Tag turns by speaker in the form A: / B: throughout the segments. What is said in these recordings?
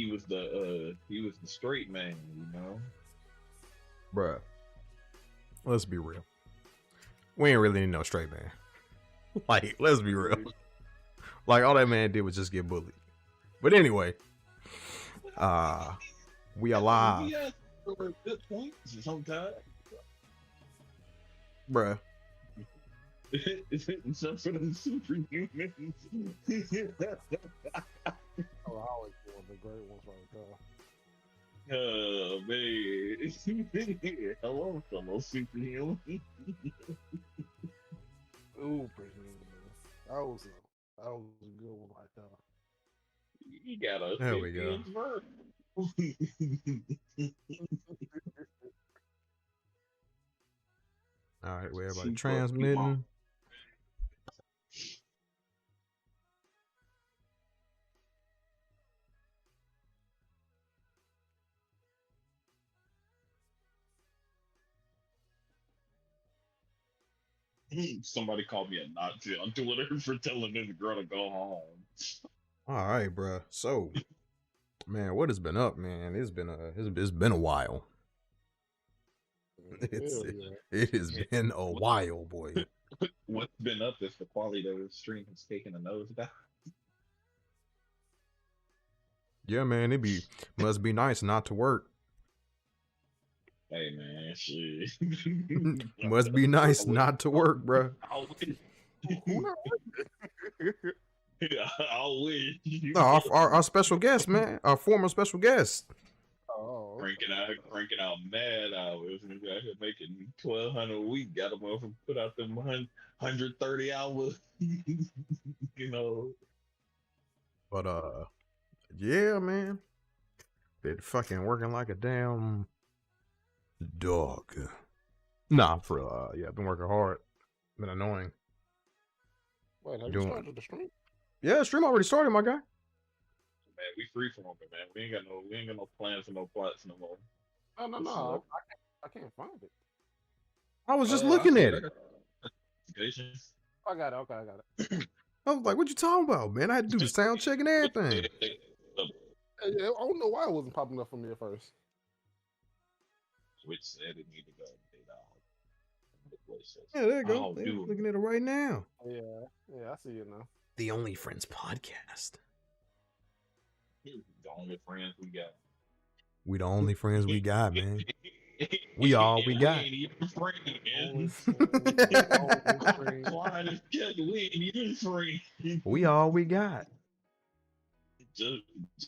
A: he was the straight man, you know.
B: Bruh. Let's be real. We ain't really need no straight man. Like, let's be real. Like, all that man did was just get bullied. But anyway, we are live.
A: Yeah, good points sometimes.
B: Bruh.
A: Except for the superhumans.
C: Oh, I always want the great ones right there.
A: Oh man. Hello, fellow superhuman.
C: Ooh, pretty man. That was a good one right there.
A: You got a
B: There we go. All right, we everybody transmitting.
A: Somebody called me a Nazi on Twitter for telling this girl to go home.
B: All right, bruh. So, man, what has been up, man? It's been a while. It has been a while, boy.
A: What's been up is the quality of the stream has taken a nosedive.
B: Yeah, man, must be nice not to work.
A: Hey man, shit.
B: Must be nice not to work, bruh.
A: I'll win.
B: No, our special guest, man. Our former special guest.
C: Oh,
A: cranking out mad hours. Out here making 1,200 a week. Got a motherfucker put out them 130 hours. You know.
B: But yeah, man. Been fucking working like a damn dog. Nah, for yeah, I've been working hard. Been annoying.
C: wait, have you started the stream?
B: Yeah, stream already started, my guy.
A: Man, we free from it, man. We ain't got no plans or no plots no more.
C: No. I can't find it.
B: I was just looking at it.
C: I got it. Okay, I got it.
B: I was like, what you talking about, man? I had to do the sound check and everything.
C: I don't know why it wasn't popping up for me at first.
A: Which said it need to go
B: Yeah, there you go. Looking at it right now.
C: Yeah, I see it now.
B: The Onlyfriends Podcast.
A: The only friends we got.
B: We the only friends we got, man. We all we got.
A: We ain't even friends. We ain't even friends.
B: We all we got.
A: Just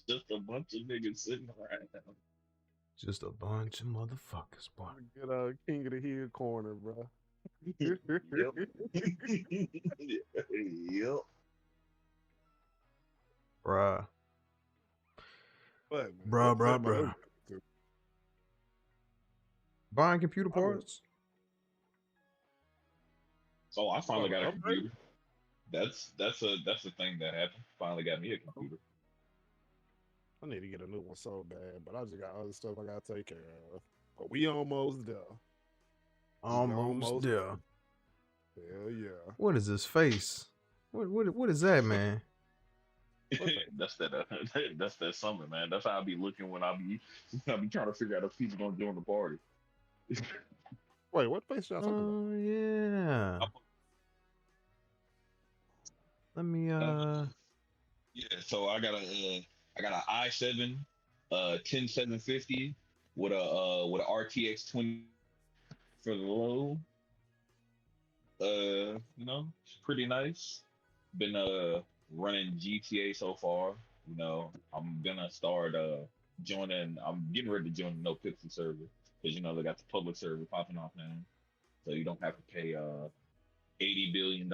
A: a bunch of niggas sitting around.
B: Just a bunch of motherfuckers, boy.
C: Good King of the Hill corner, bro.
A: Yep.
B: Bruh.
C: What,
B: Bruh. Buying computer parts?
A: So I finally got a computer. That's a thing that happened. Finally got me a computer.
C: I need to get a new one so bad, but I just got other stuff I gotta take care of. But we almost there.
B: Almost there.
C: Hell yeah.
B: What is this face? What is that, man?
A: That's that summer, man. That's how I be looking when I be trying to figure out if people gonna join the party.
C: Wait, what face y'all talking about?
B: Oh yeah. Let me
A: Yeah, so I got an i7 10750 with a RTX 20 for the low. You know, it's pretty nice. Been running GTA so far. You know, I'm gonna start joining. I'm getting ready to join the No Pixel server because you know they got the public server popping off now, so you don't have to pay $80 billion.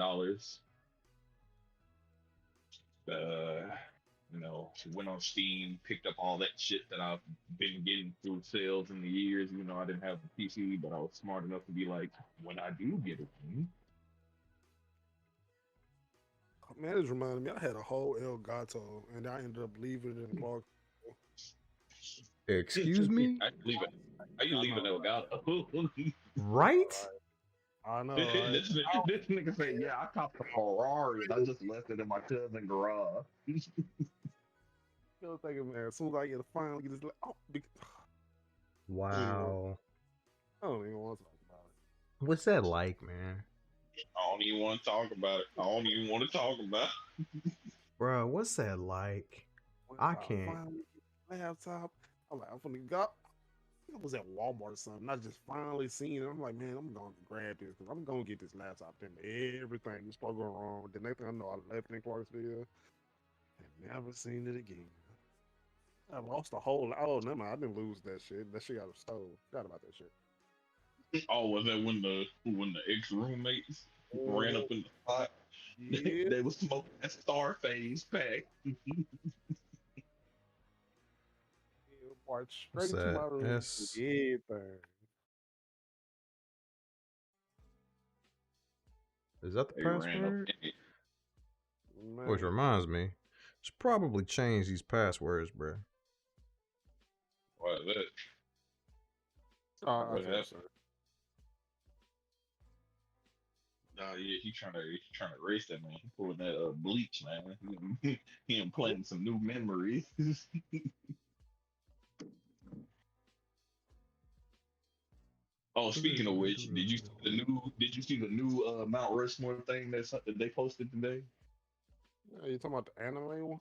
A: You know, went on Steam, picked up all that shit that I've been getting through sales in the years. You know, I didn't have the PC, but I was smart enough to be like, when I do get a thing.
C: Man, this reminded me, I had a whole El Gato, and I ended up leaving it in Clark.
B: excuse me?
A: Are you leaving El Gato?
B: Right?
C: I know.
A: This nigga say, yeah, I copped a Ferrari and I just left it in my cousin's garage.
C: Still thinking, man, as soon as I get finally get this, anyway,
B: Wow.
C: I don't even want to talk about
B: What's that like, man?
A: I don't even want to talk about it. I don't even want to talk about
B: Bro, what's that like?
C: it. Once
B: I
C: I
B: can't.
C: finally get the laptop, I'm like, I'm gonna go. I was at Walmart or something. I just finally seen it. I'm like, man, I'm going to grab this because I'm going to get this laptop. Then everything was supposed to go wrong. The next thing I know, I left in Clarksville and never seen it again. I lost the whole. Oh, never mind. I didn't lose that shit. That shit got stole. Forgot about that shit.
A: it. Oh, was that when the ex roommates ran up
C: Oh,
A: in the spot?
C: yeah.
A: They was smoking that Starface pack.
C: Yeah, march
B: What's
C: straight to
B: that?
C: my room.
B: S.
C: Everything.
B: Is that the
A: They ran up
B: password?
A: in it.
B: Which
C: Man.
B: reminds me, should probably change these passwords, bro.
A: What is that?
C: Oh, I
A: What
C: feel
A: happened?
C: sorry.
A: Oh yeah, he trying to erase that man. He pulling that bleach, man. He implanting some new memories. Oh, speaking of which, did you see the new Mount Rushmore thing that they posted today?
C: You talking about the anime one?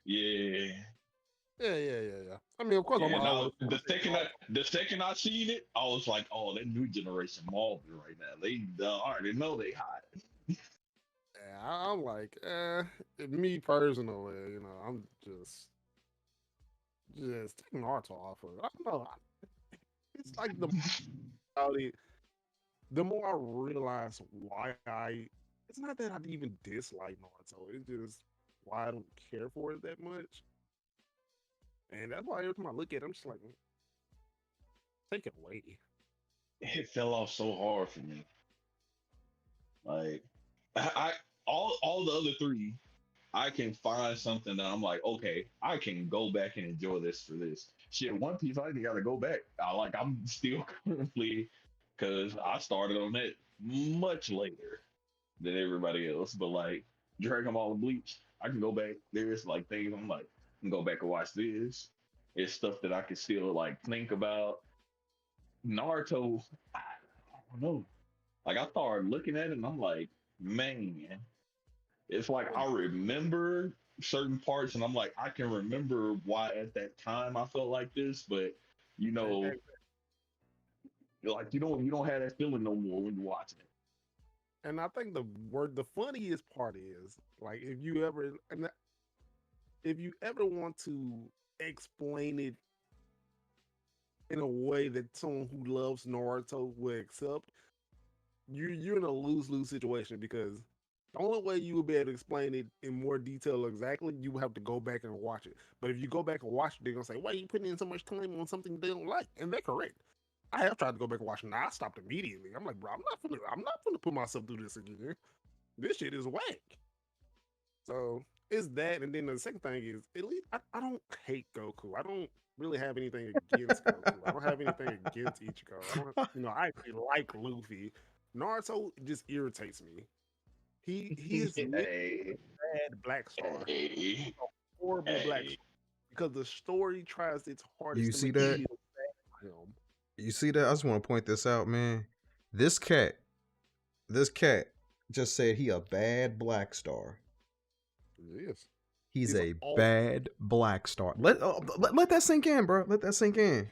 A: Yeah.
C: Yeah. I mean, of course, I'm
A: Yeah, now
C: always gonna say
A: the second I seen it, I was like, oh, that new generation Marvel right now. They already know they hot.
C: yeah, I'm like, me personally, I'm just taking Naruto off of it. I don't know. It's like about it, the more I realize why it's not that I even dislike Naruto. It's just why I don't care for it that much. And that's why every time I look at it, I'm just like, take it away.
A: It fell off so hard for me. Like I all the other three, I can find something that I'm like, okay, I can go back and enjoy this for this. Shit, One Piece, I ain't gotta go back. I'm still currently because I started on that much later than everybody else. But like Dragon Ball and Bleach, I can go back. There's like things I'm like, I can go back and watch this. It's stuff that I can still like think about. Naruto, I don't know. Like I started looking at it and I'm like, man, it's like I remember certain parts and I'm like, I can remember why at that time I felt like this, but you
C: And,
A: know,
C: and,
A: like you don't have that feeling no more when you're watching it.
C: and I think the funniest part is like if you ever want to explain it in a way that someone who loves Naruto will accept, you're in a lose-lose situation because the only way you will be able to explain it in more detail exactly, you have to go back and watch it. But if you go back and watch it, they're gonna say, "Why are you putting in so much time on something they don't like?" And they're correct. I have tried to go back and watch it. Now I stopped immediately. I'm like, bro, I'm not gonna put myself through this again. This shit is whack. So it's that, and then the second thing is, at least I don't hate Goku. I don't really have anything against Goku. I don't have anything against Ichigo. I don't, I actually like Luffy. Naruto just irritates me. He is literally
A: Hey,
C: a bad Black Star,
A: hey,
C: a horrible Black
A: hey.
C: Star, because the story tries its
B: You
C: hardest to
B: see
C: make you
B: that?
C: feel bad for him.
B: You see that? I just want to point this out, man. This cat, this cat just said he a bad black star.
C: Yes,
B: He's
C: he's
B: a
C: all.
B: bad black star. Let that sink in, bro. Let that sink in.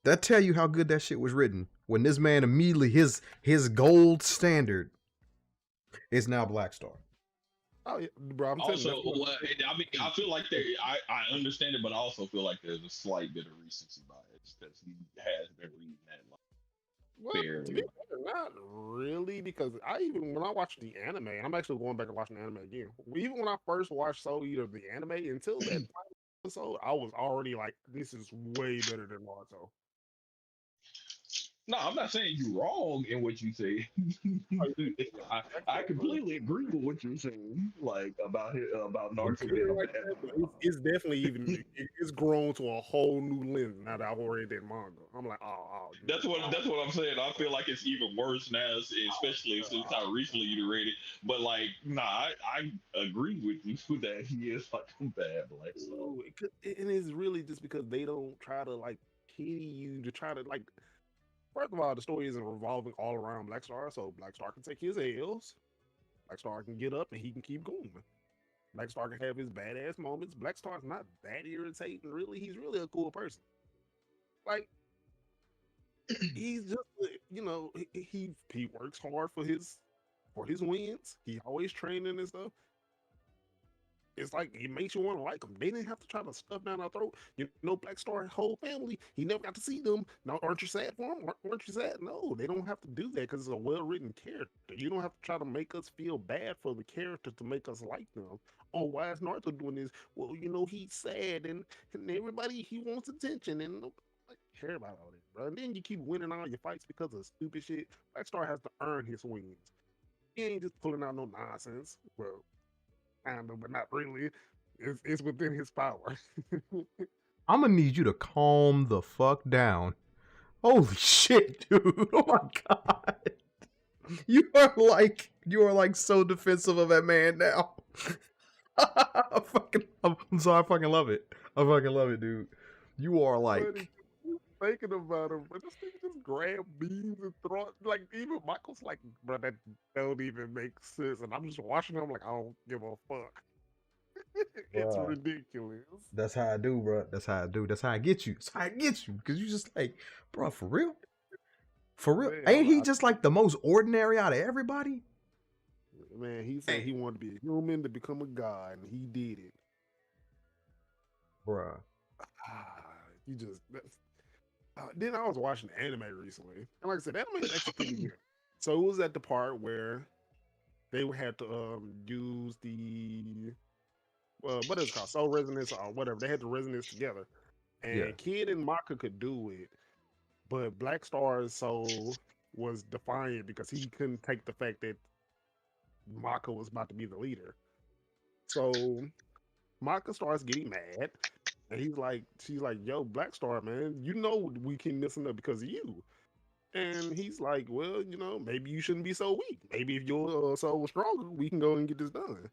B: That tell you how good that shit was written. When this man immediately his gold standard is now black star.
C: Oh yeah, bro, I'm telling you,
A: Also,
C: that's what.
A: well, I mean, I feel like I understand it, but I also feel like there's a slight bit of recency bias because he has been reading that like
C: Well, to be
A: fairly.
C: fair, not really, because I even when I watched the anime, and I'm actually going back and watching the anime again. Even when I first watched Soul Eater the anime, until that final episode, I was already like, this is way better than Naruto.
A: No, I'm not saying you're wrong in what you say.
C: Oh, yeah, Black
A: I
C: Star,
A: completely agree with what you're saying, like about
C: it's
A: Naruto being
C: good
A: a
C: like
A: bad
C: that, but
A: boy.
C: it's definitely even it's grown to a whole new lens now that I've read that manga. I'm like,
A: That's what I'm saying. I feel like it's even worse now, especially since how recently you read it. But like, nah, I agree with you that he is like a bad black star.
C: and it's really just because they don't try to like pity you to try to like. First of all, the story isn't revolving all around Black Star, so Black Star can take his L's. Black Star can get up and he can keep going. Black Star can have his badass moments. Black Star's not that irritating, really. He's really a cool person. Like he's just, he works hard for his wins. He always training and stuff. It's like it makes you want to like him. They didn't have to try to stuff down our throat. You know, Black Star's whole family. He never got to see them. Now, aren't you sad for him? Aren't you sad? No, they don't have to do that because it's a well-written character. You don't have to try to make us feel bad for the character to make us like them. Oh, why is Naruto doing this? Well, he's sad and everybody he wants attention and nobody care about all that, bro. And then you keep winning all your fights because of stupid shit. Black Star has to earn his wins. He ain't just pulling out no nonsense. Well, kind of, but not really. It's within his power.
B: I'm gonna need you to calm the fuck down. Holy shit, dude! Oh my god, you are like so defensive of that man now. I'm sorry. I fucking love it. I fucking love it, dude. You are
C: But
B: like,
C: thinking about him, but this nigga just grab beans and throw it. Like even Michael's like, bro, that don't even make sense. And I'm just watching him like I don't give a fuck. It's
B: bruh.
C: ridiculous.
B: That's how I do, bro. That's how I do. That's how I get you. That's how I get you. Because you just like, bro, for real? For real?
C: Man,
B: Ain't he just like the most ordinary out of everybody?
C: man, he said
B: Hey,
C: he wanted to be a human to become a god, and he did it.
B: bruh.
C: You just then I was watching anime recently, and like I said, anime is actually pretty good. So it was at the part where they would have to use the what is it called, soul resonance or whatever. They had the resonance together,
B: Yeah.
C: and Kid and Maka could do it, but Black Star's soul was defiant because he couldn't take the fact that Maka was about to be the leader. So Maka starts getting mad, and she's like, "Yo, Black Star, man, you know we keep messing up because of you." And he's like, "Well, maybe you shouldn't be so weak. Maybe if your soul was stronger, we can go and get this done."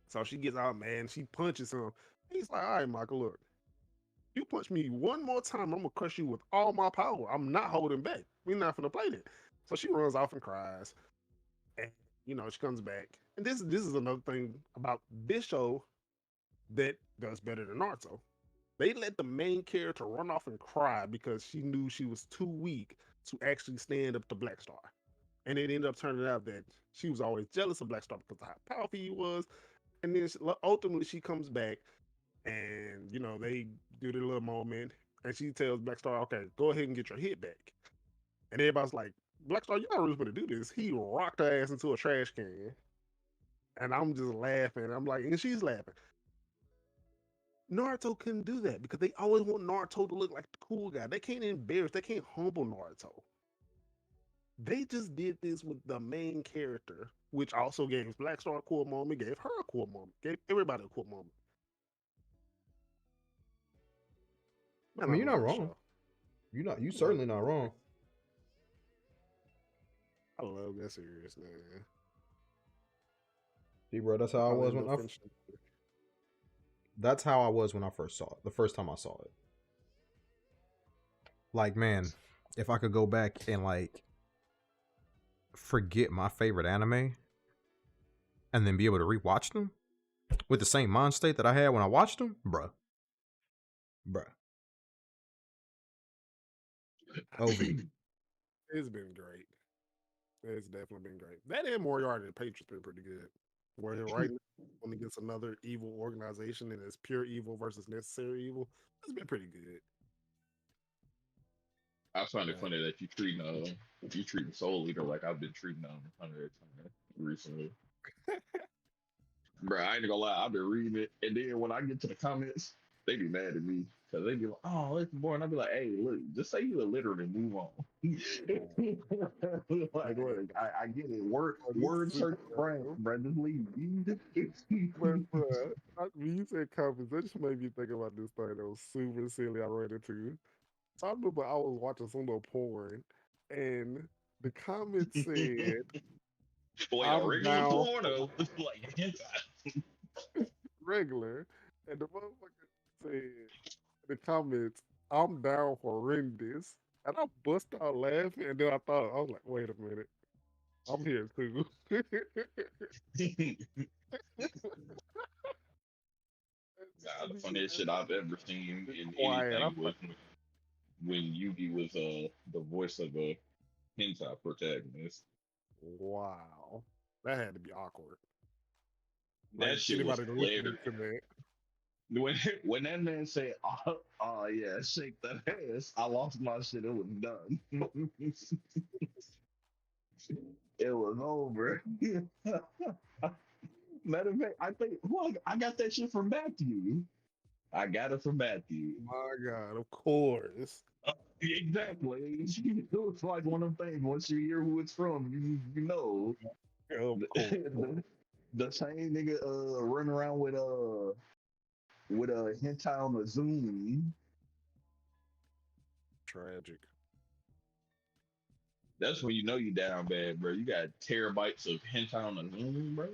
C: So she gets out, man. She punches him. He's like, "All right, Michael, look, you punch me one more time, I'm gonna crush you with all my power. I'm not holding back. We're not gonna play that." So she runs off and cries, and she comes back. And this is another thing about this show that does better than Naruto. They let the main character run off and cry because she knew she was too weak to actually stand up to Black Star. And it ended up turning out that she was always jealous of Black Star because of how powerful he was. And then ultimately she comes back and, they do their little moment. And she tells Black Star, okay, go ahead and get your hit back. And everybody's like, Black Star, you're not really going to do this. He rocked her ass into a trash can. And I'm just laughing. I'm like, and she's laughing. Naruto couldn't do that because they always want Naruto to look like the cool guy. They can't embarrass, they can't humble Naruto. They just did this with the main character, which also gave Black Star a cool moment, gave her a cool moment, gave everybody a cool moment.
B: I
C: Man, I
B: mean, you're
C: love
B: not
C: this
B: wrong.
C: show.
B: You
C: I love
B: certainly not
C: it.
B: wrong.
C: I love that series, man.
B: See, bro, that's
C: I
B: how I
C: probably
B: was
C: end
B: when
C: up
B: I.
C: finishing.
B: That's how I was when I first saw it. The first time I saw it. Like, man, if I could go back and like forget my favorite anime and then be able to rewatch them with the same mind state that I had when I watched them, bruh. OV.
C: It's been great. It's definitely been great. That and Moriarty the Patriot's been pretty good. Where he'll right now when against another evil organization and it's pure evil versus necessary evil. It's been pretty good.
A: I find it
C: But
A: funny that you treating Soul Eater like I've been treating Hunter x Hunter recently. Bro, I ain't gonna lie, I've been reading it, and then when I get to the comments, They be mad at me because they be like, "Oh, it's boring." I be like, "Hey, look, just say you illiterate and move on." Like, look, I get it.
C: But this
A: Words
C: super
A: hurt the brain,
C: random.
A: bro. Just leave.
C: But when you said comments, that just made me think about this thing that was super silly I ran into. So I remember I was watching some little porn, and the comment said,
A: Wait, a
C: "I'm
A: regular
C: down
A: porn
C: for
A: or like hentai?
C: regular," and the motherfucker said in the comments, "I'm down for horrendous," and I bust out laughing, and then I was like, "Wait a minute, I'm here too."
A: Nah, the
C: Be
A: funniest shit I've ever seen in
C: quiet.
A: anything was when Yugi was the voice of a hentai protagonist.
C: Wow, that had to be awkward. Like
A: That shit was
C: anybody listening
A: hilarious.
C: to that.
A: When that man said, "Oh yeah, shake that ass," I lost my shit. It was done. It was over. Matter of fact, I think look, I got that shit from Matthew. I got it from Matthew.
C: My God, of course.
A: Exactly. It was like one of them things. Once you hear who it's from, you know.
C: Of course.
A: The same nigga running around with a hentai on the Zoom.
C: Tragic.
A: That's when you know you down bad, bro. You got terabytes of hentai on the Zoom, bro.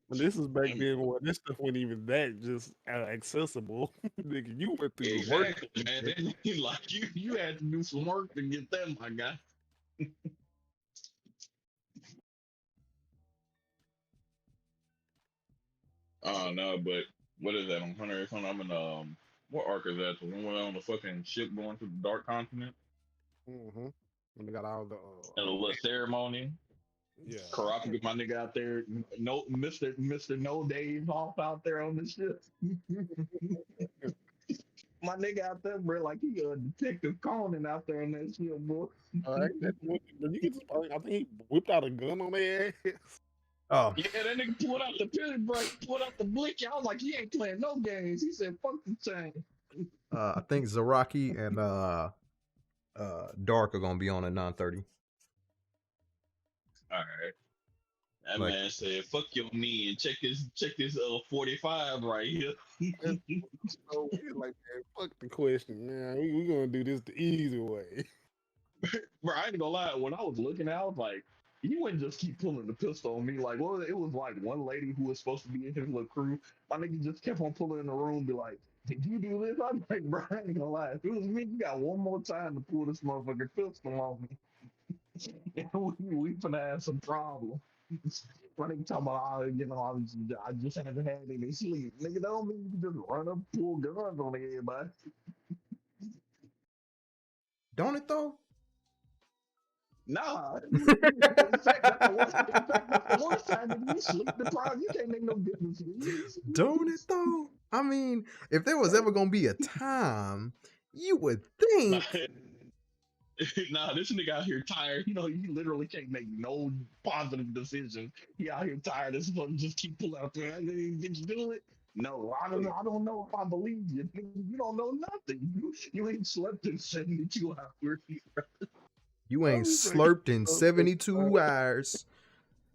C: And this is back then when this stuff wasn't even that just accessible. Nigga, you went through the work.
A: Exactly, man. Like you had to do some work to get that, my guy. Oh no, but what is that on Hunter X Hunter? I'm in what arc is that? The one where on the fucking ship going to the Dark Continent
C: Mm-hmm. And they got all the
A: and a little ceremony.
C: yeah.
A: Karate get my nigga out there, no Mister No Days off out there on the ship. My nigga out there, bro, like he a detective Conan out there on that ship, boy.
C: All right, when you get to, I think he whipped out a gun on their ass.
B: Oh,
A: Yeah, that nigga pulled out the pity break, pulled out the blicky. I was like, he ain't playing no games. He said, fuck the chain.
B: I think Zaraki and Dark are gonna be on at 9:30.
A: All right. That
B: Like,
A: man said, fuck your knee and check this 45 right here.
C: That's so weird. Like, man, fuck the question, man. We gonna do this the easy way.
A: Bro, I ain't gonna lie. When I was looking out, I was like, you wouldn't just keep pulling the pistol on me. Like, well, it was like one lady who was supposed to be in his little crew. My nigga just kept on pulling in the room, be like, did you do this? I'm like, bro, I ain't gonna lie. If it was me, you got one more time to pull this motherfucking pistol on me. And we finna have some problems. My nigga talking about, oh, you know, I just haven't had any sleep. Nigga, that don't mean you can just run up, pull guns on everybody.
B: don't it though?
A: Nah. In fact, that's the worst. In fact, that's the worst time if you sleep deprived. You can't make no difference.
B: Don't it though? I mean, if there was ever gonna be a time, you would think.
A: Nah, this nigga out here tired. You know, he literally can't make no positive decision. He out here tired as fuck. Just keep pulling out there. Did you do it? No, I don't know. I don't know if I believe you. You don't know nothing. You ain't slept in 72 hours.
B: You ain't
C: I'm saying
B: slurped in
C: stuff that's
B: 72 hours.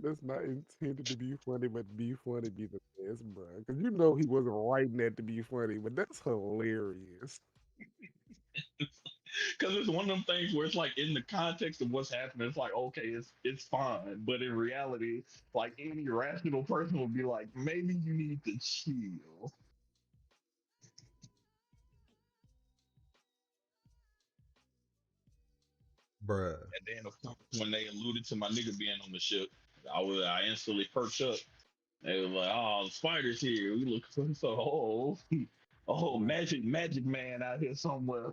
C: that's not intended to be funny, but be funny be the best, bro. Because you know he wasn't writing that to be funny, but that's hilarious.
A: Because it's one of them things where it's like in the context of what's happening, it's like okay, it's fine, but in reality, like any rational person would be like, maybe you need to chill.
B: Bruh.
A: And then of course, when they alluded to my nigga being on the ship, I instantly perked up. They was like, "Oh, the spider's here. We look so oh,
C: Man.
A: magic man out here somewhere."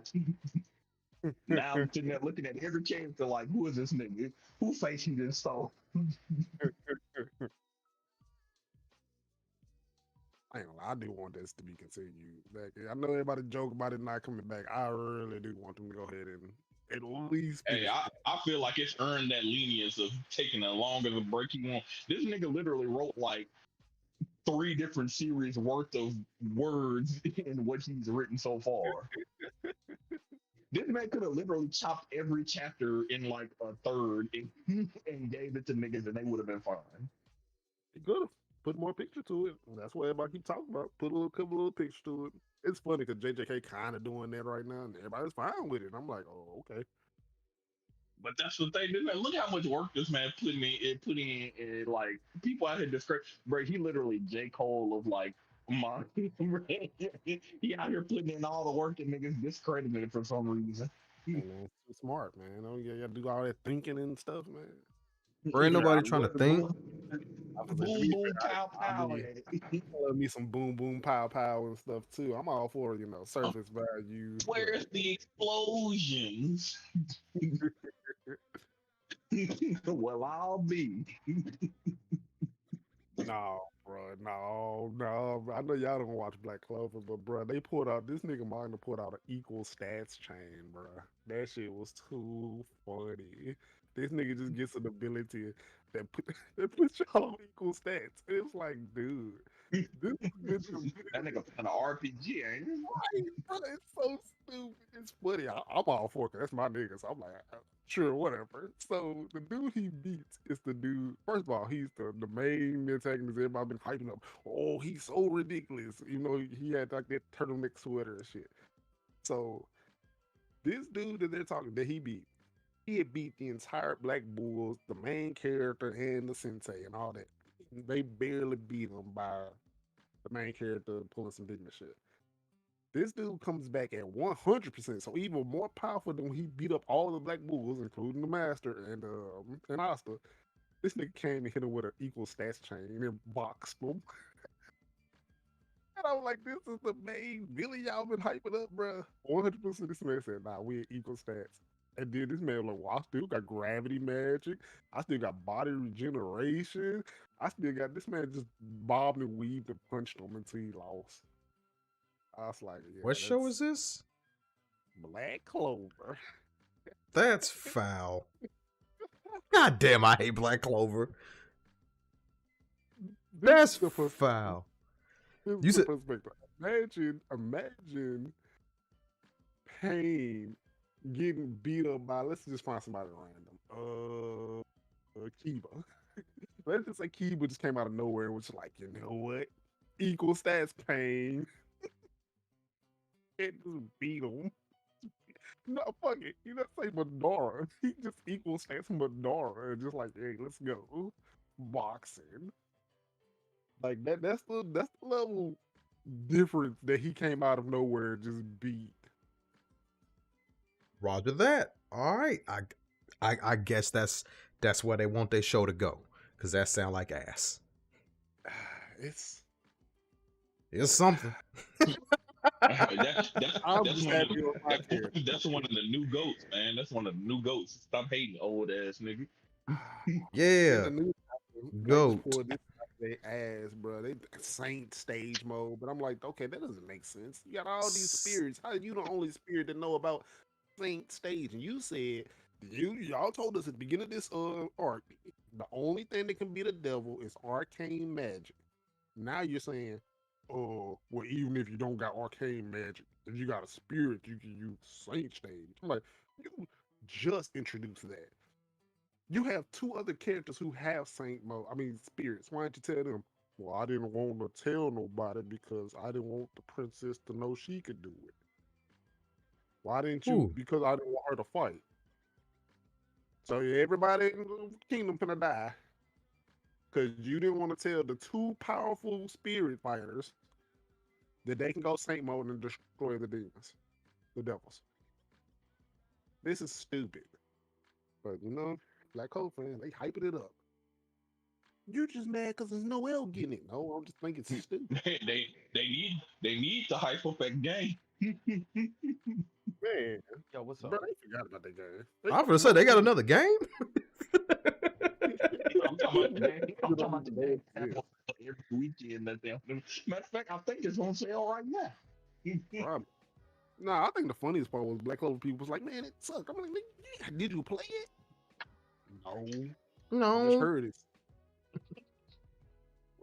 A: Now I'm sitting there looking at every character like, who is this nigga? Who face he just saw?
C: I ain't gonna lie, I do want this to be continued. Like, I know everybody joke about it not coming back. I really do want them to go ahead and at least
A: Hey,
C: finish.
A: I feel like it's earned that lenience of taking a longer the break he want. This nigga literally wrote like 3 different series worth of words in what he's written so far. This man could have literally chopped every chapter in like a third and gave it to niggas and they would have been fine.
C: He could have put more picture to it. That's what everybody keep talking about. Put a little couple little pictures to it. It's funny because JJK kind of doing that right now, and everybody's fine with it. I'm like, oh, okay.
A: But that's the thing. Man, look how much work this man put in like people out here describe. Bro, he literally J Cole of like my. He out here putting in all the work and niggas discrediting it for some reason.
C: Hey man, it's too smart, man. Oh, you gotta do all that thinking and stuff, man.
B: Or ain't
C: Yeah,
B: nobody
C: I
B: trying to
A: Boom,
B: think.
C: was like, to
A: boom,
C: be
A: boom,
C: fair,
A: pow,
C: I
A: pow.
C: mean, I love me some boom boom pow pow and stuff too. I'm all for surface value.
A: Where's the explosions? Well, I'll be.
C: No, bro, no. I know y'all don't watch Black Clover, but bro, they pulled out this nigga Magna pulled out an equal stats chain, bro. That shit was too funny. This nigga just gets an ability that put that puts y'all on equal stats. It's like, dude, this is
A: That nigga playing an RPG, ain't it?
C: right, bro. It's so stupid. It's funny. I'm all for it. 'Cause that's my nigga. So I'm like, sure, whatever. So the dude he beats is the dude. First of all, he's the main antagonist. Everybody been hyping up. Oh, he's so ridiculous. You know, he had like that turtleneck sweater and shit. So this dude that they're talking that he beat, he had beat the entire Black Bulls, the main character, and the sensei and all that. They barely beat him by the main character pulling some business shit. This dude comes back at 100%, so even more powerful than when he beat up all the Black Bulls, including the Master and Asta. This nigga came and hit him with an equal stats chain and boxed him. And I was like, this is the main Billy y'all been hyping up, bro. 100% this man said, nah, we at equal stats. And then this man was like, well, I still got gravity magic. I still got body regeneration. I still got this man just bobbed and weaved and punched him until he lost. I was like, yeah,
B: What show
C: that's
B: is this?
C: Black Clover.
B: That's foul. God damn, I hate Black Clover. That's
C: the perspective.
B: foul.
C: This
B: You
C: is the
B: said
C: perspective. Imagine Pain getting beat up by, let's just find somebody random. Kiba. Let's just say Kiba just came out of nowhere and was like, you know what? Equal stats Pain. And just beat him. No, fuck it. He doesn't say Madara. He just equal stats Madara and just like, hey, let's go. Boxing. Like that's the level difference that he came out of nowhere and just beat.
B: Roger that. All right. I guess that's where they want their show to go. Cause that sound like ass.
C: It's
B: something.
C: I'm just happy with my character.
A: That's one of the new goats, man. That's one of the new goats. Stop hating, old ass nigga.
B: Yeah. Goat.
C: This they ass, bro. They Saint stage mode, but I'm like, okay, that doesn't make sense. You got all these spirits. How are you the only spirit that know about Saint stage? And you said y'all told us at the beginning of this arc, the only thing that can beat the devil is arcane magic. Now you're saying, well, even if you don't got arcane magic, if you got a spirit, you can use Saint stage. I'm like, you just introduced that. You have 2 other characters who have spirits. Why didn't you tell them? Well, I didn't want to tell nobody because I didn't want the princess to know she could do it. Why didn't you?
B: Ooh.
C: Because I didn't want her to fight. So everybody in the kingdom finna die. Because you didn't want to tell the 2 powerful spirit fighters that they can go Saint mode and destroy the demons, the devils. This is stupid. But Black Hole fans, they hyping it up. You're just mad because there's no L getting it. No, I'm just thinking it's stupid.
A: they need to hype up that game.
C: Man,
D: Yo, what's up?
C: bro, they forgot about that game.
B: I was gonna say they got another game.
A: I'm talking about the game. I'm talking about the game. Every weekend that they. Matter of fact, I think it's on sale right now.
C: Probably. Nah, I think the funniest part was Black Clover people was like, man, it sucked. I'm like, yeah, did you play it? No. I just
B: No.
C: heard it.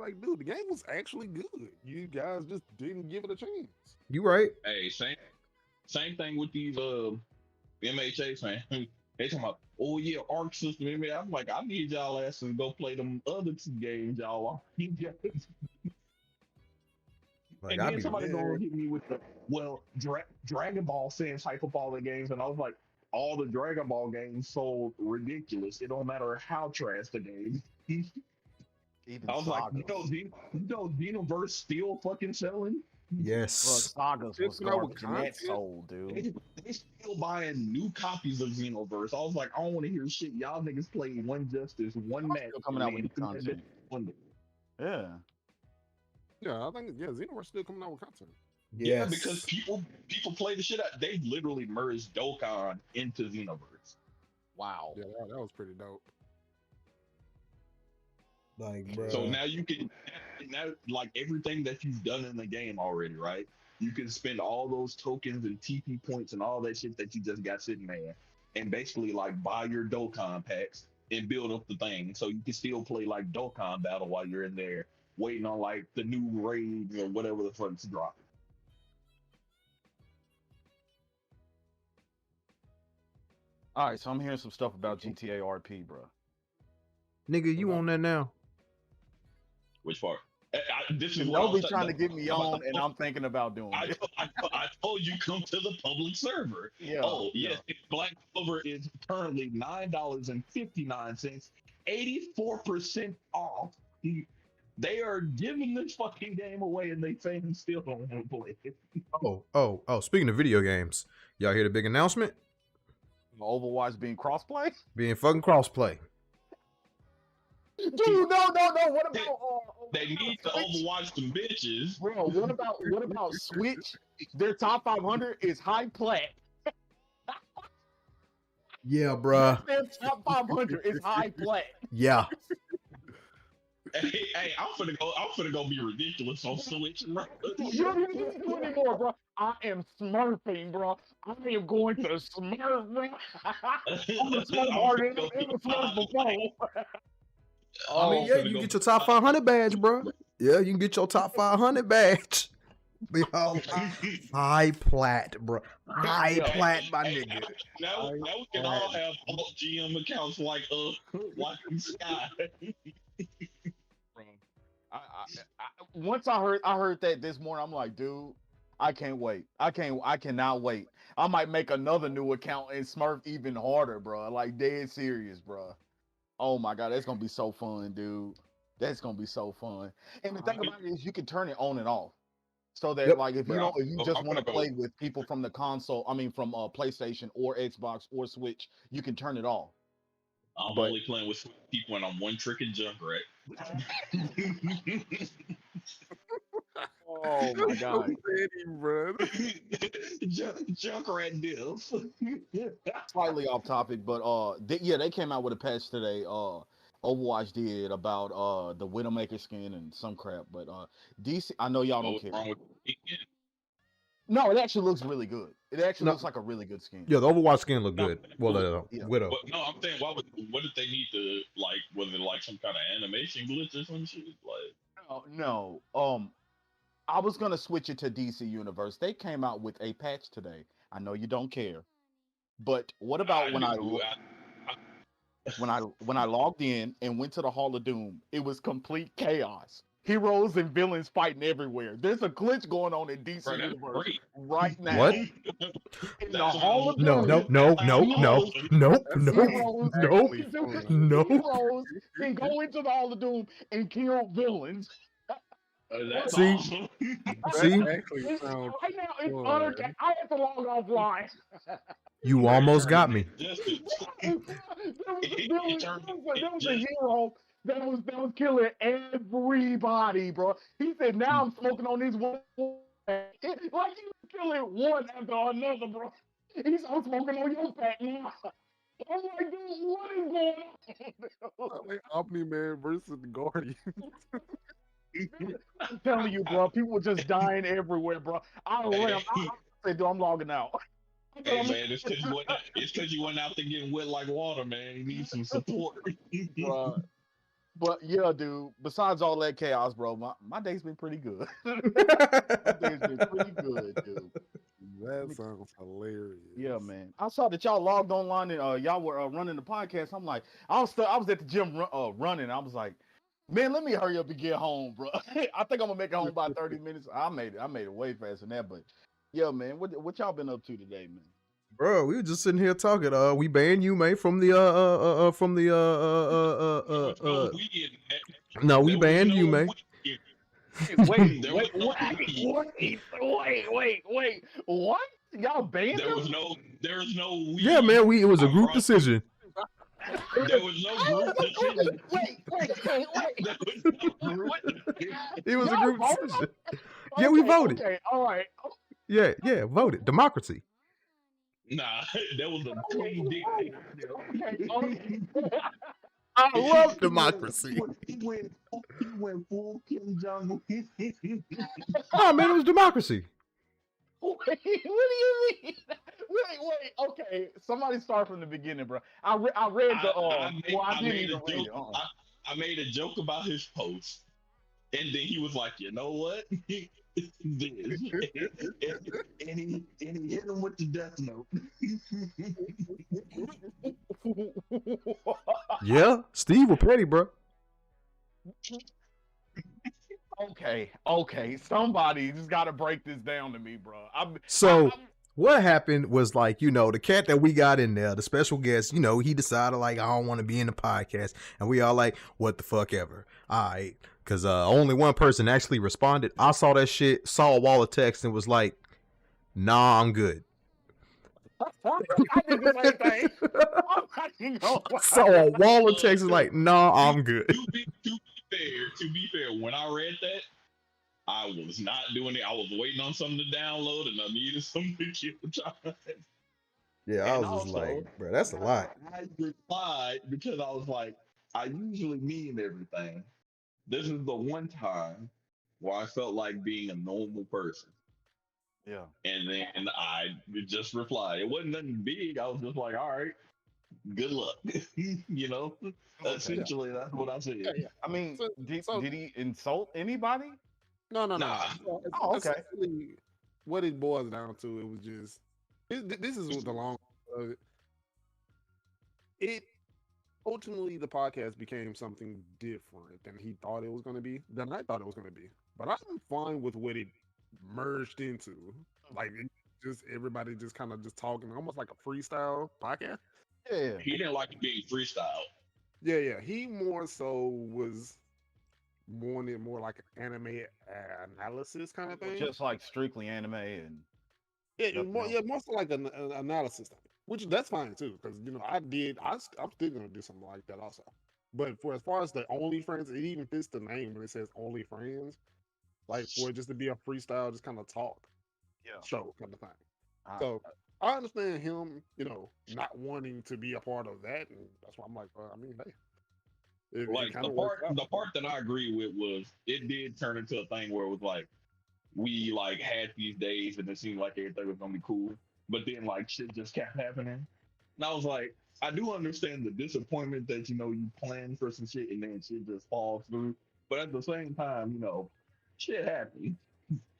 C: Like, dude, the game was actually good. You guys just didn't give it a chance.
B: You right.
A: Hey, same thing with these MHAs, man. They talking about, oh yeah, Arc system. I'm like, I need y'all asses to go play them other two games, y'all.
B: Like
A: And
B: I
A: then
B: be
A: somebody gonna hit me with the Dragon Ball sends hype up all the games, and I was like, all the Dragon Ball games sold ridiculous. It don't matter how trash the game.
D: Even
A: I was like,
D: Saga.
A: Xenoverse still fucking selling.
D: Bro,
B: yes.
D: Sagas was
C: It's coming out with
D: garbage and that
C: content?
D: sold, dude.
A: They still buying new copies of Xenoverse. I was like, I don't want to hear shit. Y'all niggas play one Justice, one match.
D: Still coming out with new
A: and then
D: content.
A: one day.
D: Yeah.
C: Yeah, I think Xenoverse still coming out with content.
A: Yeah, because people play the shit out. They literally merged Dokkan into Xenoverse.
D: Wow.
C: Yeah, that was pretty dope.
B: Like, bro.
A: So now you can like everything that you've done in the game already, right? You can spend all those tokens and TP points and all that shit that you just got sitting there, and basically like buy your Dokkan packs and build up the thing, so you can still play like Dokkan battle while you're in there waiting on like the new raids or whatever the fuck's dropping.
D: All right, so I'm hearing some stuff about GTA RP, bro.
B: Nigga, you on that now?
A: Which part? This is what
D: They'll
A: I
D: be
A: was
D: trying to get me on, and I'm thinking about doing it.
A: I told you come to the public server.
D: Yeah.
A: Oh yes, Black Clover is currently $9.59, 84% off. They are giving this fucking game away, and they fans still don't want to play it.
B: Oh. Speaking of video games, y'all hear the big announcement?
D: Overwatch being crossplay?
B: Being fucking crossplay.
D: Dude, no. What about
A: They need to
D: Switch?
A: Overwatch some bitches.
D: Bro, what about Switch? Their top 500 is high plat.
B: Yeah, bruh.
D: Their top 500 is high plat.
B: Yeah.
A: Hey, I'm finna go be ridiculous on Switch.
D: You don't do it anymore, bro. I am smurfing, bro. I am going to smurf, bro. I'm gonna smurf harder than I've ever smurfed before.
B: I mean, yeah, you get your top 500 badge, bro. Yeah, you can get your top 500 badge. Be all high plat, bro. High plat, my nigga.
A: Now we can all have alt GM accounts like Sky.
D: Once I heard that this morning, I'm like, dude, I can't wait. I cannot wait. I might make another new account and smurf even harder, bro. Like dead serious, bro. Oh my god, that's gonna be so fun, dude. That's gonna be so fun. And the thing about it is, you can turn it on and off, so that like if you just want to play with people from the console, from PlayStation or Xbox or Switch, you can turn it off.
A: I'm only playing with people when I'm one trick and Junkrat.
D: Oh my god,
C: bro.
A: Junkrat diff.
D: Slightly off topic, but they came out with a patch today. Overwatch did about the Widowmaker skin and some crap, but DC, I know y'all don't care.
A: Wrong with
D: No, it actually looks really good. It actually looks like a really good skin.
B: Yeah, the Overwatch skin look good. Well, Widow.
A: But, no, I'm saying, what did they need to like? Was it like some kind of animation glitch or some shit? Like,
D: no. I was gonna switch it to DC Universe. They came out with a patch today. I know you don't care, but what about when I logged in and went to the Hall of Doom? It was complete chaos. Heroes and villains fighting everywhere. There's a glitch going on in DC Universe right now.
B: What?
D: In the Hall of Doom.
B: No.
D: Heroes can go into the Hall of Doom and kill villains.
B: See?
C: Actually sounds
D: right now, it's unattacked. I have to log offline.
B: You almost got me.
D: There was a hero that was killing everybody, bro. He said, "Now I'm smoking on this one." Like he was killing one after another, bro. He's I'm smoking on your pack now. I'm like, dude, what is going on?
C: like Omni-Man versus the Guardian.
D: I'm telling you, bro, people were just dying everywhere, bro. I said, dude, I'm logging out.
A: Hey man, it's because you went out there getting wet like water, man. You need some support.
D: Bro, But yeah, dude. Besides all that chaos, bro, my day's been pretty good. My day's been pretty good, dude.
C: That sounds hilarious.
D: Yeah, man. I saw that y'all logged online and y'all were running the podcast. I'm like, I was at the gym running. I was like, man, let me hurry up and get home, bro. I think I'm gonna make it home by 30 minutes. I made it way faster than that. But yeah, man, what y'all been up to today, man?
B: Bro, we were just sitting here talking. We banned you, man, from the
A: There was no we in that.
B: No, we
A: There was
B: banned you,
A: no
B: man.
A: we in
D: Wait,
A: There was no
D: wait. What? Y'all banned
A: There
D: him?
A: was no we.
B: Yeah, man, it was a
A: I
B: group
A: promise.
B: decision.
A: There was no group decision.
D: Wait.
A: There was no group decision.
B: It was a
D: Y'all
B: group
D: voted?
B: decision. Yeah, we voted.
D: Okay, all right.
B: Yeah, voted. Democracy.
A: Nah, that was a clean
D: Okay.
B: I love democracy.
A: He went full Kim Jong.
B: Oh, man, it was democracy.
D: Wait, what do you mean? Wait. Okay, somebody start from the beginning, bro. I read the. I didn't even read it.
A: I made a joke about his post, and then he was like, "You know what?" and he hit him with the death note.
B: Yeah, Steve was petty, bro.
D: Okay. Somebody just got to break this down to me, bro.
B: What happened was, like, the cat that we got in there, the special guest, he decided, like, I don't want to be in the podcast. And we all like, what the fuck ever. All right. Because only one person actually responded. I saw that shit, saw a wall of text, and was like, nah, I'm good.
D: I did the same thing.
B: Saw a wall of text, and like, nah, I'm good.
A: To be fair, when I read that, I was not doing it. I was waiting on something to download, and I needed something to kill time.
B: Yeah, I was just like, bro, that's a lot.
A: I replied because I was like, I usually mean everything. This is the one time where I felt like being a normal person.
D: Yeah.
A: And then I just replied. It wasn't nothing big. I was just like, all right, good luck. Essentially, that's what I said.
C: Yeah.
D: I mean, did he insult anybody?
C: No.
A: Nah.
D: Oh, okay.
C: Essentially, what it boils down to, it was just this is what the long of it. It ultimately, the podcast became something different than he thought it was going to be, than I thought it was going to be. But I'm fine with what it merged into. Like, just everybody just kind of just talking, almost like a freestyle podcast.
D: Yeah.
A: He didn't like it being freestyle.
C: Yeah. He more so wanted more like an anime analysis kind of thing.
D: Just like strictly anime and
C: more so like an analysis thing, which that's fine too, because I'm still gonna do something like that also. But as far as the Onlyfriends, it even fits the name when it says Onlyfriends, like for it just to be a freestyle, just kind of talk show kind of thing. So I understand him, not wanting to be a part of that, and that's why I'm like, I mean, hey.
A: Like the part that I agree with was it did turn into a thing where it was like we like had these days and it seemed like everything was gonna be cool, but then like shit just kept happening, and I was like, I do understand the disappointment that you plan for some shit and then shit just falls through, but at the same time, shit happens.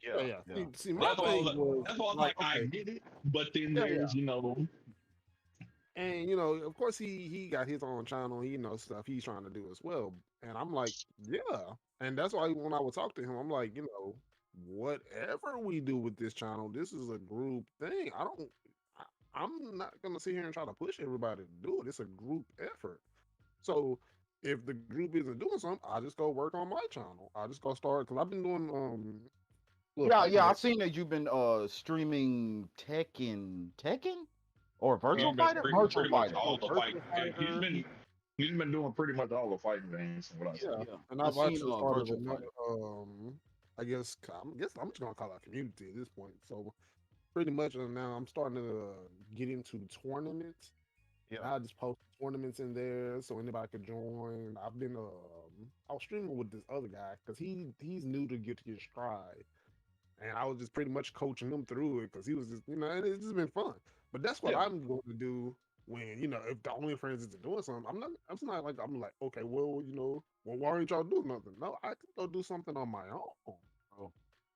C: Yeah. See, my
A: That's why
C: thing was
A: that's why I was like, I get it, but then there's
C: And of course, he got his own channel. He knows stuff he's trying to do as well. And I'm like, yeah. And that's why when I would talk to him, I'm like, whatever we do with this channel, this is a group thing. I'm not gonna sit here and try to push everybody to do it. It's a group effort. So if the group isn't doing something, I just go work on my channel. I just go start, because I've been doing
D: I've seen that you've been streaming Tekken or Virtual Fighter.
A: Virtual Fighter. He's been doing pretty much all the fighting games from what I said.
C: Yeah. And I've actually started another, I guess I'm just gonna call it a community at this point. So pretty much now I'm starting to get into tournaments. Yeah, I just post tournaments in there so anybody could join. I've been I was streaming with this other guy because he's new to get his stride, and I was just pretty much coaching him through it because he was just and it's just been fun. But that's what I'm going to do when if the OnlyFriends isn't doing something, I'm not. I'm like, okay, well, why aren't y'all doing nothing? No, I can go do something on my own.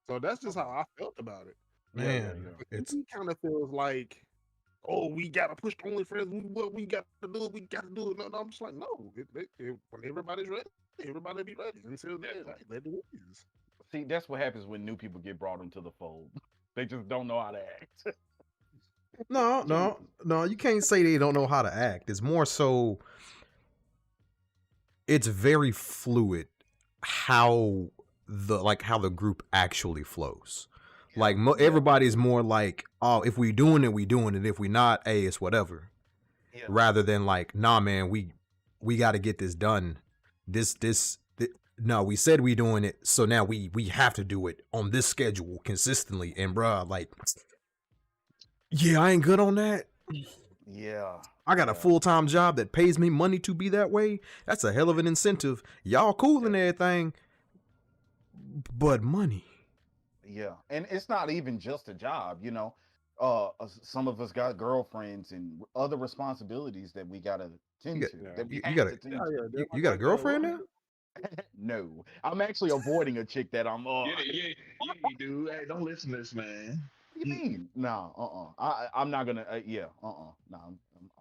C: So that's just how I felt about it.
B: Man,
C: But he kind of feels like, oh, we gotta push the OnlyFriends. What we got to do, we got to do it. No, I'm just like, no. When everybody's ready, everybody be ready. Until then, like, let it is.
D: See, that's what happens when new people get brought into the fold. They just don't know how to act.
B: No. You can't say they don't know how to act. It's more so. It's very fluid how the group actually flows. Like everybody's more like, oh, if we doing it, we doing it. If we not, hey, it's whatever. Yeah. Rather than like, nah, man, we got to get this done. No, we said we doing it, so now we have to do it on this schedule consistently. And bruh, like, yeah, I ain't good on that.
D: Yeah.
B: I got a full-time job that pays me money to be that way. That's a hell of an incentive. Y'all cool and everything, but money.
D: Yeah, and it's not even just a job, some of us got girlfriends and other responsibilities that we gotta tend to.
B: You got a girlfriend now?
D: No, I'm actually avoiding a chick that I'm.
A: Yeah, dude. Hey, don't listen to this, man.
D: What do you mean? No, I'm not gonna. No,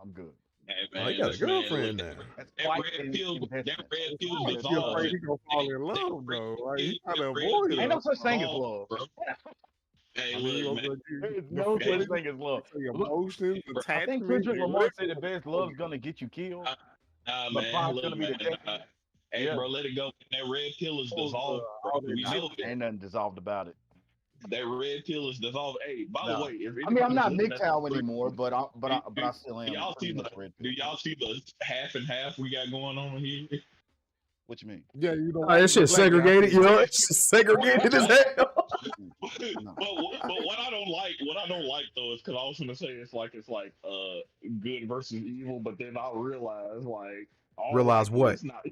D: I'm good.
A: Hey, man,
B: oh, you got a girlfriend now.
A: That red pill is
C: You're afraid he's gonna fall in love, though. Like, he's trying to avoid it.
D: Ain't no such thing as love.
A: Hey, look, man.
D: There's no such thing as love.
C: Emotions,
D: I think Kendrick Lamar said the best love's gonna get you killed.
A: Nah, man. Look, man. Hey, bro, let it go. That red pill is dissolved, bro.
D: Ain't nothing dissolved about it.
A: That red pill is dissolved. Hey, by the way,
D: I'm not MGTOW anymore, but I still am.
A: Do y'all see the half and half we got going on here?
D: What you mean?
C: Yeah,
B: that shit segregated. It's segregated as hell.
A: But what I don't like though is because I was gonna say it's like good versus evil, but then I realized
B: realize what?
A: It's not.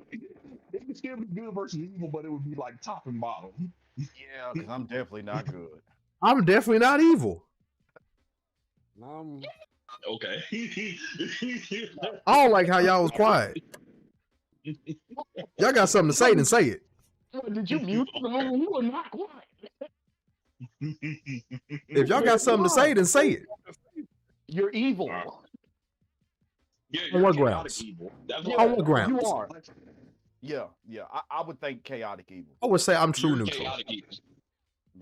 A: It can still be good versus evil, but it would be like top and bottom.
D: Yeah, because I'm definitely not good.
B: I'm definitely not evil.
A: Okay.
B: I don't like how y'all was quiet. Y'all got something to say, then say it.
D: Did you mute? You were not quiet.
B: If y'all got something to say, then say it.
D: You're evil.
A: Yeah,
B: on what grounds? On what grounds?
D: You are. Yeah. I would think chaotic evil.
B: I would say I'm true neutral.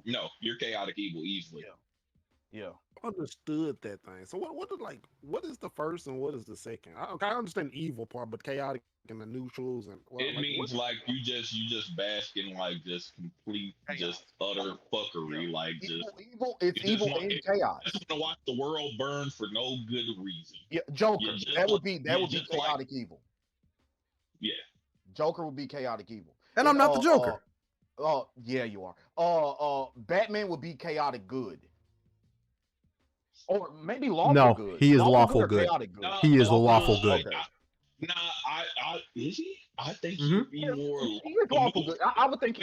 A: No, you're chaotic evil easily.
D: Yeah.
C: Understood that thing. So what is the first and what is the second? I understand the evil part, but chaotic and the neutrals and
A: it means like you just bask in like just complete just utter fuckery, like
D: evil. It's evil and chaos.
A: Just want to watch the world burn for no good reason.
D: Yeah, Joker. That would be chaotic evil.
A: Yeah.
D: Joker would be chaotic evil.
B: And I'm not the Joker.
D: Yeah, you are. Batman would be chaotic good. Or maybe lawful good.
B: No, he is lawful good. He is lawful good.
A: Is he? I think he'd be more.
D: He is lawful good. I would think.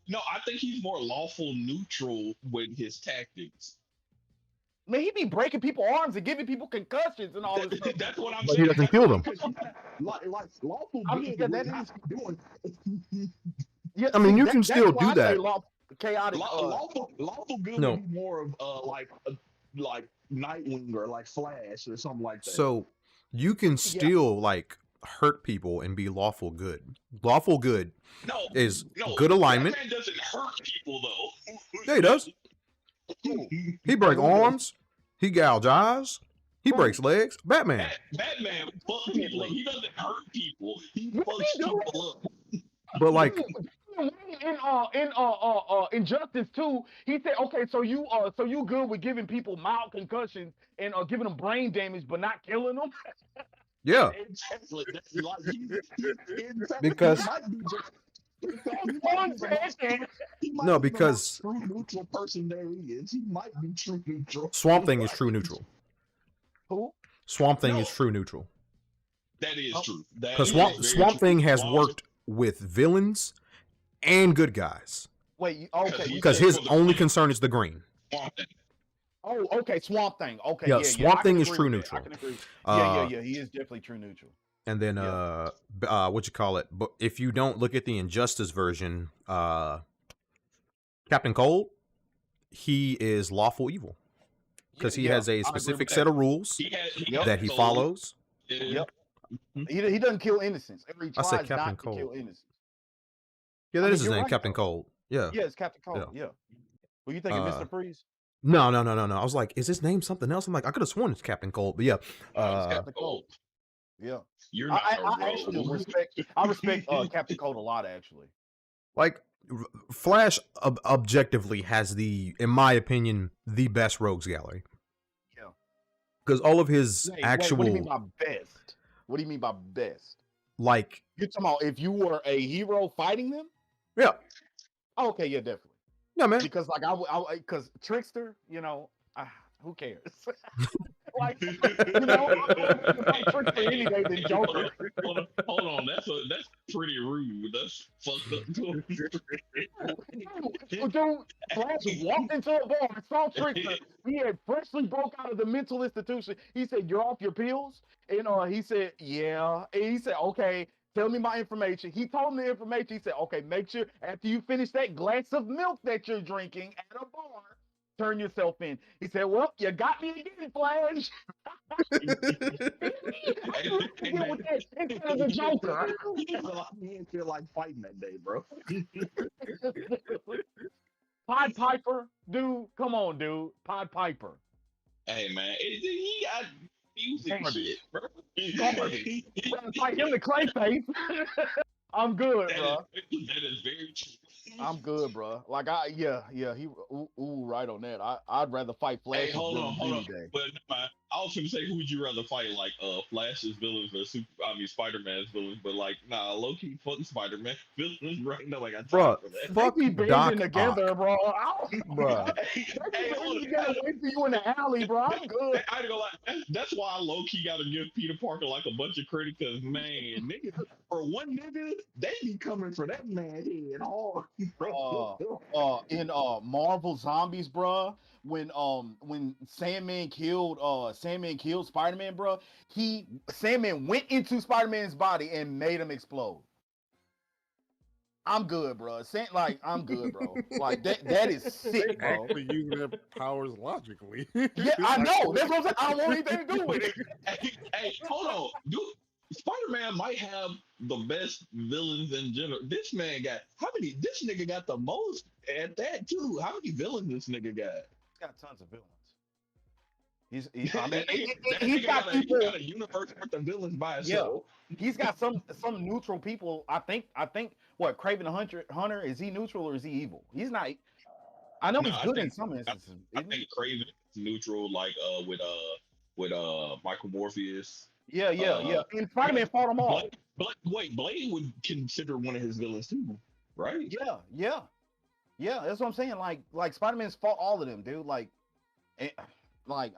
A: No, I think he's more lawful neutral with his tactics.
D: Man, he be breaking people's arms and giving people concussions and all this stuff.
A: That's what I'm
B: but
A: saying.
B: He doesn't kill them.
A: Like lawful good.
D: That is.
B: Yeah, I mean, you can still do that.
D: Chaotic.
A: Lawful good would be more of like Nightwing or like Flash or something like that.
B: So you can still like hurt people and be lawful good. Lawful good is good alignment.
A: Batman doesn't hurt people though.
B: Yeah, he does. He breaks arms. He gouge eyes. He breaks legs. Batman
A: fucks people. He doesn't hurt people. He fucks people up.
B: But like
D: in Injustice 2, he said, okay, so you good with giving people mild concussions and giving them brain damage, but not killing them.
B: Yeah. Because no, because
A: true neutral person there he is. He might be true neutral.
B: Swamp Thing is true neutral.
D: Who?
B: Swamp Thing is true neutral.
A: That is true.
B: Because Swamp Thing has worked with villains and good guys.
D: Wait, okay.
B: Because his only concern is the green.
D: Oh, okay, Swamp Thing. Okay,
B: Yeah,
D: yeah,
B: Swamp
D: I can
B: Thing is
D: agree
B: true
D: with that.
B: neutral.
D: I can agree.
B: Uh,
D: Yeah. He is definitely true neutral.
B: and then what you call it? But if you don't look at the Injustice version, Captain Cold, he is lawful evil because he has a
D: I agree with
B: specific
D: that.
B: set of rules
D: Yep.
B: that he follows.
D: Yep. He doesn't kill innocents. Or he
B: I said
D: tries
B: Captain
D: not to
B: Cold.
D: kill innocents.
B: Yeah,
D: I
B: that
D: mean,
B: is his
D: you're
B: name,
D: right,
B: Captain
D: though.
B: Cold. Yeah.
D: Yeah, it's Captain Cold. Yeah. Were you thinking Mr. Freeze?
B: No. I was like, is his name something else? I'm like, I could have sworn it's Captain Cold, but yeah.
A: It's Captain
D: Cold. Yeah.
A: You're not
D: I actually respect Captain Cold a lot, actually.
B: Like, Flash objectively has in my opinion, the best rogues gallery.
D: Yeah.
B: Because all of his actual.
D: What do you mean by best? What do you mean by best?
B: Like,
D: you're talking about if you were a hero fighting them?
B: Yeah.
D: Oh, okay, yeah, definitely.
B: Yeah, man.
D: Because like because Trickster, who cares? Like, I'm Trickster any day than Joker.
A: Hold on, that's pretty rude. That's fucked up.
D: Dude, Flash walked into a bar, saw Trickster. He had freshly broke out of the mental institution. He said, "You're off your pills," and he said, "Yeah," and he said, "Okay." Tell me my information. He told him the information. He said, okay, make sure after you finish that glass of milk that you're drinking at a bar, turn yourself in. He said, well, you got me again, Flash. Instead of the Joker.
A: He didn't feel like fighting that day, bro.
D: Pied Piper, dude. Come on, dude. Pied Piper.
A: Hey, man. He got music shit, bro.
D: Like him, the Clayface. I'm good, bro.
A: That is very true.
D: I'm good, bro. Like he right on that. I'd rather fight Flash.
A: Hey, hold on.
D: Day.
A: But I was gonna say, who would you rather fight? Like Flash's villains or Spider-Man's villains? But like, nah, low key, fuck Spider-Man villains right now. Like, I tried for that.
B: Fuck
D: they be
B: Doc
D: together,
B: Ock.
D: bro.
B: Bro.
D: Hey, gotta wait for you in the alley, bro. I'm good.
A: I ain't gonna lie. That's why I low key gotta give Peter Parker like a bunch of credit, because man, niggas, for one nigga, they be coming for that man head hard.
D: In Marvel Zombies, bro, when Sandman killed Spider-Man, bro, Sandman went into Spider-Man's body and made him explode. I'm good, bro. I'm good, bro. Like that is sick, bro.
C: Actually using their powers logically.
D: Yeah, I know. That's what I'm saying. I don't want anything to do with it.
A: Hey, hold on, dude. Spider-Man might have the best villains in general. This man got this nigga got the most at that too. How many villains this nigga got?
D: He's got tons of villains. He's got
A: a universe with the villains by himself.
D: Yeah, he's got some neutral people. I think what, Kraven the Hunter, is he neutral or is he evil? He's not. I know he's good in some instances.
A: I think Kraven is neutral, like with Michael Morpheus.
D: Yeah. And Spider-Man fought them all.
A: Blade would consider one of his villains too, right?
D: Yeah. That's what I'm saying. Like Spider-Man's fought all of them, dude. Like I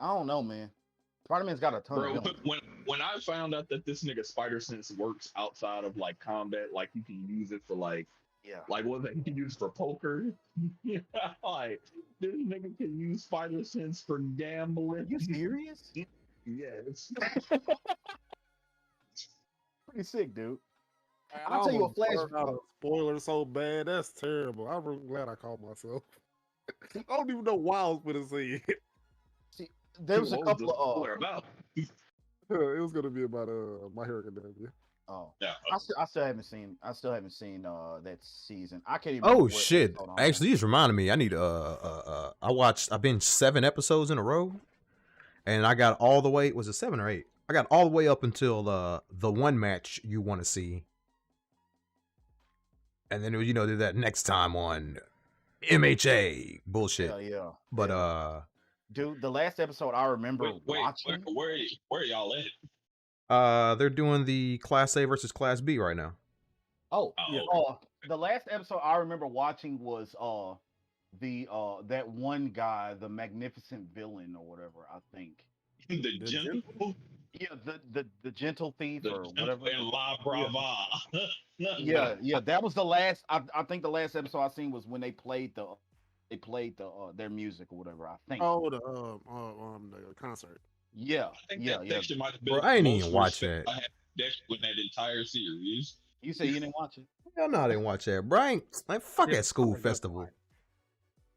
D: don't know, man. Spider-Man's got a ton of villains.
A: When I found out that this nigga Spider Sense works outside of like combat, like you can use it for like what that you can use for poker. Yeah, like this nigga can use Spider Sense for gambling.
D: Are you serious?
A: Yes.
D: Pretty sick, dude.
C: I'll tell you a Flash. Spoiler so bad, that's terrible. I'm really glad I called myself. I don't even know why I was gonna say it.
D: See, there was a couple of
C: it was gonna be about My Hero Academia.
D: Oh yeah. I still haven't seen that season. I can't even.
B: Oh shit! Actually, you just reminded me. I need I've been 7 episodes in a row, and I got all the way. Was it 7 or 8? I got all the way up until the one match you want to see, and then do that next time on MHA bullshit.
D: Yeah.
B: But
D: dude, the last episode I remember watching.
A: Where y'all at?
B: They're doing the Class A versus Class B right now.
D: The last episode I remember watching was that one guy, the Magnificent Villain or whatever, I think.
A: The gentle?
D: Yeah, the gentle thief or whatever.
A: La Brava.
D: Yeah, that was the last. I think the last episode I seen was when they played they played their music or whatever. I think.
C: Oh, the concert.
D: Yeah,
A: I think
D: yeah,
A: that
D: yeah.
A: section might have
B: Bro,
A: been
B: I ain't
A: the
B: even
A: most
B: watch
A: respect
B: that.
A: I had with that entire series.
D: You say you didn't watch it?
B: Hell no, I didn't watch that, bro. I ain't, like, fuck
C: Yeah,
B: that school
C: that's
B: festival.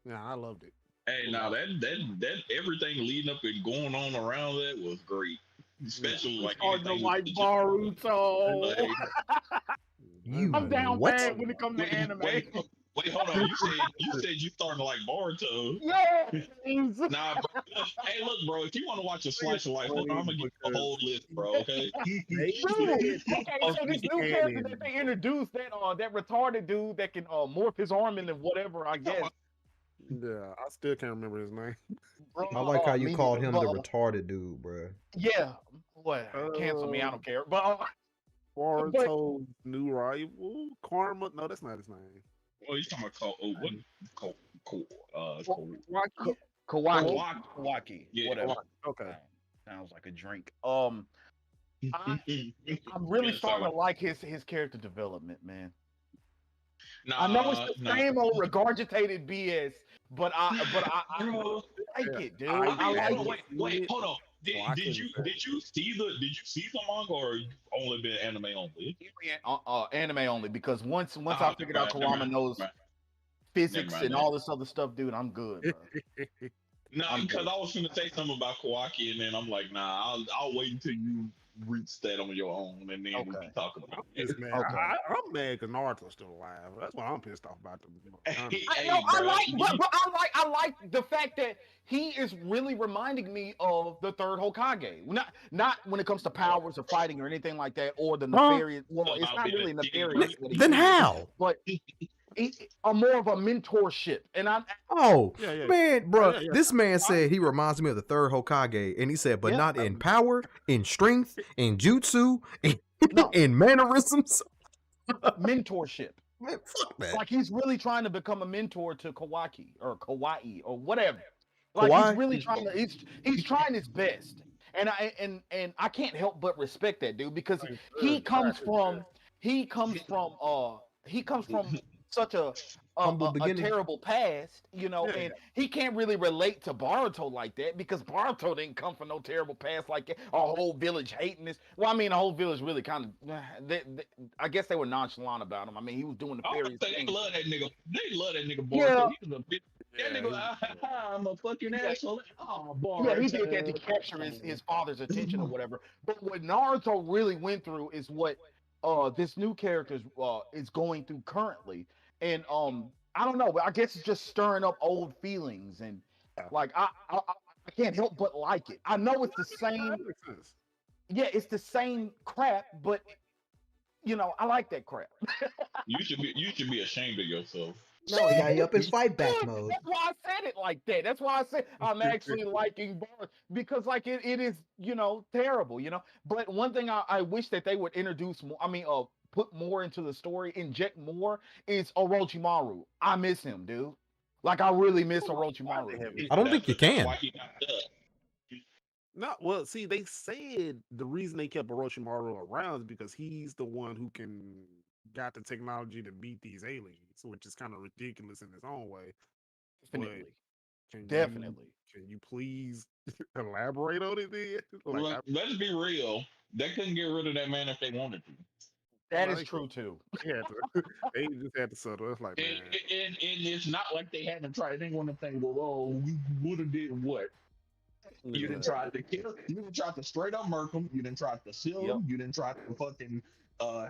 C: Yeah, I loved it.
A: Hey, now that everything leading up and going on around that was great. Especially like
D: Oh, the
A: anything
D: like
A: with
D: Boruto.
A: like,
B: You
D: I'm down
B: what?
D: bad when it comes to
A: wait,
D: anime.
A: wait, hold on. You said you starting to like Boruto.
D: Yes.
A: Nah, bro. Hey, look, bro. If you want to watch a slice of life, hold on, I'm gonna give you a
C: Because
A: whole list, bro. Okay.
C: they
D: Dude,
C: said
D: okay, so this new character that they introduced, that retarded dude that can morph his arm into whatever, I guess.
C: Yeah, I still can't remember his name.
D: Bro,
B: I like how you
D: me
B: called
D: neither,
B: him the
D: but,
B: retarded dude, bro.
D: yeah, what? Cancel me, I don't care. But
C: Boruto's new rival, Karma. No, that's not his name.
A: Oh, he's talking about what? Cole,
C: Waki?
D: Kawaki,
A: Kawaki. Yeah.
D: whatever.
C: Okay.
D: Sounds like a drink. I'm really
A: Yeah,
D: starting
A: sorry.
D: to like his character development, man.
A: Nah,
D: I know it's the same old regurgitated BS, but I like it, dude. I like it.
A: Wait, hold on. Did
C: I
A: you see the manga or you only been anime only?
D: Anime only, because once I
A: Okay,
D: figured out
A: never
D: Kurama
A: mind,
D: knows
A: never
D: physics
A: mind,
D: and all this other stuff, dude, I'm good. Bro.
A: No,
D: I'm
A: because
D: good.
A: I was gonna say something about Kawaki, and then I'm like, nah, I'll wait until you reach that on your own, and then we
D: Okay.
A: can talk about
C: I'm
A: it.
C: just mad.
D: Okay.
C: I'm mad because Naruto's still alive. That's why I'm pissed off about them.
D: I like the fact that he is really reminding me of the third Hokage. Not when it comes to powers or fighting or anything like that, or the nefarious. Well, it's not really nefarious. What he
B: Then
D: is,
B: how?
D: But a more of a mentorship, and
B: Oh,
C: Yeah.
B: man, bro.
C: Yeah.
B: This man said he reminds me of the third Hokage, and he said, but
D: Yeah.
B: not in power, in strength, in jutsu,
D: No.
B: in mannerisms.
D: mentorship.
B: Man, fuck that.
D: Like he's really trying to become a mentor to Kawaki or Kawaii or whatever. Like
B: Kawhi?
D: he's really trying to. He's trying his best, and I can't help but respect that dude because he comes from such a
B: Humble beginning.
D: terrible past,
C: Yeah.
D: and he can't really relate to Baruto like that because Baruto didn't come from no terrible past like that. A whole village hating this. Well, I mean, the whole village really kind of. I guess they were nonchalant about him. I mean, he was doing the
A: I
D: various
A: say they
D: things.
A: love that nigga. They love that nigga
D: Yeah.
A: Boruto. He was a bitch. That nigga, I'm a fucking asshole. Oh, Boruto.
D: Yeah, he did that to capture his father's attention or whatever. But what Naruto really went through is what this new character is going through currently. And I don't know, but I guess it's just stirring up old feelings, and like I can't help but like it. I know it's the same.
C: That makes sense.
D: Yeah, it's the same crap, but I like that crap.
A: You should be ashamed of yourself.
B: No, he got you up in fight back
D: Dude,
B: mode.
D: that's why I said it like that. That's why I said I'm actually liking bars because like it is, terrible, But one thing I wish that they would introduce more, put more into the story, inject more is Orochimaru. I miss him, dude. Like I really miss Orochimaru. Dude.
B: I don't think you can.
A: Why he got done.
C: No, well, see, they said the reason they kept Orochimaru around is because he's the one who got the technology to beat these aliens, which is kind of ridiculous in its own way.
D: Definitely.
C: But
D: Definitely.
C: Can you please elaborate on it then?
A: Let's be real. They couldn't get rid of that man if they wanted to.
D: That is true too.
C: They just had to settle. It's like, man.
A: And it's not like they haven't tried. They want to think, well, we would have did what? You didn't try to kill. You didn't try to straight up murk him. You didn't try to seal him. You didn't try to fucking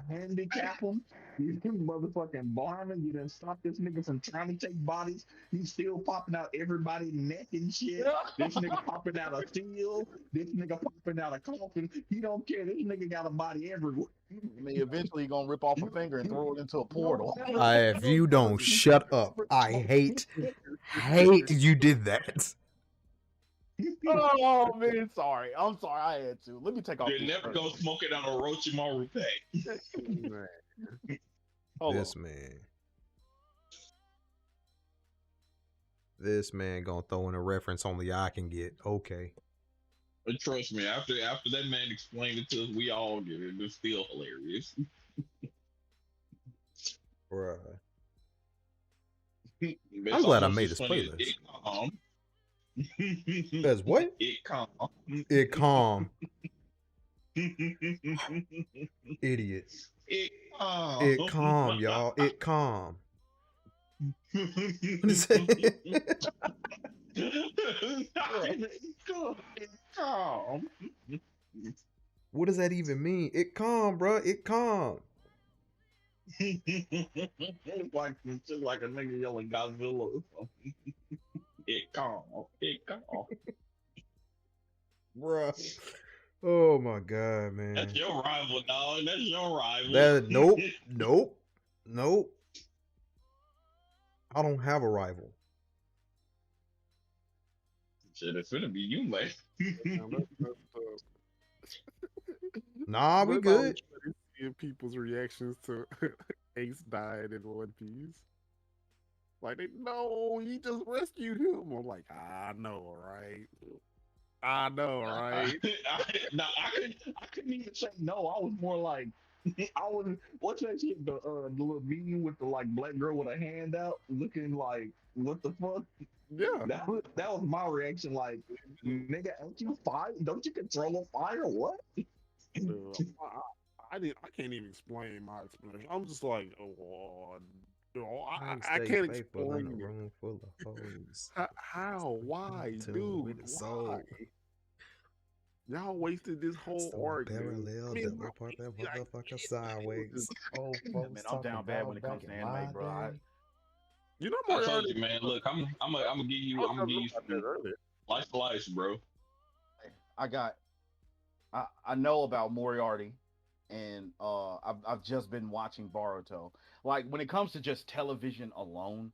A: handicap him. You didn't motherfucking bar him. You didn't stop this nigga from trying to take bodies. He's still popping out everybody's neck and shit. This nigga popping out a seal. This nigga popping out a coffin. He don't care. This nigga got a body everywhere.
D: I mean, eventually you're gonna rip off a finger and throw it into a portal.
B: If you don't shut up, I hate you did that.
D: Oh man, sorry. I'm sorry. I had to. Let me take off.
A: You're never gonna smoke it on a Orochimaru pack.
B: This man gonna throw in a reference only I can get. Okay.
A: But trust me, after that man explained it to us, we all get it. It's still hilarious.
B: Bruh. I'm
A: It's
B: glad I
A: almost
B: made
A: as
B: this
A: funny as
B: playlist.
A: it calm.
B: As what?
A: It calm.
B: It calm. Idiot.
A: It calm.
B: It calm, y'all. It calm. What is it?
A: It calm.
B: What does that even mean? It calm, bro. It calm.
A: It's just like a nigga yelling Godzilla or something. It calm. It calm.
B: Bruh. Oh my god, man.
A: That's your rival, dog. That's your rival.
B: Nope. I don't have a rival.
A: Shit, it's gonna be you, man.
B: Nah, we
C: That's
B: good.
C: always funny seeing people's reactions to Ace dying in One Piece. Like, no, he just rescued him. I'm like, I know, right? I know, right?
A: I couldn't even say no. I was more like, I was. What's that shit? The little meme with the like black girl with a hand out, looking like, what the fuck?
C: Yeah.
A: That was my reaction. Like, nigga, ain't you fire? Don't you control a fire? What?
C: Dude, I can't even explain my explanation. I'm just like, oh, no, I can't explain
B: in a
C: it.
B: room full of hoes.
C: How? Why,
B: Tuned
C: dude?
B: with the
C: Why?
B: soul.
C: Y'all wasted this whole
B: So
C: arc, dude.
B: parallel,
C: I mean,
B: double part that
C: like,
B: motherfucker sideways. Oh,
D: Yeah,
B: folks
D: man, I'm down bad when it comes to anime, bro.
C: you know,
A: I told
C: Moriarty.
A: you, man. Look, I'm gonna give you
C: I was
A: some
C: about that earlier.
A: life, bro.
D: I know about Moriarty, and I've just been watching Boruto. Like when it comes to just television alone,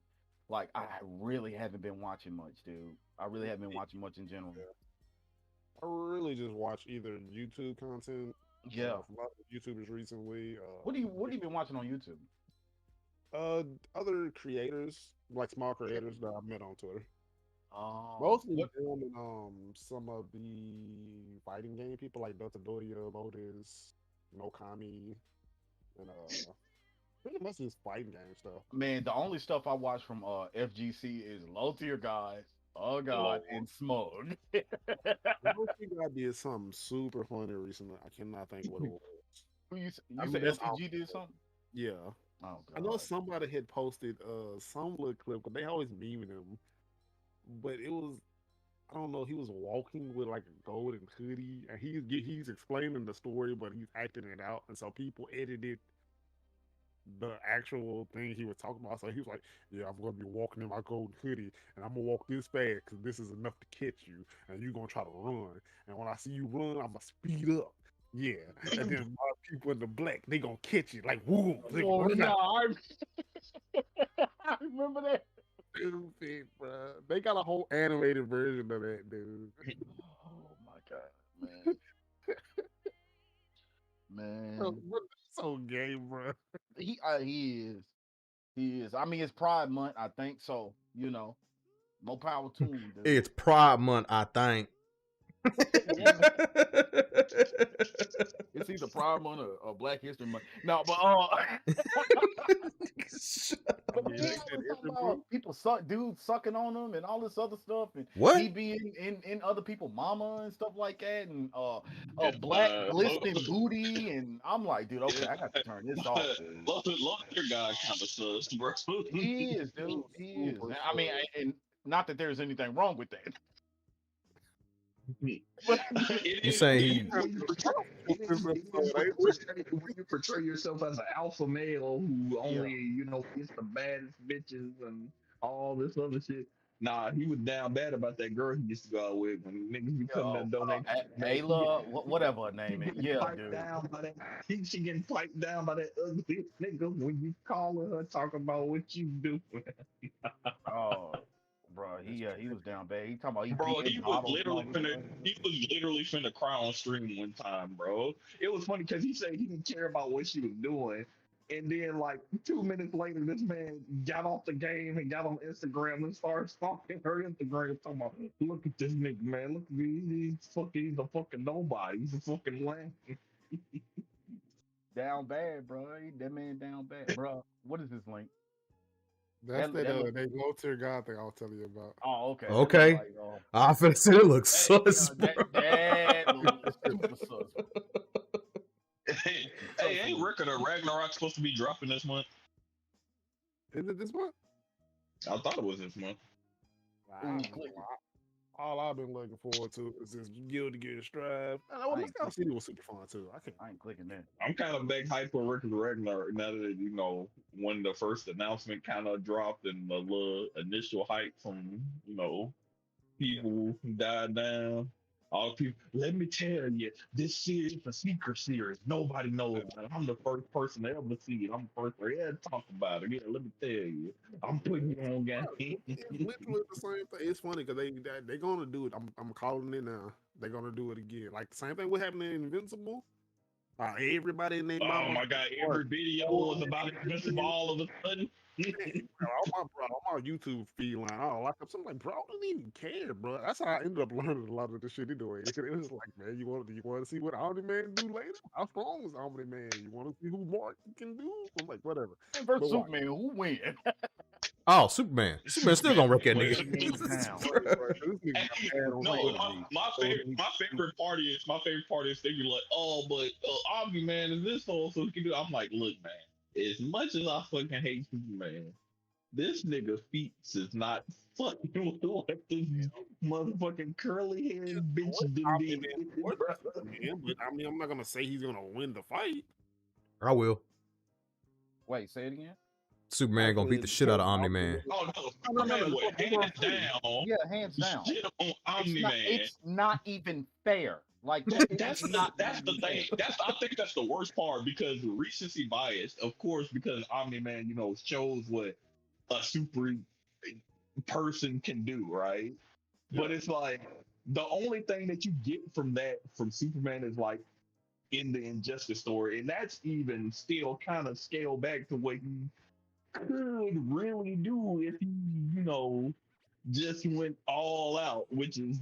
D: like I really haven't been watching much, dude. I really haven't been watching much in general.
C: I really just watch either YouTube content.
D: Yeah.
C: A lot of YouTubers recently.
D: What you been watching on YouTube?
C: Other creators, like small creators that I met on Twitter.
D: Oh,
C: Mostly
D: what?
C: them and some of the fighting game people like Delta Doria, Lotus, Nokami, and pretty much just fighting game stuff.
D: Man, the only stuff I watch from FGC is Low Tier Guys, Oh God, and Smug.
C: I don't think I did something super funny recently. I cannot think what it was.
D: You
C: I
D: said
C: mean, that's
D: LTG did something?
C: Yeah.
D: Oh
C: I know
D: God.
C: somebody had posted some little clip because they always meme him, but it was, I don't know, he was walking with like a golden hoodie and he's explaining the story but he's acting it out, and so people edited the actual thing he was talking about. So he was like, "Yeah, I'm gonna be walking in my golden hoodie and I'm gonna walk this fast because this is enough to catch you, and you're gonna try to run. And when I see you run, I'm gonna speed up." Yeah, and then my people in the black, they gonna catch you like woo.
D: Oh yeah, I remember that.
C: Stupid, bro. They got a whole animated version of that, dude.
D: Oh my God, man.
C: So gay, bro.
D: He is. I mean, it's Pride Month, I think so. You know, more power to him. Dude.
B: It's Pride Month, I think.
D: It's either Pride Month or Black History Month. No, but people suck, dudes sucking on him and all this other stuff, and
B: what?
D: he being in other people's mama and stuff like that, and black glistening booty, and I'm like, dude, okay, I got to turn this off.
A: Lost your guy kind of sus, bro.
D: He is, dude. He is. I mean, and not that there's anything wrong with that.
B: You saying he?
A: When you portray yourself as an alpha male who only gets the baddest bitches and all this other shit. Nah, he was down bad about that girl he used to go out with when niggas be putting that donation.
D: Ayla, whatever her name is. Yeah, dude.
A: Down by that, she getting piped down by that ugly nigga when you calling her talking about what you do.
D: Oh. Bro, he was down bad. He talking about
A: bro, he was literally finna cry on stream one time, bro. It was funny because he said he didn't care about what she was doing. And then like 2 minutes later, this man got off the game and got on Instagram and started stalking her Instagram, talking about, look at this nigga, man. Look at me, he's a fucking nobody. He's a fucking lame.
D: Down bad, bro. That man down bad, bro. What is this link?
C: That's
D: That look-
C: that low tier god thing I was telling you about.
D: Oh, okay.
B: Okay. I finna say it looks sus, bro.
D: That looks super sus.
A: Hey, ain't Record of Ragnarok supposed to be dropping this month?
C: Is it this month?
A: I thought it was this month.
C: I don't know. All I've been looking forward to is this Guilty Gear Strive. Well, this Call of Duty was super fun too.
D: I ain't clicking that.
A: I'm kind of back hype for Record of Ragnarok now that, you know, when the first announcement kind of dropped and the little initial hype from, you know, people who died down. All the people, let me tell you, this series is a secret series. Nobody knows. I'm the first person to ever see it. I'm the first person to talk about it. Yeah, let me tell you. I'm putting you on game.
C: It's literally the same thing. It's funny because they're gonna do it. I'm calling it now. They're gonna do it again. Like the same thing what happened in Invincible. Everybody in their
A: Oh
C: mama.
A: my god, every video was about Invincible all of a sudden.
C: on my YouTube feed line, I like I'm like, bro, I don't even care, bro. That's how I ended up learning a lot of this shit anyway. It was like, man, you want to see what Omni Man do later? How strong is Omni Man? You want to see who Mark can do? I'm like, whatever.
D: Versus Superman, who win?
B: Oh, Superman. Superman still gonna wreck that nigga.
A: My favorite part is thinking like, oh, but Omni Man is this so he can do. I'm like, look, man. As much as I fucking hate Superman, this nigga feet is not fucking what this motherfucking curly haired bitch did.
C: But I mean, I'm not gonna say he's gonna win the fight.
B: I will.
D: Wait, say it again.
B: Superman gonna beat the shit out of Omni Man.
A: Oh no, Superman went hands down.
D: Yeah, hands down.
A: Shit on Omni Man.
D: It's not even fair. Like
A: that's the thing. I think that's the worst part because recency bias, of course, because Omni Man, you know, shows what a super person can do, right? Yeah. But it's like the only thing that you get from Superman is like in the Injustice story, and that's even still kind of scaled back to what he could really do if he, you know, just went all out, which is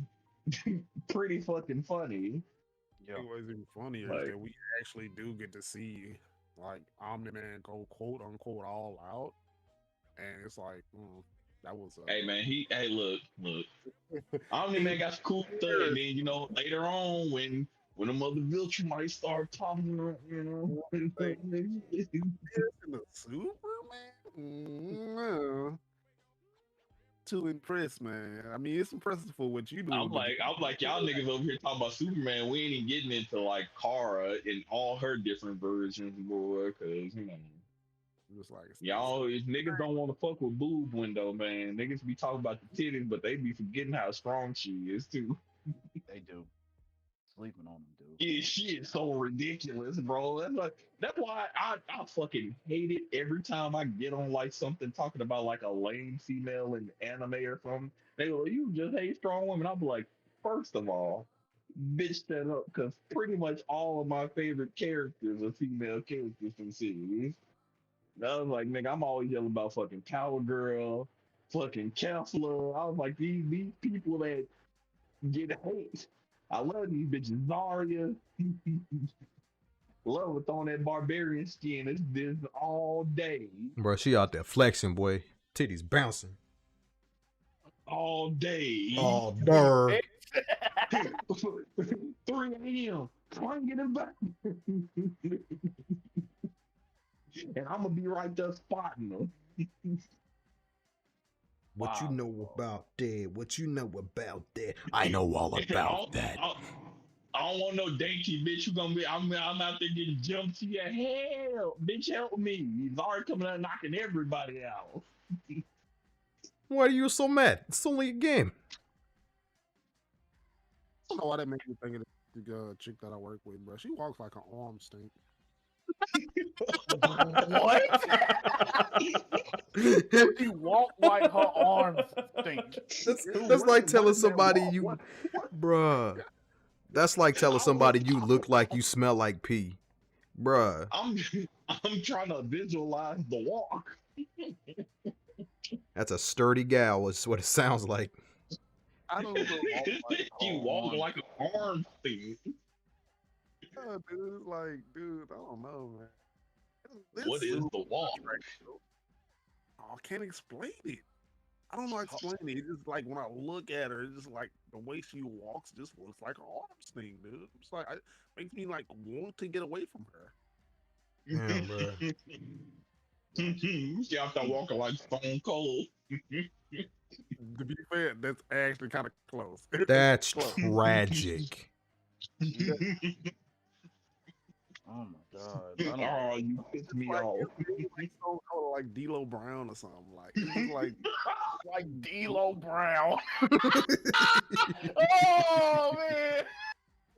A: pretty fucking funny.
C: Yeah. What's even funnier is that we actually do get to see like Omni Man go quote unquote all out, and it's like that was.
A: Hey man, look. Omni Man got some cool stuff, and then you know later on when the mother Viltrum might start talking, you know,
C: the Superman. Too impressed, man. I mean, it's impressive for what you do.
A: I'm like, y'all niggas over here talking about Superman. We ain't even getting into like Kara and all her different versions, boy. Because you know, just like y'all, niggas don't want to fuck with boob window, man. Niggas be talking about the titties, but they be forgetting how strong she is too.
D: They do. Sleeping on them, dude.
A: Yeah, she is so ridiculous, bro. That's why I fucking hate it every time I get on like something talking about like a lame female in anime or something. They go, you just hate strong women. I'll be like, first of all, bitch that up, because pretty much all of my favorite characters are female characters from series. I was like, nigga, I'm always yelling about fucking Power Girl, fucking Kessler. I was like, these people that get hate. I love these bitches. Zarya. Love with on that barbarian skin. It's this all day.
B: Bro, she out there flexing, boy. Titties bouncing.
A: All day.
B: Oh, darn.
A: 3 a.m. Trying to get it back. And I'm going to be right there spotting them.
B: What you know about that? What you know about that? I know all about that.
A: I don't want no dainty bitch. You gonna be? I'm out there getting jumped. Yeah, help, bitch, help me. He's already coming out knocking everybody out.
B: Why are you so mad? It's only a game.
C: I don't know why that makes me think of the chick that I work with, bro. She walks like an arm stink.
D: What? She walked like her arms stink.
B: That's like telling somebody you, bruh. That's like telling somebody you look like you smell like pee, bruh.
A: I'm trying to visualize the walk.
B: That's a sturdy gal. Is what it sounds like.
C: I don't know.
A: You walk like an arm thing.
C: Dude, like, dude, I don't know, man.
A: What is the walk?
C: I can't explain it. I don't know how to explain it. It's just like when I look at her, it's just like the way she walks just looks like an arms thing, dude. It's like it makes me like want to get away from her.
B: Damn, bro.
A: You out there walking like Stone Cold.
C: To be fair, that's actually kind of close.
B: That's
C: Close.
B: tragic.
D: Oh my god!
A: Oh, you pissed me
C: Like,
A: off.
C: it's like Stone Cold, like D'Lo Brown or something. Like it's just like
D: D'Lo Brown. Oh man,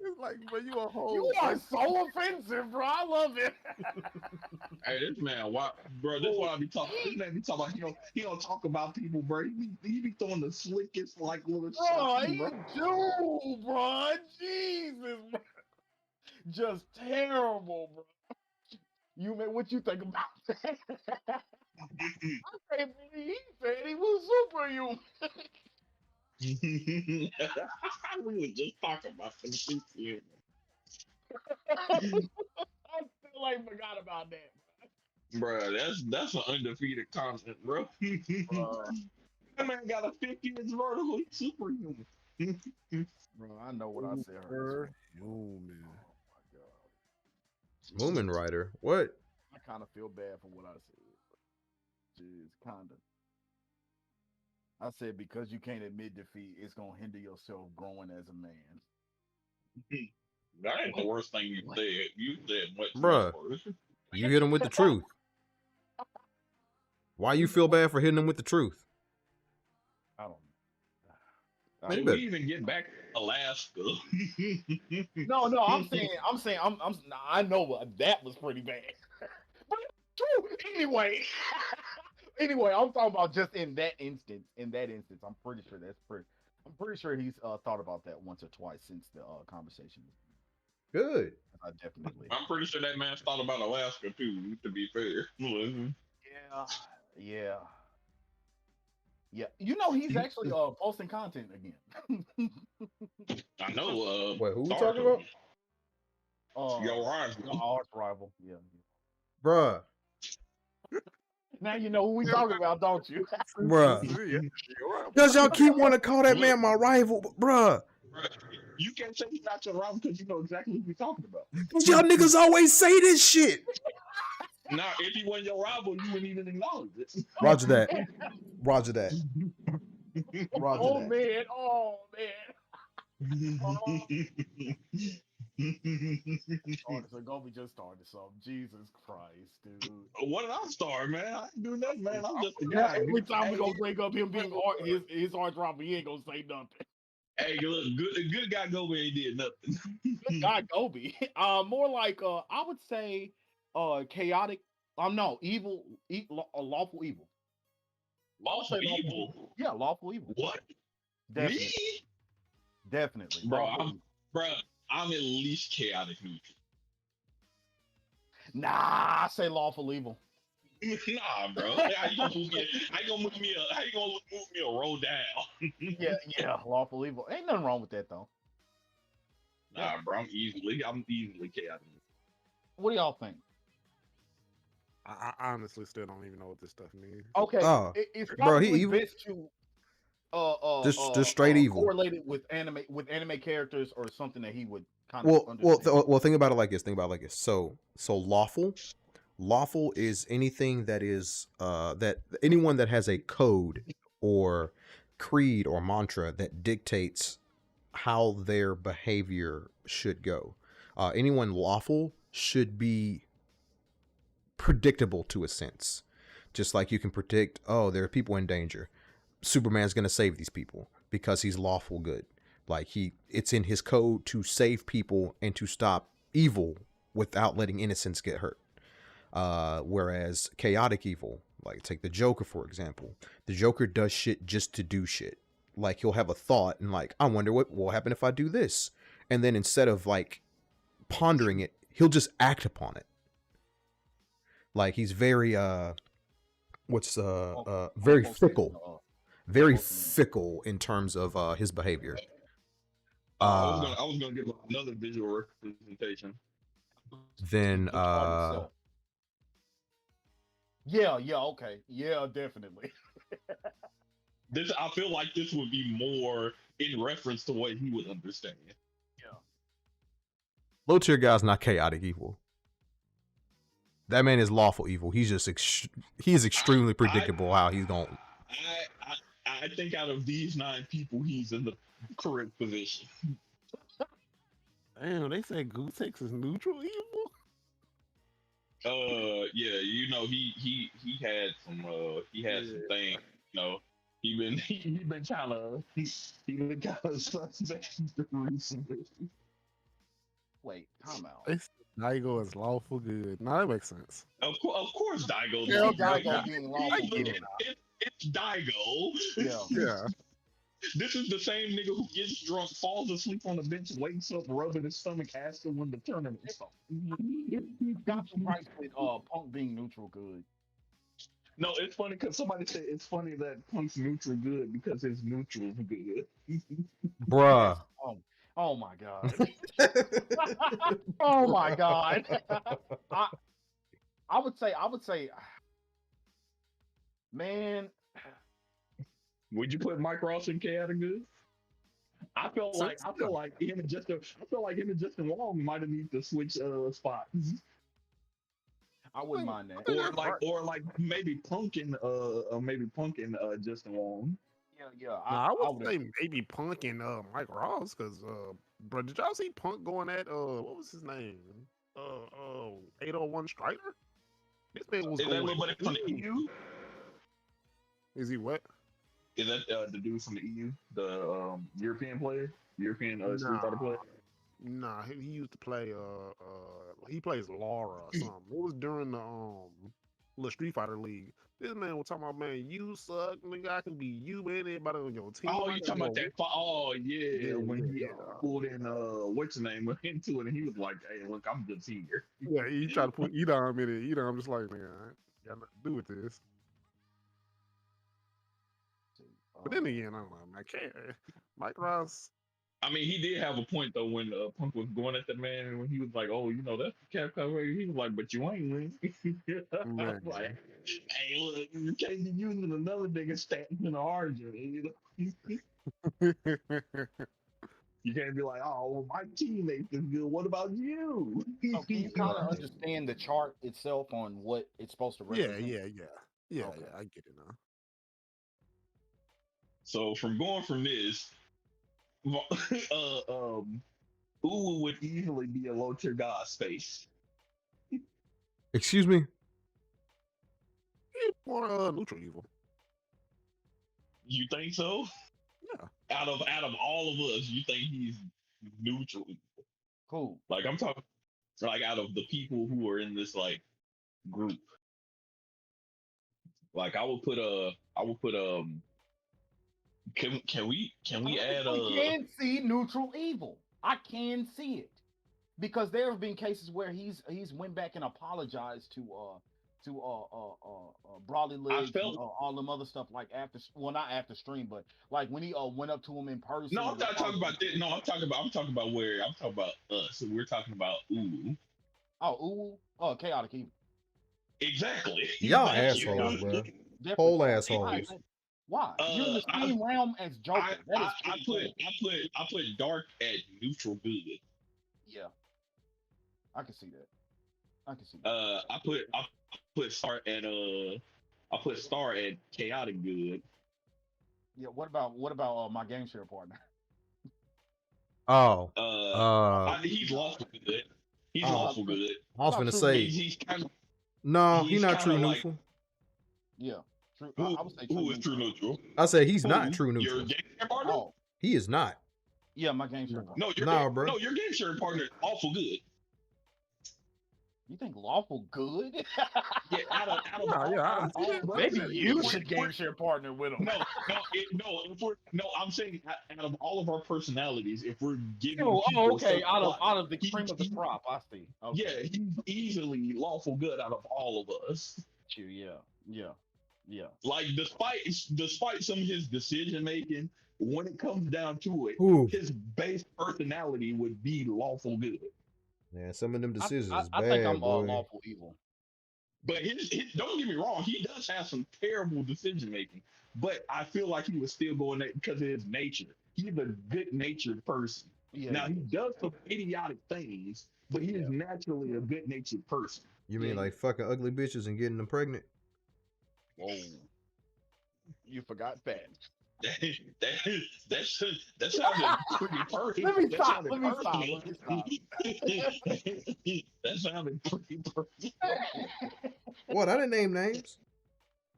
C: it's like, but you a whole.
D: you are so offensive, bro. I love it.
A: Hey, this man, why, bro? This why I be talking. This man be talking about he don't talk about people, bro. He be throwing the slickest like little
D: Oh,
A: shots,
D: you
A: bro.
D: do, bro. Jesus, bro. Just terrible, bro. You man, what you think about that? I can't believe he said he was superhuman.
A: We were just talking about some shit here.
D: I still like forgot about that.
A: Bro, that's an undefeated content, bro. That man got a 50-inch vertical. He's superhuman.
D: Bro, I know what I said. Hurt.
C: Oh man.
D: Oh my god.
B: Moomin Rider. What?
D: I kind of feel bad for what I said. Jeez, kind of. I said because you can't admit defeat, it's gonna hinder yourself growing as a man.
A: That ain't the worst thing you said. You said much
B: Bruh.
A: worse.
B: You hit him with the truth. Why you feel bad for hitting him with the truth?
D: I don't know.
B: Man,
A: Did
B: you
A: we even get back to Alaska?
D: No, I'm saying, I know that was pretty bad, but it's true anyway. Anyway, I'm talking about just in that instance. I'm pretty sure he's thought about that once or twice since the conversation.
B: Good.
D: I definitely.
A: I'm pretty sure that man thought about Alaska too. To be fair.
D: Yeah. You know he's actually posting content again.
A: I know.
B: Wait, who we
A: Star
B: talking
A: told
B: about?
A: me. Your rival.
D: Arch rival. Yeah.
B: Bruh.
D: Now you know who we talking about, don't you?
B: Bruh.
C: Yeah, you're right.
B: Because y'all keep wanting to call that man my rival, but bruh.
A: You can't say he's not your rival because you know exactly what we're talking about.
B: Because y'all niggas always say this shit.
A: Now, if he wasn't your rival, you wouldn't even acknowledge it.
B: Roger that. Roger that. Roger
D: Oh
B: that.
D: man. Oh so Gobi just started something. Jesus Christ, dude.
A: What did I start, man? I ain't do nothing, man. I'm just a
D: Yeah,
A: guy.
D: every time we gonna bring up him being his arch rival, he ain't gonna say nothing.
A: Hey, look, good guy Gobe ain't did nothing.
D: Good guy, Gobi. More like I would say chaotic. No, evil, lawful evil.
A: Lawful evil.
D: Yeah, lawful evil.
A: What?
D: Definitely.
A: Me?
D: Definitely.
A: Bro,
D: Lawful
A: I'm at least chaotic neutral.
D: Nah, I say lawful evil.
A: Nah, bro. How you gonna move me a roll down?
D: Yeah, lawful evil. Ain't nothing wrong with that though.
A: Nah, bro. I'm easily chaotic.
D: What do y'all think?
C: I honestly still don't even know what this stuff means.
D: Okay, it's
B: bro,
D: probably
B: he evil.
D: best to
B: just straight evil.
D: correlated with anime characters or something that he would kind of understand.
B: Well, think about it like this. So lawful is anything that is that anyone that has a code or creed or mantra that dictates how their behavior should go. Anyone lawful should be predictable to a sense. Just like you can predict, there are people in danger. Superman's going to save these people because he's lawful good. Like it's in his code to save people and to stop evil without letting innocents get hurt. Whereas chaotic evil, like take the Joker, for example, the Joker does shit just to do shit. Like he'll have a thought and like, I wonder what will happen if I do this. And then instead of like pondering it, he'll just act upon it. Like he's very, very fickle. Very fickle in terms of his behavior.
A: I was gonna give another visual representation.
B: Then
D: Yeah, okay. Yeah, definitely.
A: I feel like this would be more in reference to what he would understand.
D: Yeah.
B: Low tier guy's not chaotic evil. That man is lawful evil. He's just he's extremely predictable how he's going.
A: I think out of these 9 people, he's in the correct position.
C: Damn, they say Goose-X is neutral evil.
A: Yeah, he had some some things, he been kind of suspect recently.
D: Wait, time out.
C: They say Daigo is lawful good. Now that makes sense.
A: Of course, Daigo.
D: Yeah, Daigo being lawful good.
A: It's Daigo.
C: Yeah.
A: This is the same nigga who gets drunk, falls asleep on the bench, wakes up, rubbing his stomach, asking when the tournament starts.
D: He's got some rights with Punk being neutral good.
A: No, it's funny because somebody said it's funny that Punk's neutral good because his neutral is good.
B: Bruh.
D: Oh my god. Oh my god. I would say, man.
A: Would you put Mike Ross in chaotic good? I feel like him and Justin Long might have need to switch spots.
D: I wouldn't mind that.
A: Or like maybe Punk and Justin Long.
D: Yeah.
C: I would say maybe Punk and Mike Ross, because bro, did y'all see Punk going at what was his name? 801 Strider? This man was
A: Is that little buddy from the EU?
C: Is he what?
A: Is that the dude from the EU, the European player, Street Fighter player?
C: Nah, he used to play. He plays Laura or something. It was during the Street Fighter League. This man was talking about, man, you suck, nigga. I can be you and anybody on your team.
A: Oh, you talking about that? Oh, yeah. When he pulled in what's his name into it, and he was like, "Hey, look, I'm just here."
C: Yeah, he tried to put Edom in it. Edom just like, nigga, I got nothing to do with this. But then again, I don't know. I can't. Mike Ross.
A: I mean, he did have a point though when Punk was going at the man, and when he was like, "Oh, that's the Capcom way," he was like, "But you ain't win." Like, hey, look, you can't be using another nigga stats in the origin. You can't be like, "Oh, well, my teammates is good. What about you?"
D: So can you kind of understand the chart itself on what it's supposed to represent?
C: Yeah.
D: Okay.
C: I get it now.
A: So from this, Uwu would easily be a low tier god space.
B: Excuse me?
C: He's more neutral evil.
A: You think so?
C: Yeah.
A: Out of all of us, you think he's neutral?
D: Cool.
A: Like I'm talking, like out of the people who are in this like group, like I would put Can we add
D: I can see neutral evil. I can see it because there have been cases where he's went back and apologized to Brawley Legs and all them other stuff like not after stream, but like when he went up to him in person.
A: No, I'm not talking about that. No, I'm talking about us. So we're talking about Uwu.
D: Oh, Uwu. Oh, chaotic evil.
A: Exactly.
B: Y'all assholes, bro. Whole assholes.
D: Why? You're in the same realm as Joker.
A: I put Dark at neutral good.
D: Yeah, I can see that.
A: I put Star at chaotic good.
D: Yeah. What about my game share partner?
B: Oh.
A: He's lawful good. He's lawful good.
B: I was gonna say
A: he's kind of.
B: No, he's not true
A: like,
B: neutral.
D: Yeah.
A: I would say who is true neutral?
B: I said he's not true neutral.
A: Your game share partner?
D: Oh.
B: He is not.
D: Yeah, my game share partner.
A: No, your game share partner is awful good.
D: You think lawful good?
A: Yeah, out of
D: maybe you should game share partner with him.
A: I'm saying out of all of our personalities, if we're giving
D: okay, out of the cream of the crop, I see. Okay.
A: Yeah, he's easily lawful good out of all of us.
D: Yeah.
A: Like despite some of his decision making, when it comes down to it, his base personality would be lawful good.
B: Yeah, some of them decisions.
D: I think I'm lawful evil.
A: But his don't get me wrong, he does have some terrible decision making. But I feel like he was still going that because of his nature. He's a good natured person.
D: Yeah.
A: Now he does some idiotic things, but he is naturally a good natured person.
B: You mean
D: Yeah.
B: like fucking ugly bitches and getting them pregnant?
D: Whoa. You forgot that.
A: That sounded pretty personal.
D: Let me
A: That
D: stop.
A: sounded
D: Let me stop.
A: personal. That sounded pretty personal.
B: What? I didn't name names.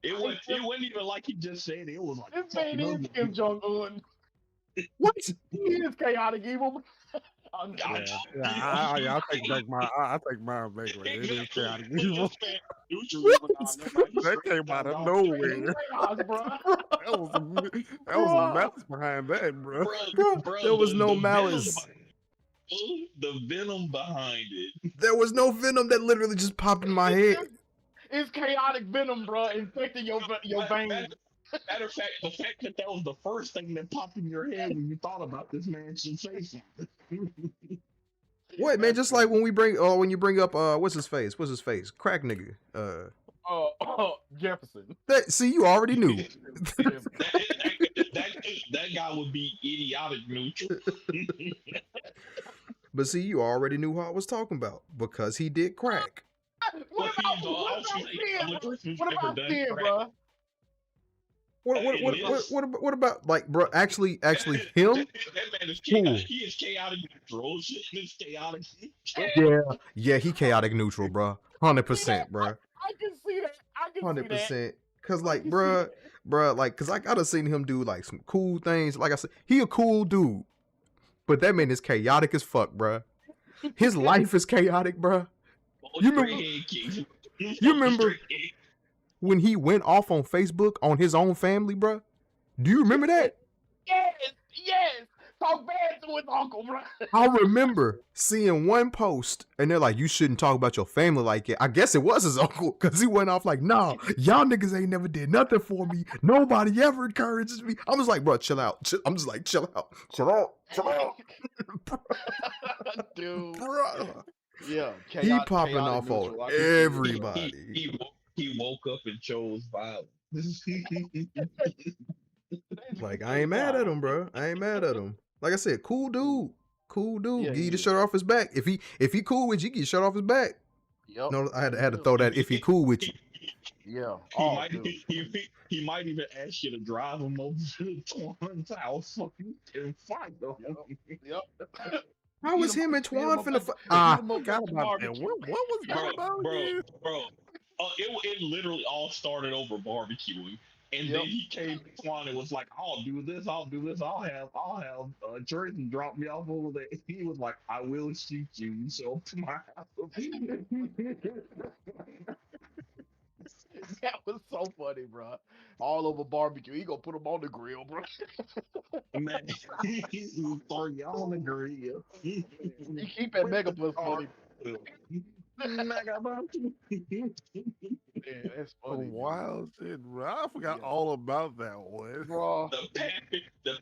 A: It wasn't even like he just said it. It was like
D: This man is Kim Jong Un.
B: What?
D: He is chaotic evil.
C: I take back my I take mine back. Man. It is chaotic evil. That came out of nowhere. That was a mess behind that, bro.
B: Bro, there was no malice.
A: The venom behind it.
B: There was no venom that literally just popped in my head.
D: It's chaotic venom, bro, infecting your veins.
A: Matter of fact, the fact that was the first thing that popped in your head when you thought about this man should say something.
B: What, man? Just like when you bring up what's his face, crack nigga.
D: Jefferson.
B: See, you already knew.
A: that guy would be idiotic neutral.
B: But see, you already knew who I was talking about because he did crack.
D: What about Sin, bro?
B: What about like, bro? Actually, him.
A: That man is chaotic. He is chaotic neutral. He's chaotic.
B: Yeah, he chaotic neutral, bro. 100%, bro.
D: I can see that.
B: 100%. Cause like, bro, like, cause I gotta seen him do like some cool things. Like I said, he a cool dude, but that man is chaotic as fuck, bro. His life is chaotic, bro. You remember when he went off on Facebook on his own family, bro? Do you remember that?
D: Yes. Talk bad to his uncle, bro.
B: I remember seeing one post, and they're like, "You shouldn't talk about your family like that." I guess it was his uncle, because he went off like, "Nah, y'all niggas ain't never did nothing for me. Nobody ever encourages me." I was like, "Bro, chill out." I'm just like, chill out.
D: Dude.
B: Bro.
D: Yeah,
B: he popping off on everybody.
A: He woke up and chose violence.
B: Like, I ain't mad at him, bro. I ain't mad at him. Like I said, cool dude. Yeah, give you the shirt off his back. If he cool with you, get shirt off his back.
D: Yep.
B: No, I had to throw that. If he cool with you.
D: Yeah.
A: He might even ask you to drive him over to Twan's house and fight though.
D: Yep.
B: How was him and Twan finna fight?
C: I forgot about that. What was that about?
A: Bro. It literally all started over barbecuing. And then he came to Twan and was like, I'll do this. I'll have Jordan drop me off over there. He was like, I will shoot you. You show up to my house.
D: That was so funny, bro. All over barbecue. He gonna put them on the grill, bro.
A: Man, he's throwing y'all on the grill.
D: He keep that Megabus funny. Yeah, that's funny.
C: Wild shit, bro. I forgot all about that one.
D: Bro.
A: The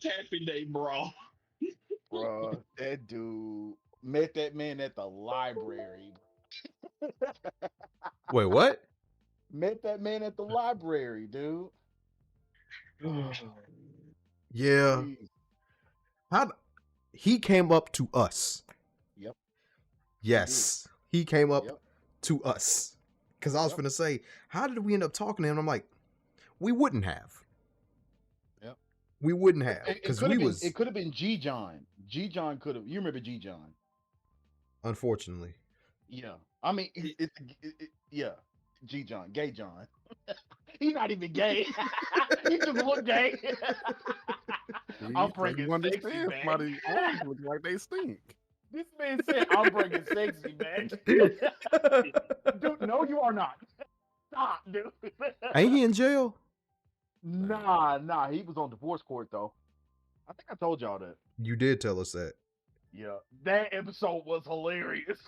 A: Pappy Day brawl.
D: Bro, that dude met that man at the library.
B: Wait, what?
D: Met that man at the library, dude.
B: Yeah. He came up to us.
D: Yep.
B: Yes. He came up to us. Because I was finna say, how did we end up talking to him? I'm like, we wouldn't have.
D: Yep.
B: We wouldn't have. Because
D: it could have been G John. G John could have. You remember G John?
B: Unfortunately.
D: Yeah. I mean, yeah. G John, gay John. He's not even gay. He just look gay. I'm bringing sexy, man.
C: Somebody always look like they stink.
D: This man said, I'm bringing sexy, man. Dude, no, you are not. Stop, dude.
B: Ain't he in jail?
D: Nah. He was on divorce court, though. I think I told y'all that.
B: You did tell us that.
D: Yeah. That episode was hilarious.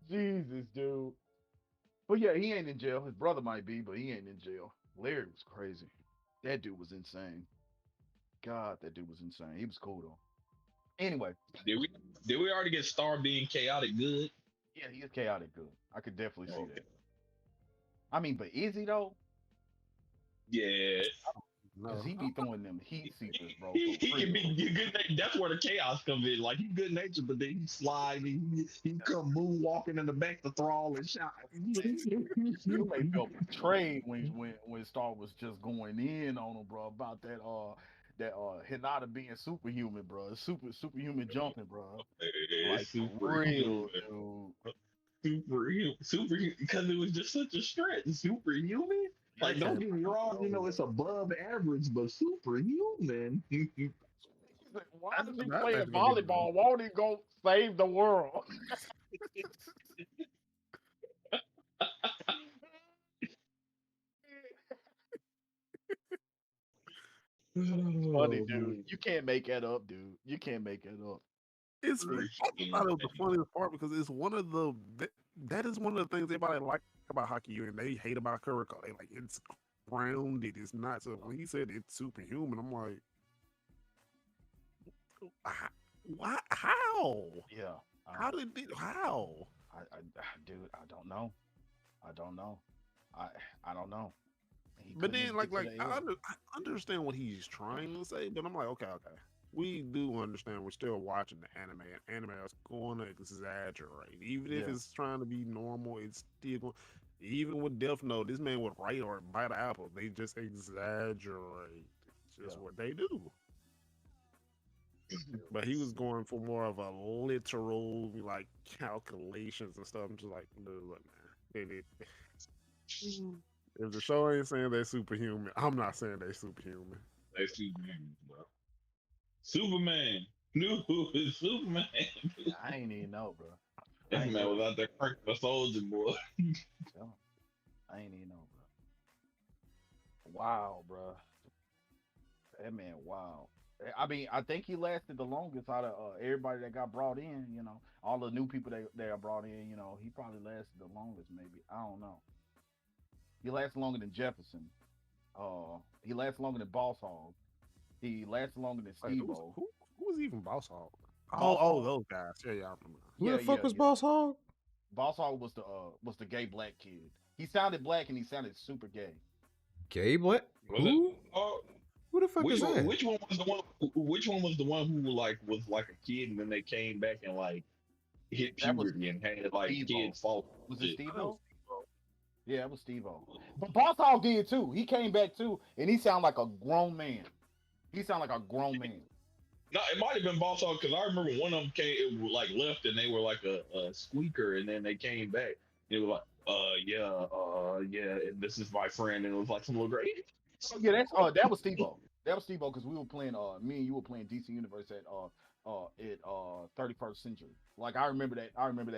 D: Jesus, dude. But yeah, he ain't in jail. His brother might be, but he ain't in jail. Larry was crazy. That dude was insane. God, that dude was insane. He was cool, though. Anyway.
A: Did we already get Star being chaotic good?
D: Yeah, he is chaotic good. I could definitely see
A: Okay.
D: that. I mean, but is he though?
A: Yeah.
D: Cause
C: No,
D: he be throwing them heat seekers, bro,
A: He,
D: for
A: he can
D: real.
A: be good. That's where the chaos comes in. Like he's good natured, but then he slide. He come moonwalking in the back to thrall and shot.
D: You may feel betrayed when Star was just going in on him, bro, about that Hinata being superhuman, bro. Superhuman jumping, bro. Like for
A: Superhuman,
D: real, dude.
A: superhuman, because it was just such a stretch. Superhuman.
C: I
A: Like, don't
C: can't.
A: get me wrong, it's above average, but superhuman.
D: Why is he
C: That
D: playing
C: ain't gonna be the
D: volleyball? Why would he go save the world? Funny,
A: Oh,
D: dude.
A: man.
D: You can't make that up, dude. You can't make that up.
C: It's I
A: Freaking
C: thought it was the funniest part because it's one of the that is one of the things everybody like about hockey and they hate about Kuriko. They like it's grounded, it's not. So when he said it's superhuman, I'm like, what? How?
D: Yeah.
C: How did it? How?
D: Dude, I don't know. I don't know. I, I don't know. He
C: But
D: couldn't
C: then
D: even
C: like
D: get to
C: like
D: the air.
C: I understand what he's trying to say, but I'm like, okay, okay. We do understand we're still watching the anime, and anime is going to exaggerate. Even if
D: Yeah.
C: it's trying to be normal, it's still going. Even with Death Note, this man would write or bite an apple. They just exaggerate. It's just
D: Yeah.
C: what they do. But he was going for more of a literal, like calculations and stuff. I'm just like, look, man. If the show ain't saying they're superhuman, I'm not saying they're superhuman.
A: They Superman, bro. Superman. No, Superman.
D: I ain't even know, bro. I
A: That
D: ain't
A: man
D: know.
A: was out there cranking a soldier, boy.
D: Tell him. I ain't even know, bro. Wow, bro. That man, wow. I mean, I think he lasted the longest out of everybody that got brought in. All the new people that are brought in. He probably lasted the longest. Maybe I don't know. He lasted longer than Jefferson. He lasted longer than Boss Hog. He lasted longer than
C: Wait,
D: Steve-O.
C: who was even Boss Hog?
D: Boss
C: Oh,
D: Hog.
C: those guys. Yeah, yeah, I remember.
B: Who
D: Yeah,
B: the fuck
D: yeah,
B: was
D: yeah.
B: Boss Hog?
D: Boss Hog was the gay black kid. He sounded black and he sounded super gay.
B: Gay Black?
A: Was it?
B: Who?
A: Oh,
B: Who the fuck
A: which
B: is
A: one?
B: that?
A: Which one was the one? Which one was the one who was like a kid and then they came back and like hit
D: That was
A: puberty and had like
D: Steve-O.
A: kids fall?
D: Was it
A: Shit.
D: Steve-O? Yeah, it was Steve-O. But Boss Hog did too. He came back too, and he sounded like a grown man. He sounded like a grown man.
A: No, it might have been Boss Hog because I remember one of them came like left and they were like a squeaker and then they came back. It was like, yeah, and this is my friend and it was like some little gray.
D: Oh, yeah, that was Steve-O. That was Steve-O because we were playing me and you were playing DC Universe at 31st Century. Like I remember that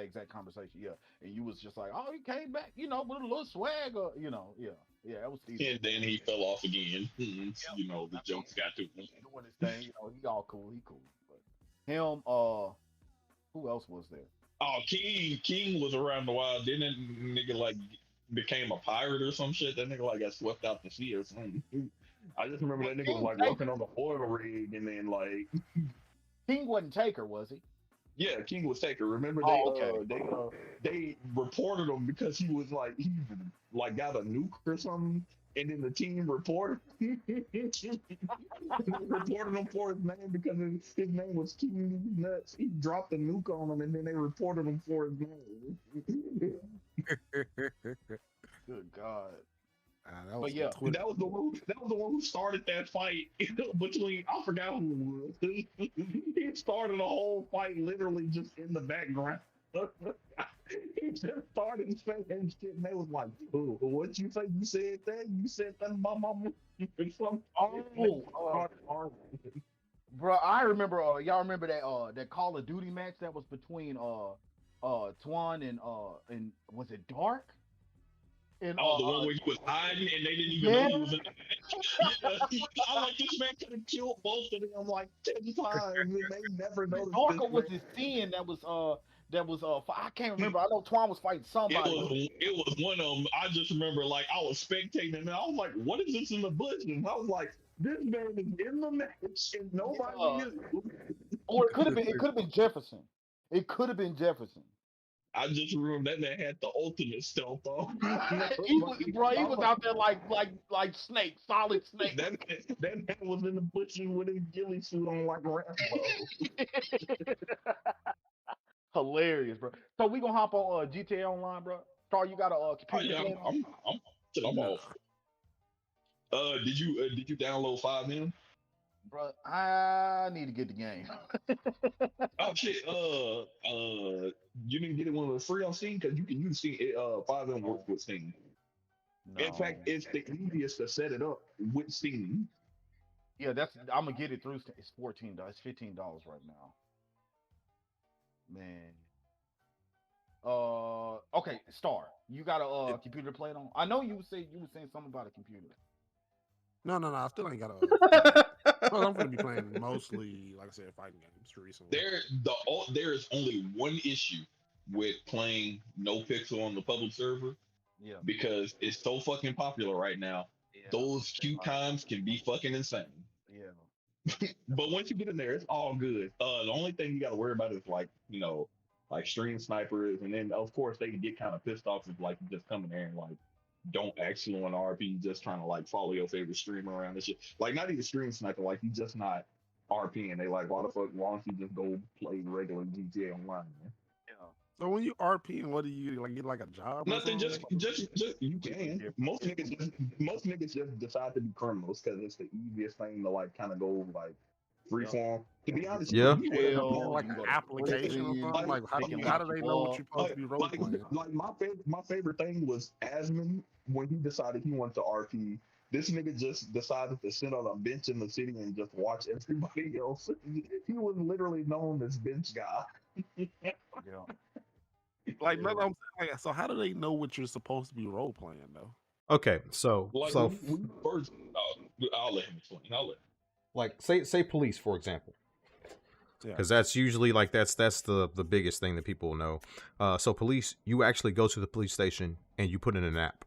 D: exact conversation. Yeah, and you was just like, oh, he came back, with a little swag, yeah, that was Steve-O.
A: And then he fell off again. The jokes got to him.
D: Doing his thing, he all cool, he cool. But him, who else was there?
A: Oh, King was around a while. Then that nigga like became a pirate or some shit. That nigga like got swept out to sea or something. I just remember that nigga was like working on the oil rig and then like
D: King wasn't Taker, was he?
A: yeah, King was Taker. Remember
D: Oh,
A: they reported him because he was like he like got a nuke or something. And then the team reported reported him for his name because his name was King Nuts. He dropped the nuke on him, and then they reported him for his name.
D: Good God.
C: That was
D: But yeah,
C: Twitter.
A: That was the one. That was the one who started that fight between. I forgot who it was. He started a whole fight literally just in the background. He just started saying shit, and they was like, "Oh, what you say? You said that? You said that, my mama?"
D: bro, I remember. Y'all remember that Call of Duty match that was between Twan and was it Dark? And
A: Oh, the one where he was hiding and they didn't even know he was in the yeah, I like this man could have killed both of them like 10 times and they never noticed.
D: Darker was his sin that was I can't remember. I know Twan was fighting somebody.
A: It was one of them. I just remember like I was spectating and I was like, what is this in the bushes? And I was like, this man is in the match and nobody is.
D: Or it could have been Jefferson. It could have been Jefferson.
A: I just remember that man had the ultimate stealth on.
D: He was out there like snake, solid snake.
A: That man was in the bushes with his ghillie suit on like Rambo.
D: Hilarious, bro. So we gonna hop on GTA Online, bro. Star, you got a
A: Oh
D: computer
A: yeah,
D: to play it on?
A: I'm
C: Nah.
A: off. Did you download 5M?
D: Bro, I need to get the game.
A: Oh shit. You didn't get it when it was free on Steam because you can use Steam. 5M works with Steam.
D: No.
A: In fact, it's the easiest to set it up with Steam.
D: Yeah, I'm gonna get it through. It's $14. It's $15 right now. Man. Okay, Star. You got a computer to play it on? I know you were saying something about a computer.
C: No. I still ain't got a. Well, I'm gonna be playing mostly, like I said, fighting games recently.
A: There is only one issue with playing No Pixel on the public server.
D: Yeah.
A: Because it's so fucking popular right now.
D: Yeah.
A: Those queue times can be fucking insane.
D: Yeah.
A: But once you get in there, it's all good. The only thing you got to worry about is like stream snipers, and then of course they can get kind of pissed off if like you just come in there and like don't actually want RP, just trying to like follow your favorite streamer around and shit. Like not even stream sniper, like you just not RP, and they like why the fuck? Why don't you just go play regular GTA Online, man?
D: Yeah.
C: So when you RP, what do you like? Get like a job?
A: Nothing. Just you can. Most niggas just decide to be criminals because it's the easiest thing to like kind of go like free form. To be honest,
B: Yeah.
C: Like an application or something. Like how do they know what you're supposed to be role playing?
A: Like my favorite thing was Asmon when he decided he wanted to RP. This nigga just decided to sit on a bench in the city and just watch everybody else. He was literally known as bench guy.
D: Yeah.
C: Like, no, I'm saying, like, so how do they know what you're supposed to be role playing though?
B: Okay, so
A: Like when first, I'll let him explain.
B: like say police, for example,
C: Yeah.
B: because that's usually like that's the biggest thing that people know. So police, you actually go to the police station and you put in an app.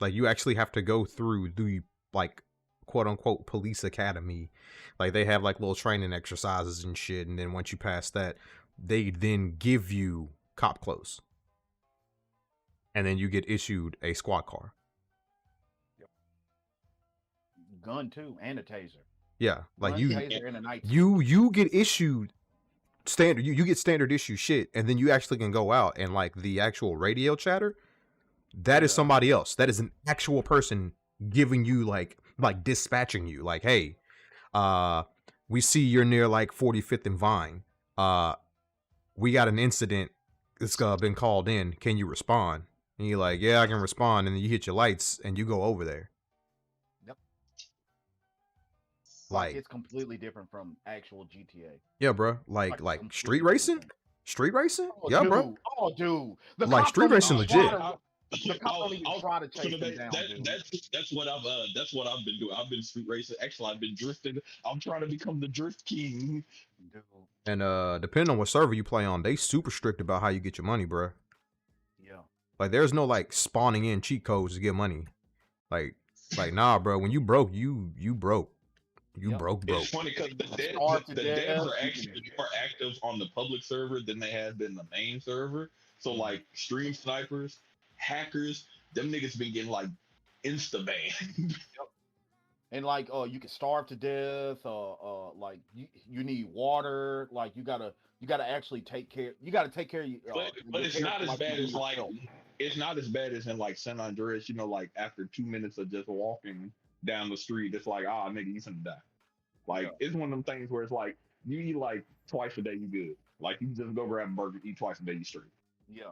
B: Like you actually have to go through the like quote unquote police academy. Like they have like little training exercises and shit, and then once you pass that, they then give you cop clothes. And then you get issued a squad car.
D: Gun too, and a taser.
B: Yeah, like
D: Gun, taser, and a night.
B: you get issued standard. You get standard issue shit, and then you actually can go out and like the actual radio chatter. That is somebody else. That is an actual person giving you like dispatching you. Like, hey, we see you're near like 45th and Vine. We got an incident. It's been called in. Can you respond? And you're like, yeah, I can respond. And then you hit your lights and you go over there.
D: Yep.
B: Like
D: it's completely different from actual GTA.
B: Yeah, bro. Like street racing? Street racing?
D: Oh,
B: yeah,
D: dude.
B: bro.
D: Oh, dude. The
B: like street racing legit.
D: The cops don't even try to chase them down,
A: that's what I've been doing. I've been street racing. Actually, I've been drifting. I'm trying to become the drift king.
D: Dude.
B: And depending on what server you play on, they super strict about how you get your money, bro.
D: Yeah.
B: Like there's no like spawning in cheat codes to get money. Like nah, bro. When you broke, you broke. You broke.
A: It's funny because the devs are actually more active on the public server than they have been the main server. So like stream snipers, hackers, them niggas been getting like insta banned.
D: And like you can starve to death, like you need water, like you gotta actually take care of you.
A: But it's not as bad as like it's not as bad as in like San Andreas, like after 2 minutes of just walking down the street, it's like, nigga, you finna die. Like it's one of them things where it's like you eat like twice a day, you good. Like you just go grab a burger, eat twice a day, you straight.
D: Yeah.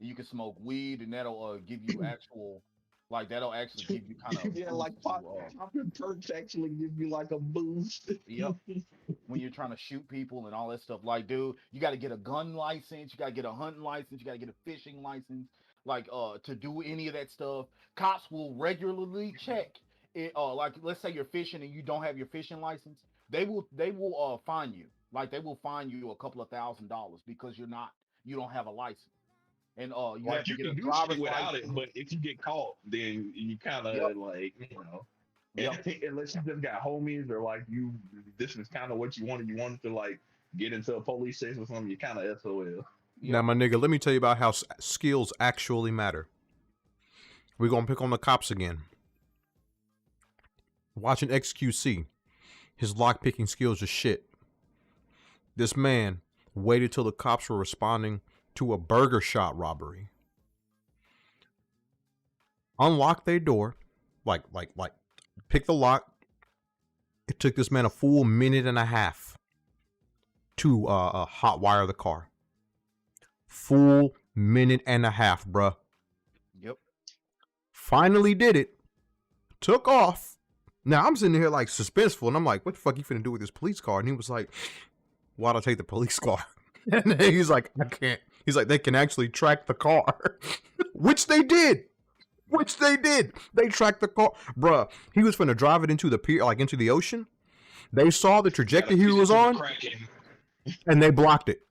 D: You can smoke weed and that'll give you actual that'll actually give you kind of
A: like popping perks actually give you like a boost.
D: Yep. When you're trying to shoot people and all that stuff, like dude, you got to get a gun license, you got to get a hunting license, you got to get a fishing license, like to do any of that stuff. Cops will regularly check it. Like let's say you're fishing and you don't have your fishing license, they will fine you. Like they will fine you a couple of $1,000s because you don't have a license. And you have to get a driver's
A: without
D: license.
A: it, but if you get caught, then you kind of unless you just got homies or like this is kind of what you wanted to like get into a police chase or something, you kind of SOL.
B: Now, my nigga, let me tell you about how skills actually matter. We're going to pick on the cops again. Watching XQC, his lock-picking skills are shit. This man waited till the cops were responding to a burger shop robbery. Unlocked their door, like, pick the lock. It took this man a full minute and a half to hotwire the car. Full minute and a half, bruh.
D: Yep.
B: Finally did it. Took off. Now I'm sitting here like suspenseful, and I'm like, "What the fuck you finna do with this police car?" And he was like, "Why'd I take the police car?" And then he's like, "I can't." He's like, "They can actually track the car," which they did. Which they did. They tracked the car, bruh. He was finna drive it into the pier, like into the ocean. They saw the trajectory he was on, and they blocked it.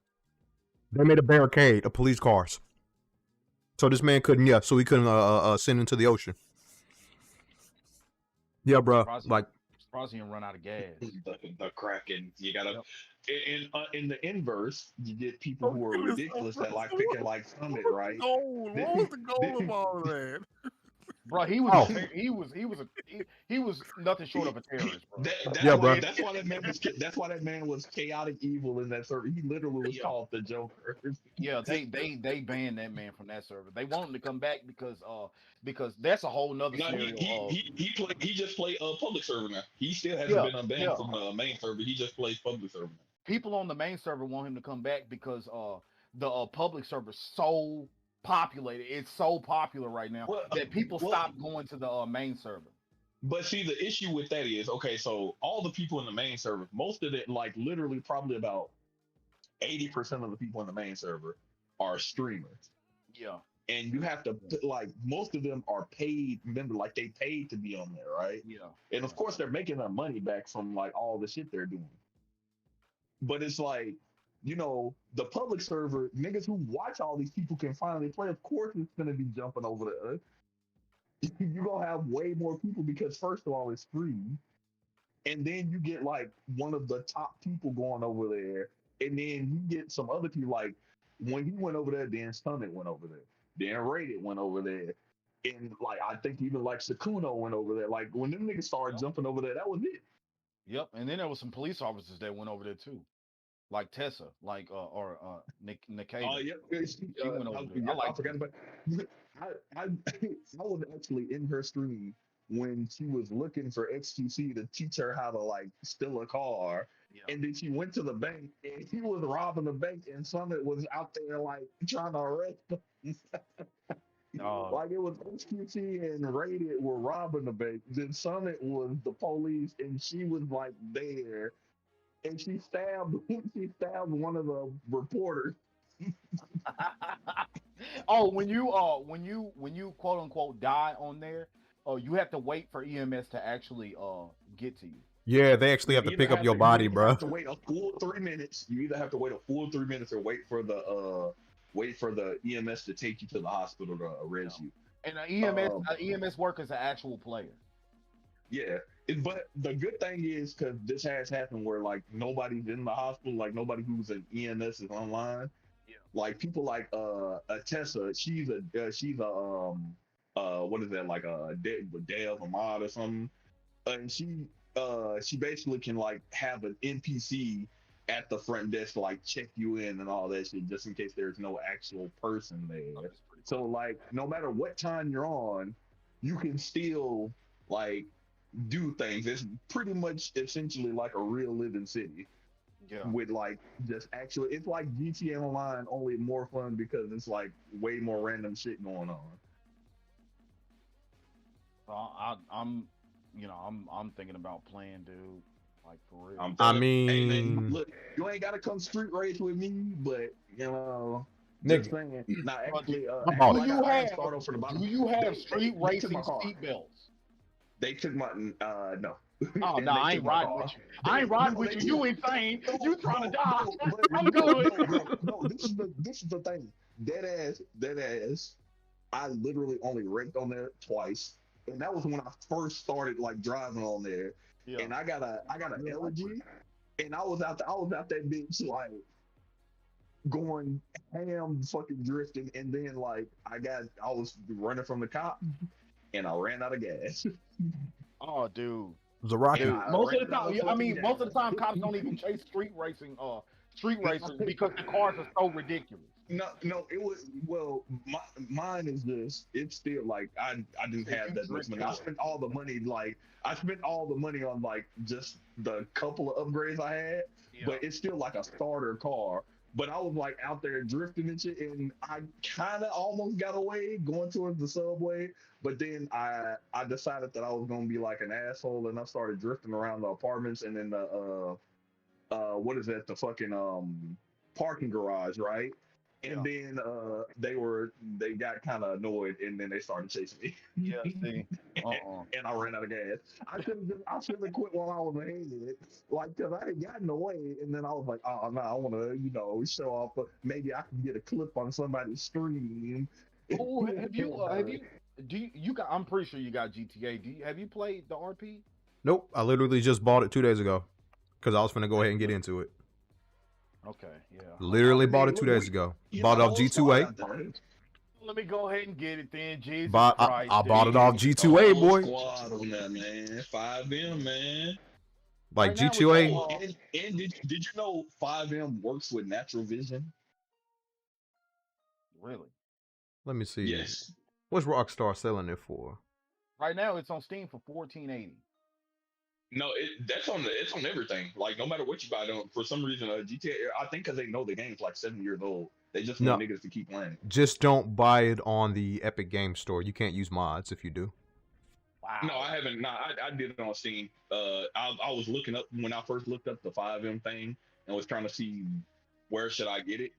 B: They made a barricade of police cars, so this man couldn't. Yeah, so he couldn't send into the ocean. Yeah, bro. Like,
D: surprised he didn't run out of gas.
A: The Kraken. You gotta. In the inverse, you get people who are ridiculous that like picking like Summit, right?
C: What was the goal of all of that?
D: Bro, he was nothing short of a terrorist, bro.
B: bro.
A: That's why that man was chaotic evil in that server. He literally was called the Joker.
D: Yeah, they banned that man from that server. They want him to come back because that's a whole nother scenario.
A: He just played public server now. He still hasn't been unbanned from the main server. He just plays public server now.
D: People on the main server want him to come back because the public server is so populated. It's so popular right now that people stop going to the main server.
A: But see, the issue with that is, okay, so all the people in the main server, most of it, like literally probably about 80% of the people in the main server are streamers.
D: Yeah.
A: And you have to put, like, most of them are paid. Remember, like, they paid to be on there, right?
D: Yeah.
A: And of course, they're making their money back from like all the shit they're doing. But it's like, you know, the public server, niggas who watch all these people can finally play. Of course, it's going to be jumping over there. You're going to have way more people because, first of all, it's free. And then you get, like, one of the top people going over there. And then you get some other people, like, when he went over there, then Summit went over there. Then Rated went over there. And, like, I think even, like, Sakuno went over there. Like, when them niggas started jumping over there, that was it.
D: Yep. And then there was some police officers that went over there, too. Like Tessa, like Nikita.
A: Oh yeah, she went over there. I forgot about. I was actually in her stream when she was looking for XQC to teach her how to like steal a car, and then she went to the bank and she was robbing the bank, and Summit was out there like trying to arrest them. Like it was XQC and Rated were robbing the bank. Then Summit was the police, and she was like there. And she stabbed one of the reporters.
D: Oh, when you quote unquote die on there, you have to wait for EMS to actually get to you.
B: Yeah, they actually have to pick up your body, bro.
A: You have to wait a full 3 minutes. You either have to wait a full 3 minutes or wait for the EMS to take you to the hospital to arrest you.
D: And EMS worker is an actual player.
A: Yeah. But the good thing is, because this has happened where like nobody's in the hospital, like nobody who's an EMS is online.
D: Yeah.
A: Like people like Tessa, she's a what is that, like a Dev Ahmad or something, and she basically can like have an NPC at the front desk to like check you in and all that shit, just in case there's no actual person there. Oh, so like no matter what time you're on, you can still like do things. It's pretty much essentially like a real living city. Yeah. With like just actually, it's like GTA Online, only more fun because it's like way more random shit going
D: on. I'm thinking about playing, dude. Like for real.
B: I mean,
A: hey, man, look, you ain't gotta come street race with me, but you know.
B: Nick,
A: now actually,
D: do you have street racing seatbelts?
A: They took my no.
D: Oh no, I ain't riding with you. I ain't riding with you. You insane. You trying to die. I'm good.
A: No, this is the thing. Dead ass. I literally only wrecked on there twice, and that was when I first started like driving on there. Yeah. And I got an elegy, and I was out that bitch like going ham fucking drifting, and then like I was running from the cop, and I ran out of gas.
D: Oh, dude.
B: The Rocky.
D: Dude,
A: I
D: most of
A: ran
D: the
A: out
D: time,
A: of
D: I
A: fucking
D: mean, most of the time,
A: gas.
D: cops don't even chase street racers because the cars are so ridiculous.
A: No, it was mine is just it's still like I didn't have that much money. I spent all the money on like just the couple of upgrades I had, but it's still like a starter car. But I was like out there drifting and shit, and I kind of almost got away going towards the subway. But then I decided that I was gonna be like an asshole, and I started drifting around the apartments and then the what is that, the fucking parking garage, right? And
D: Yeah.
A: then they got kind of annoyed, and then they started chasing me.
D: Yeah, see.
A: And I ran out of gas. I should have quit while I was ahead, like because I had gotten away, and then I was like, oh no, I want to show off, but maybe I can get a clip on somebody's stream.
D: Oh, you got? I'm pretty sure you got GTA. Have you played the RP?
B: Nope. I literally just bought it 2 days ago because I was finna go ahead and get into it.
D: Okay, yeah.
B: Literally bought it 2 days ago. Bought it off G2A.
D: Let me go ahead and get it then. Jesus
B: I
D: Christ,
B: bought it
D: dude.
B: off G2A, boy.
A: Squad on that, man. 5M, man.
B: Like
D: Right now,
B: G2A.
A: And did you know 5M works with natural vision?
D: Really?
B: Let me see.
A: Yes.
B: What's Rockstar selling it for?
D: Right now, it's on Steam for $14.80.
A: No, it's on everything. Like no matter what you buy, for some reason GTA. I think because they know the game's like 7 years old, they just want niggas to keep playing.
B: Just don't buy it on the Epic Game Store. You can't use mods if you do.
D: Wow.
A: No, I haven't. No, I did it on Steam. I was looking up when I first looked up the 5M thing and was trying to see where should I get it.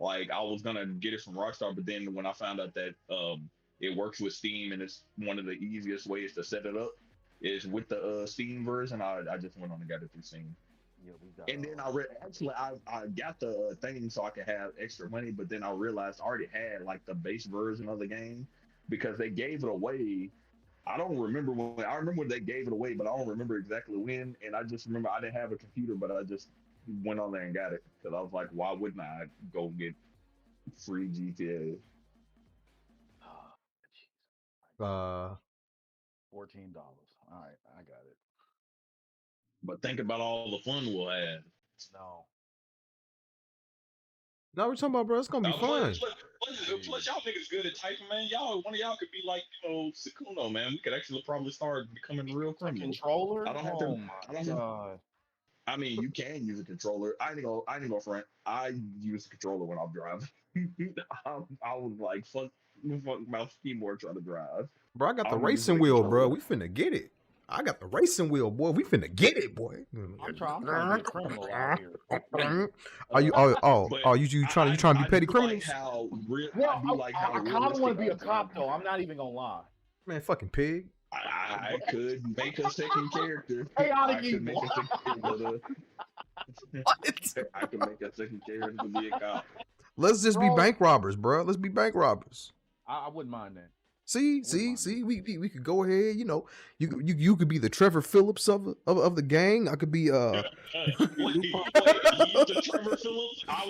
A: Like I was gonna get it from Rockstar, but then when I found out that it works with Steam and it's one of the easiest ways to set it up is with the Steam version, I just went on and got it through Steam.
D: Yeah, we got.
A: And then I got the thing so I could have extra money, but then I realized I already had like the base version of the game because they gave it away. I don't remember when. I remember when they gave it away, but I don't remember exactly when. And I just remember I didn't have a computer, but I just went on there and got it because I was like, why wouldn't I go get free GTA?
D: $14. All right, I got it.
A: But think about all the fun we'll have.
D: No.
B: No, we're talking about, bro. It's gonna be fun.
A: Plus, y'all niggas good at typing, man. One of y'all could be like, Sakuno, man. We could actually probably start becoming real criminals.
D: Controller?
A: I don't have to. I mean, you can use a controller. I ain't gonna front. I use a controller when I'm driving. I was like, fuck my keyboard trying to drive.
B: Bro, I got the racing wheel, bro. We finna get it. I got the racing wheel, boy. We finna get it, boy.
D: I'm trying to be a criminal out here.
B: Are you? You trying to be petty criminals?
D: I kind of want to be a cop though. I'm not even gonna lie.
B: Man, fucking pig.
A: I could make a second character.
D: Hey,
A: I could make a second character to be a cop.
B: Let's just be bank robbers, bro. Let's be bank robbers.
D: I wouldn't mind that.
B: See, we could go ahead. You could be the Trevor Phillips of the gang. I could be
A: wait, the Trevor Phillips. I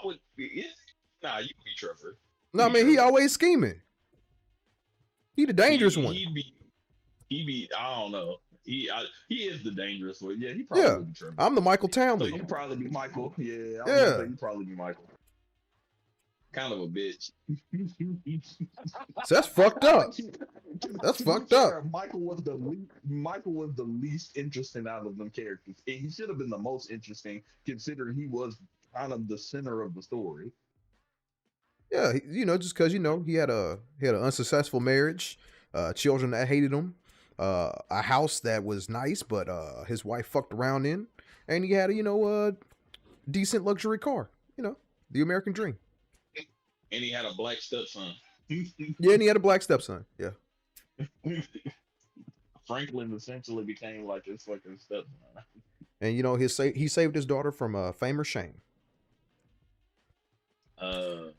A: would. Nah, you could be Trevor.
B: No, man, he always scheming. He the dangerous one.
A: He'd be. I don't know. He is the dangerous one. Yeah, he probably would be Trevor.
B: I'm the Michael
A: So
B: Townley.
A: you'd probably be Michael. Yeah. You'd probably be Michael. Kind of a bitch.
B: So that's fucked up. That's fucked up.
A: Michael was the least interesting out of them characters. And he should have been the most interesting, considering he was kind of the center of the story.
B: Yeah, just because he had an unsuccessful marriage, children that hated him, a house that was nice, but his wife fucked around in, and he had a decent luxury car. The American dream.
A: And he had a black stepson.
B: Yeah, and he had a black stepson. Yeah.
A: Franklin essentially became like his fucking stepson.
B: And he saved his daughter from fame or shame.
A: Did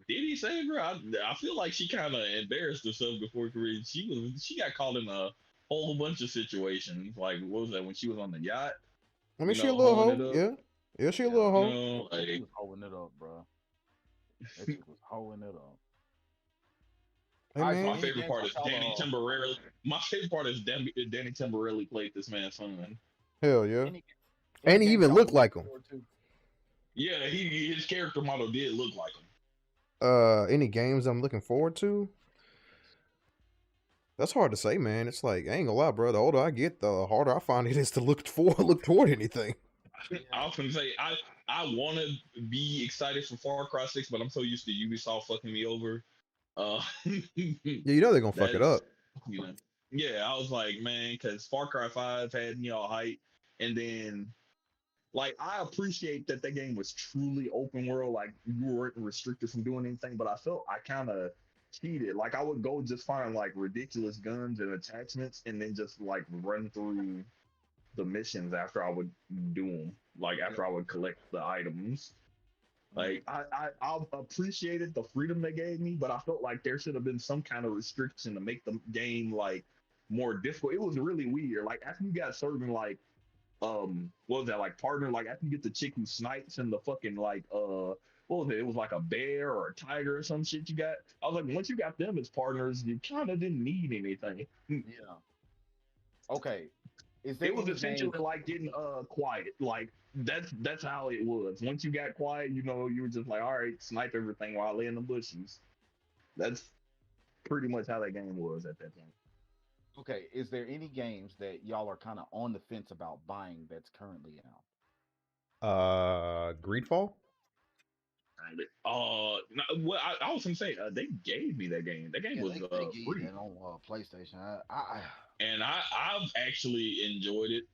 A: he save her? I feel like she kind of embarrassed herself before career. She got caught in a whole bunch of situations. Like what was that when she was on the yacht?
B: I mean, she a little hoe. Yeah. Is she a
D: Yeah,
B: little hoe?
A: No,
D: she
A: like
D: was holding it up, bro. That chick was holding it up.
B: Hey
D: All right, so
A: my
B: man.
D: any
A: favorite
D: games
A: part
D: that
A: is Danny
D: y'all
A: Timberelli. My favorite part is Danny Timberelli played this man's son.
B: Hell yeah.
D: any any
B: And he
D: games
B: even
D: y'all
B: looked
D: looking
B: like him.
D: forward to?
A: Yeah, his character model did look like him.
B: Any games I'm looking forward to? That's hard to say, man. It's like I ain't gonna lie, bro. The older I get, the harder I find it is to look toward anything.
A: I often say I want to be excited for Far Cry 6, but I'm so used to Ubisoft fucking me over.
B: Yeah, you know they're gonna fuck it
A: that's
B: up.
A: you know, yeah. I was like, man, because Far Cry 5 had me all hype, and then like I appreciate that game was truly open world, like you weren't restricted from doing anything. But I felt I kind of cheated. Like I would go just find like ridiculous guns and attachments, and then just like run through the missions after I would do them. Like after I would collect the items. Like I appreciated the freedom they gave me, but I felt like there should have been some kind of restriction to make the game like more difficult. It was really weird. Like after you got certain like what was that like partner, like after you get the chick who snipes and the fucking like what was it? It was like a bear or a tiger or some shit you got. I was like, once you got them as partners, you kind of didn't need anything.
D: Yeah. Okay. Is there
A: It was
D: any game?
A: essentially like getting quiet. Like that's how it was. Once you got quiet, you know, you were just like, all right, snipe everything while I lay in the bushes. That's pretty much how that game was at that point.
D: Okay, is there any games that y'all are kind of on the fence about buying that's currently out?
B: Greedfall.
A: Well, I was gonna say they gave me that game. That game
D: Yeah,
A: was
D: they give you
A: free,
D: that on PlayStation.
A: and I've actually enjoyed it.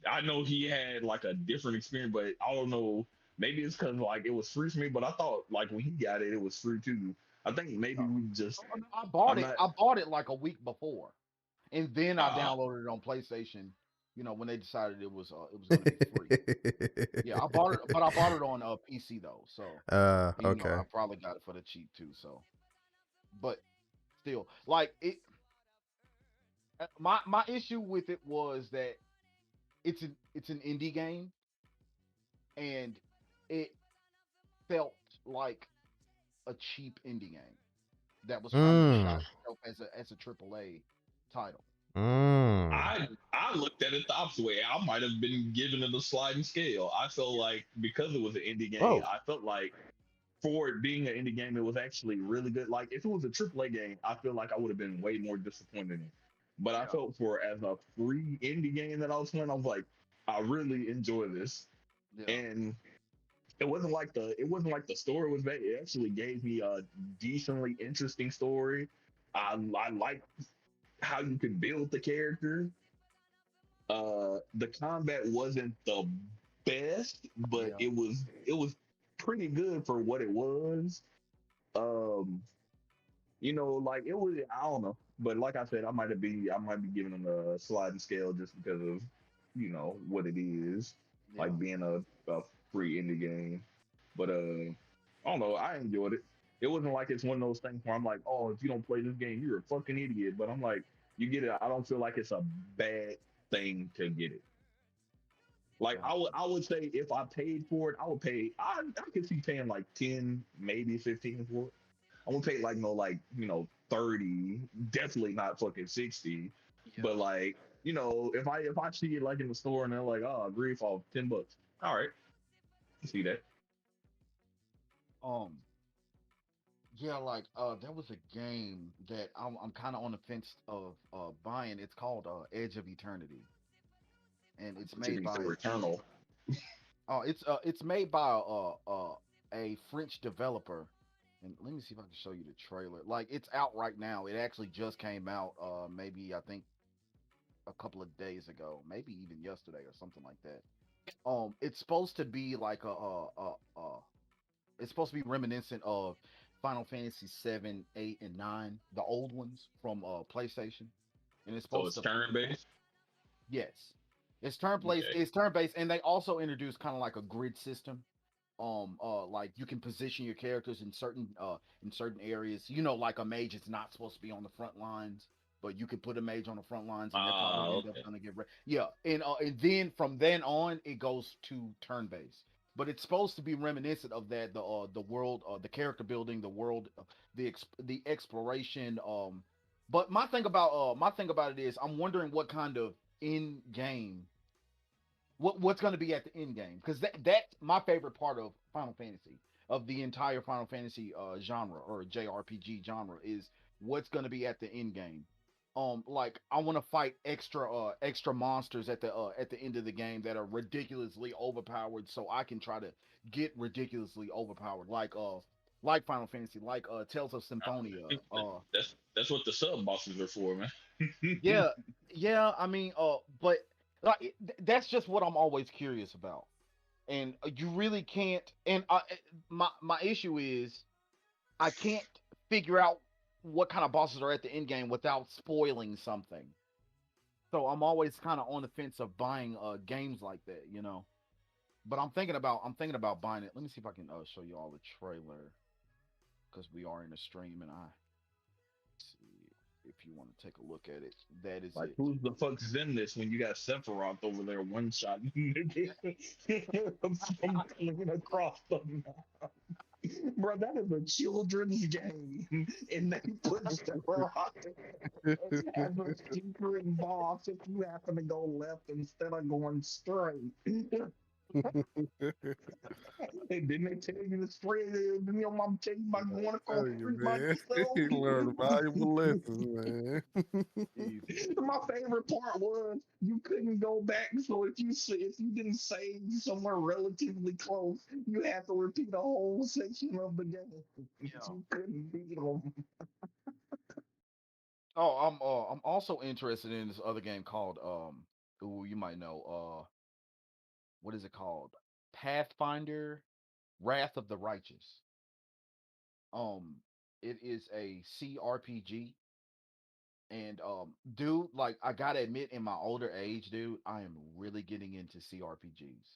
A: I know he had like a different experience, but I don't know. Maybe it's because like it was free for me, but I thought like when he got it, it was free too. I think maybe we just.
D: I bought
A: I'm
D: it.
A: not.
D: I bought it like a week before, and then I
A: Uh,
D: downloaded it on PlayStation. You know, when they decided it was going to be free. Yeah, I bought it, but I bought it on PC though. So you know,
B: Okay.
D: I probably got it for the cheap too. So, but still, like it. My issue with it was that it's an indie game, and it felt like a cheap indie game that was trying to
B: Mm.
D: shot itself as a AAA title.
B: Mm.
A: I looked at it the opposite way. I might have been giving it a sliding scale. I felt like because it was an indie game,
B: Oh.
A: I felt like for it being an indie game, it was actually really good. Like if it was a AAA game, I feel like I would have been way more disappointed in it. But I
D: Yeah,
A: felt for as a free indie game that I was playing, I was like, I really enjoy this.
D: yeah,
A: And it wasn't like the story was bad. It actually gave me a decently interesting story. I like how you can build the character. The combat wasn't the best, but
D: yeah.
A: it was pretty good for what it was. Um, like it was, I don't know, but like I said, I might be giving them a sliding scale just because of what it is,
D: Yeah.
A: like being a free indie game. But I don't know, I enjoyed it. It wasn't like it's one of those things where I'm like, oh, if you don't play this game, you're a fucking idiot. But I'm like, you get it. I don't feel like it's a bad thing to get it. Like
D: Gotcha.
A: I would say if I paid for it, I would pay. I could see paying like 10, maybe 15 for it. I would pay like no like 30, definitely not fucking 60.
D: Yeah.
A: But like, if I see it like in the store and they're like, oh, agree for $10. All right, I see that.
D: Um. Yeah, like there was a game that I'm kind of on the fence of buying. It's called Edge of Eternity, and it's
A: What you
D: made
A: mean
D: by
A: for Returnal?
D: it's made by a French developer. And let me see if I can show you the trailer. Like it's out right now. It actually just came out maybe I think a couple of days ago, maybe even yesterday or something like that. It's supposed to be like it's supposed to be reminiscent of Final Fantasy 7, 8, and 9, the old ones from PlayStation. And it's
A: So
D: supposed
A: it's
D: to
A: turn based.
D: yes. It's turn based and they also introduced kind of like a grid system. Like you can position your characters in certain areas. You know, like a mage is not supposed to be on the front lines. but you could put a mage on the front lines, and they're probably end up
A: Okay.
D: gonna get yeah. And then from then on, it goes to turn based. But it's supposed to be reminiscent of that, the world, the character building, the world, the exploration. But my thing about it is, I'm wondering what kind of in game, what's going to be at the end game, because that's my favorite part of Final Fantasy, of the entire Final Fantasy genre or JRPG genre, is what's going to be at the end game. Like, I want to fight extra monsters at the end of the game that are ridiculously overpowered, so I can try to get ridiculously overpowered, like Final Fantasy, like Tales of Symphonia.
A: That's what the sub bosses are for, man.
D: Yeah, yeah. I mean, but like that's just what I'm always curious about, and you really can't. And my issue is I can't figure out what kind of bosses are at the end game without spoiling something. So I'm always kind of on the fence of buying games like that, you know. But I'm thinking about buying it. Let me see if I can show you all the trailer, because we are in a stream, and I see if you want to take a look at it. That is
A: Like,
D: it.
A: who's the fuck's in this when you got Sephiroth over there one shot from coming across them? Bro, that is a children's game, and they put Sephiroth as a secret boss if you happen to go left instead of going straight. And then they tell you to spread it, and your mom tell you about going across
C: Tell
A: the
C: you,
A: street by
C: man.
A: yourself.
C: He learned valuable lessons, man.
D: Jesus.
A: My favorite part was you couldn't go back. So if you didn't save somewhere relatively close, you had to repeat a whole section of the game.
D: Yeah.
A: You couldn't beat them.
D: Oh, I'm also interested in this other game called ooh, you might know, what is it called? Pathfinder Wrath of the Righteous. Um it is a CRPG, and dude, like, I got to admit, in my older age, dude, I am really getting into CRPGs.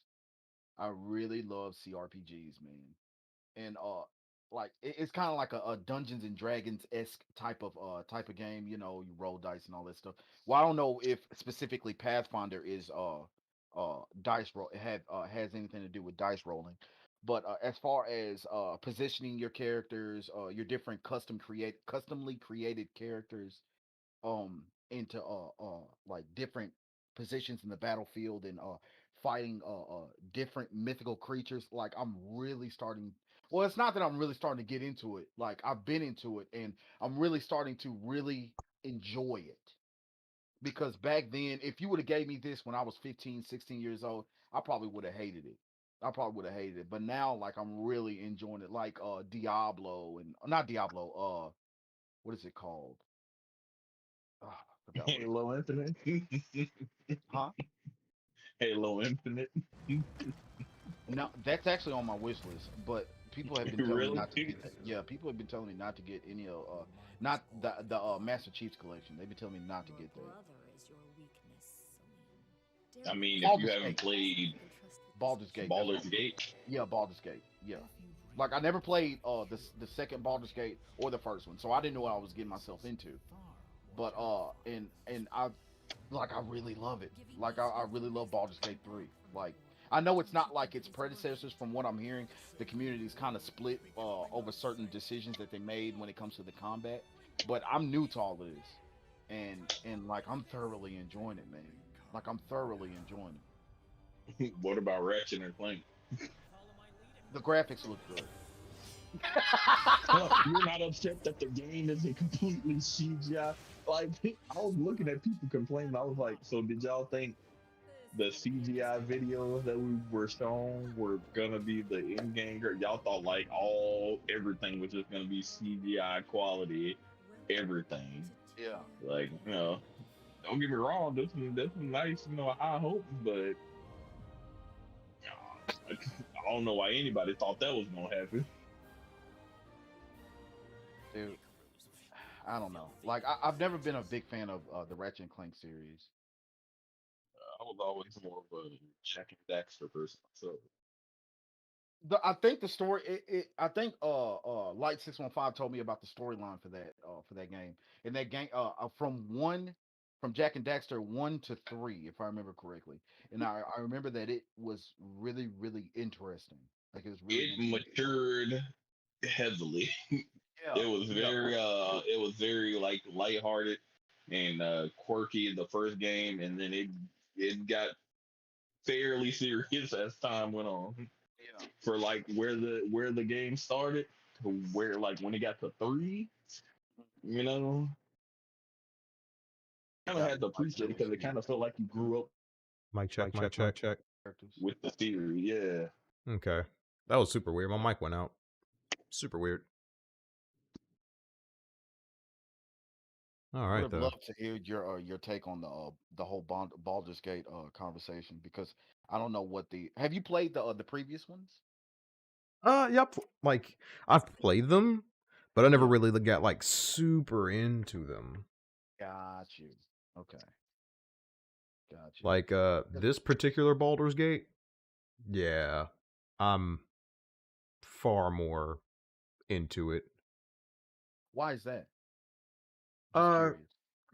D: I really love CRPGs, man. And like, it's kind of like a Dungeons and Dragons esque type of game. You know, you roll dice and all that stuff. Well, I don't know if specifically Pathfinder is dice roll, it had has anything to do with dice rolling. But as far as positioning your characters, your different customly created characters, into like different positions in the battlefield, and fighting different mythical creatures, like, I'm really starting, well, it's not that I'm really starting to get into it, like, I've been into it, and I'm really starting to really enjoy it. Because back then, if you would have gave me this when I was 15, 16 years old, I probably would have hated it. I probably would have hated it. But now, like, I'm really enjoying it, like Diablo, and not Diablo, what is it called? I forgot what it's
A: Halo
D: called.
A: Infinite.
D: Huh?
A: Halo Infinite.
D: No, that's actually on my wish list, but people have been telling me
A: Really?
D: not to get that. Yeah, people have been telling me not to get any of not the Master Chief's collection. They've been telling me not to get that.
A: I mean, if you
D: Baldur's
A: haven't
D: Gate.
A: played
D: Baldur's Gate. That's what
A: Baldur's
D: I'm,
A: Gate,
D: yeah, Baldur's Gate. Yeah. Like, I never played the second Baldur's Gate or the first one, so I didn't know what I was getting myself into. But and I like, I really love it. Like, I really love Baldur's Gate 3. Like, I know it's not like its predecessors. From what I'm hearing, the community's kind of split over certain decisions that they made when it comes to the combat. But I'm new to all of this, and like, I'm thoroughly enjoying it, man. Like, I'm thoroughly enjoying it.
A: what about Ratchet and Clank?
D: The graphics look good.
A: You're not upset that the game isn't completely CGI? Like, I was looking at people complaining. I was like, so did y'all think the CGI videos that we were shown were gonna be the in game? Or y'all thought like everything was just gonna be CGI quality, everything?
D: Yeah.
A: Like, don't get me wrong, this is nice, high hopes, but I don't know why anybody thought that was gonna happen.
D: Dude, I don't know. Like, I've never been a big fan of the Ratchet and Clank series.
A: I was always more of a Jack and Daxter person. So
D: I think the story. I think Light 615 told me about the storyline for that game. And that game from Jack and Daxter 1 to 3, if I remember correctly. And I remember that it was really really interesting. Like it was really
A: It
D: really interesting.
A: matured heavily.
D: Yeah, yeah.
A: It was very like lighthearted and quirky in the first game, and then it got fairly serious as time went on.
D: Yeah.
A: For like where the game started, to where like when it got to three, you know,
D: It
A: kind of
D: got
A: had to
D: like
A: appreciate it
D: really
A: because it kind of felt like you grew up
B: Mic check, mic check.
D: characters.
A: with the series. Yeah,
B: Okay. That was super weird. My mic went out. Super weird. All
D: I would
B: right,
D: have
B: though.
D: loved to hear your take on the whole Baldur's Gate conversation because I don't know what the have you played the previous ones?
B: Yeah, like I've played them, but I never
D: Yeah.
B: really got like super into them.
D: Got you. Okay. Got you.
B: Like this particular Baldur's Gate, yeah, I'm far more into it.
D: Why is that? Just
B: Uh,
D: curious.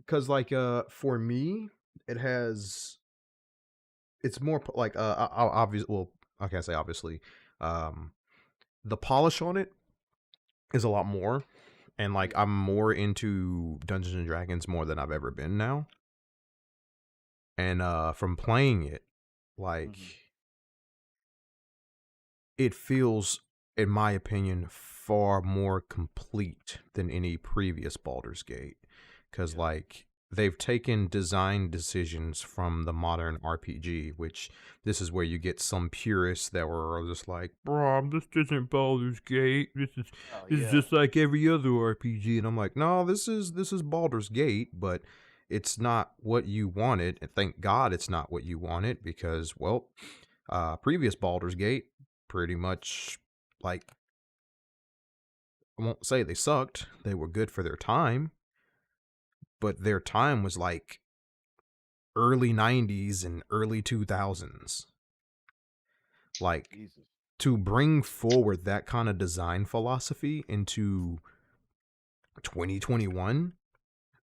B: cause like for me, it has it's more like obvious. Well, I can't say obviously. Um, the polish on it is a lot more, and like
D: Yeah.
B: I'm more into Dungeons and Dragons more than I've ever been now. And from playing it, like it feels, in my opinion, far more complete than any previous Baldur's Gate. Because,
D: Yeah.
B: like, they've taken design decisions from the modern RPG, which this is where you get some purists that were just like, bro, this isn't Baldur's Gate. This
D: Oh
B: is
D: yeah.
B: just like every other RPG. And I'm like, no, this is Baldur's Gate, but it's not what you wanted. And thank God it's not what you wanted because, well, previous Baldur's Gate pretty much, like, I won't say they sucked. They were good for their time, but their time was like early 90s and early 2000s. Like,
D: Jesus.
B: to bring forward that kind of design philosophy into 2021,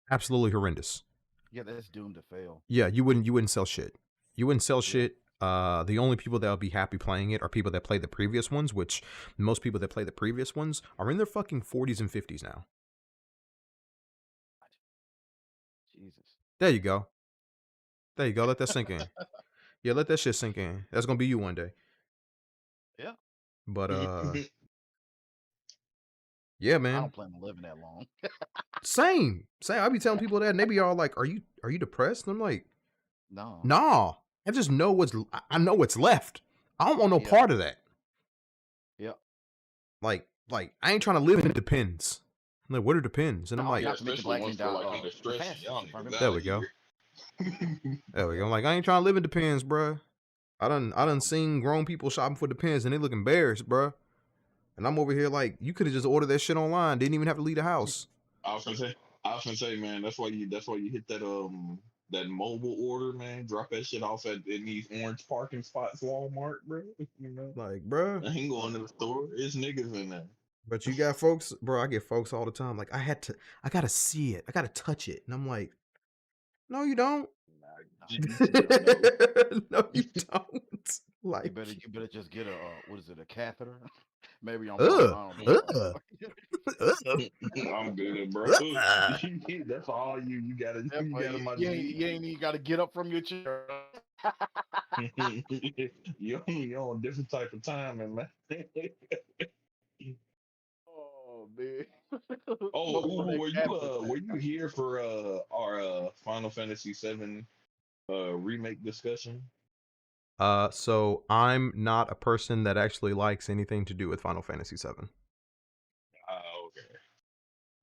B: absolutely horrendous.
D: Yeah, that's doomed to fail.
B: Yeah, you wouldn't sell shit. You wouldn't sell
D: Yeah.
B: shit. The only people that would be happy playing it are people that played the previous ones, which most people that play the previous ones are in their fucking 40s and 50s now.
D: Jesus.
B: There you go. There you go. Let that sink in. Yeah, let that shit sink in. That's gonna be you one day.
D: Yeah.
B: But yeah,
D: I
B: man.
D: don't plan on living that long.
B: Same. I be telling people that, and they be all like, "Are you depressed?" And I'm like,
D: No.
B: "Nah. I just know I know what's left. I don't want no
D: Yeah.
B: part of that.
D: Yeah.
B: Like I ain't trying to live in the Depends. I'm like, what are Depends?" And I'm
D: No,
B: like,
A: yeah,
D: not to mention
A: especially
D: Black
A: ones
D: and
A: for like
D: the
A: under stress
D: fastest,
A: young
D: if I
A: niggas
D: remember.
B: there
A: out
B: we go.
A: here.
B: There we go. I'm like, I ain't trying to live in Depends, bruh. I done seen grown people shopping for Depends and they look embarrassed, bruh. And I'm over here like, you could have just ordered that shit online. Didn't even have to leave the house.
A: I was gonna say, man, that's why you hit that mobile order, man. Drop that shit off in these orange parking spots, Walmart, bro. You know,
B: Like, bruh.
A: I ain't going to the store. It's niggas in there.
B: But you got folks, bro. I get folks all the time. Like, I gotta see it. I gotta touch it. And I'm like, no, you don't. No, you don't. Like,
D: You better just get a what is it, a catheter? Maybe I'm wrong.
B: ugh,
D: I don't know.
A: I'm good, bro.
B: ugh.
A: That's all you gotta you
D: But
A: gotta my
D: you
A: G.
D: ain't even got to get up from your chair.
A: You're on a different type of timing, man.
D: Oh man.
A: Oh,
D: Before that
A: were you here for our Final Fantasy VII remake discussion?
B: So I'm not a person that actually likes anything to do with Final Fantasy VII.
A: Okay.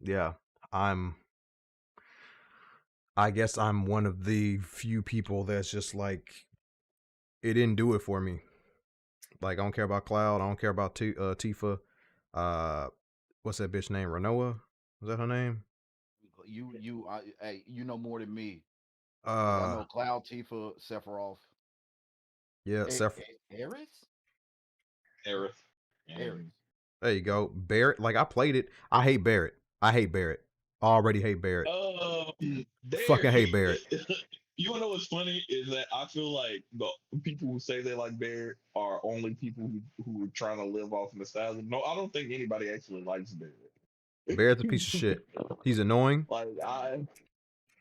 B: Yeah, I guess I'm one of the few people that's just like, it didn't do it for me. Like, I don't care about Cloud. I don't care about Tifa. What's that bitch name? Renoa? Was that her name?
D: Hey, you know more than me. 'Cause I know Cloud, Tifa, Sephiroth.
B: Yeah,
D: Aerith?
A: Aerith. And
B: There you go. Barrett. Like I played it. I hate Barrett. I hate Barrett. Already hate Barrett.
A: there,
B: Fucking hate Barrett.
A: you wanna know what's funny is that I feel like the people who say they like Bear are only people who are trying to live off nostalgia. No, I don't think anybody actually likes Bear.
B: Barrett's a piece of shit. He's annoying.
A: Like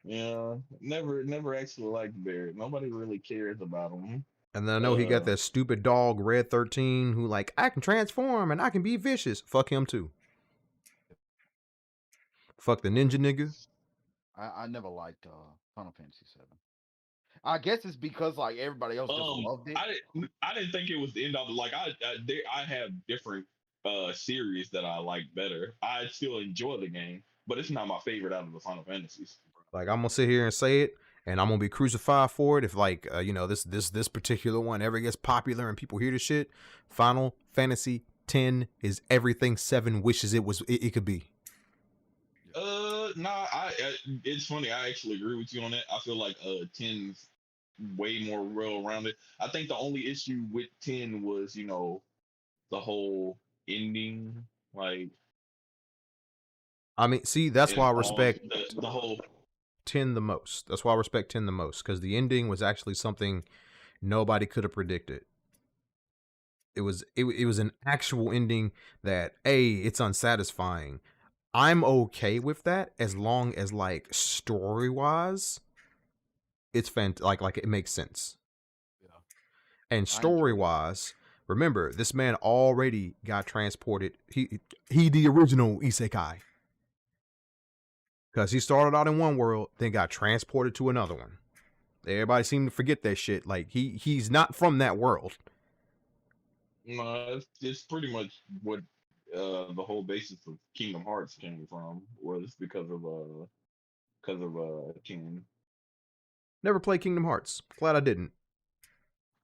A: never actually liked Bear. Nobody really cares about him.
B: And then I know he got that stupid dog, Red 13, who like, I can transform and I can be vicious. Fuck him too. Fuck the ninja nigga.
D: I never liked Final Fantasy VII. I guess it's because like everybody else just loved it.
A: I didn't think it was the end of it. Like I have different series that I like better. I still enjoy the game, but it's not my favorite out of the Final Fantasies.
B: Like I'm gonna sit here and say it, and I'm gonna be crucified for it if like this particular one ever gets popular and people hear the shit. Final Fantasy X is everything 7 wishes it could be.
A: Nah, it's funny. I actually agree with you on that. I feel like 10's way more well rounded. I think the only issue with 10 was the whole ending, like.
B: I mean, see, that's why I respect
A: the whole
B: 10 the most. That's why I respect 10 the most, because the ending was actually something nobody could have predicted. It was an actual ending that it's unsatisfying. I'm okay with that as long as like story wise, it's like it makes sense.
D: Yeah.
B: And story wise, remember this man already got transported. He the original isekai. Because he started out in one world, then got transported to another one. Everybody seemed to forget that shit. Like he's not from that world.
A: No, it's pretty much what the whole basis of Kingdom Hearts came from, was because of King.
B: Never played Kingdom Hearts. Glad I didn't.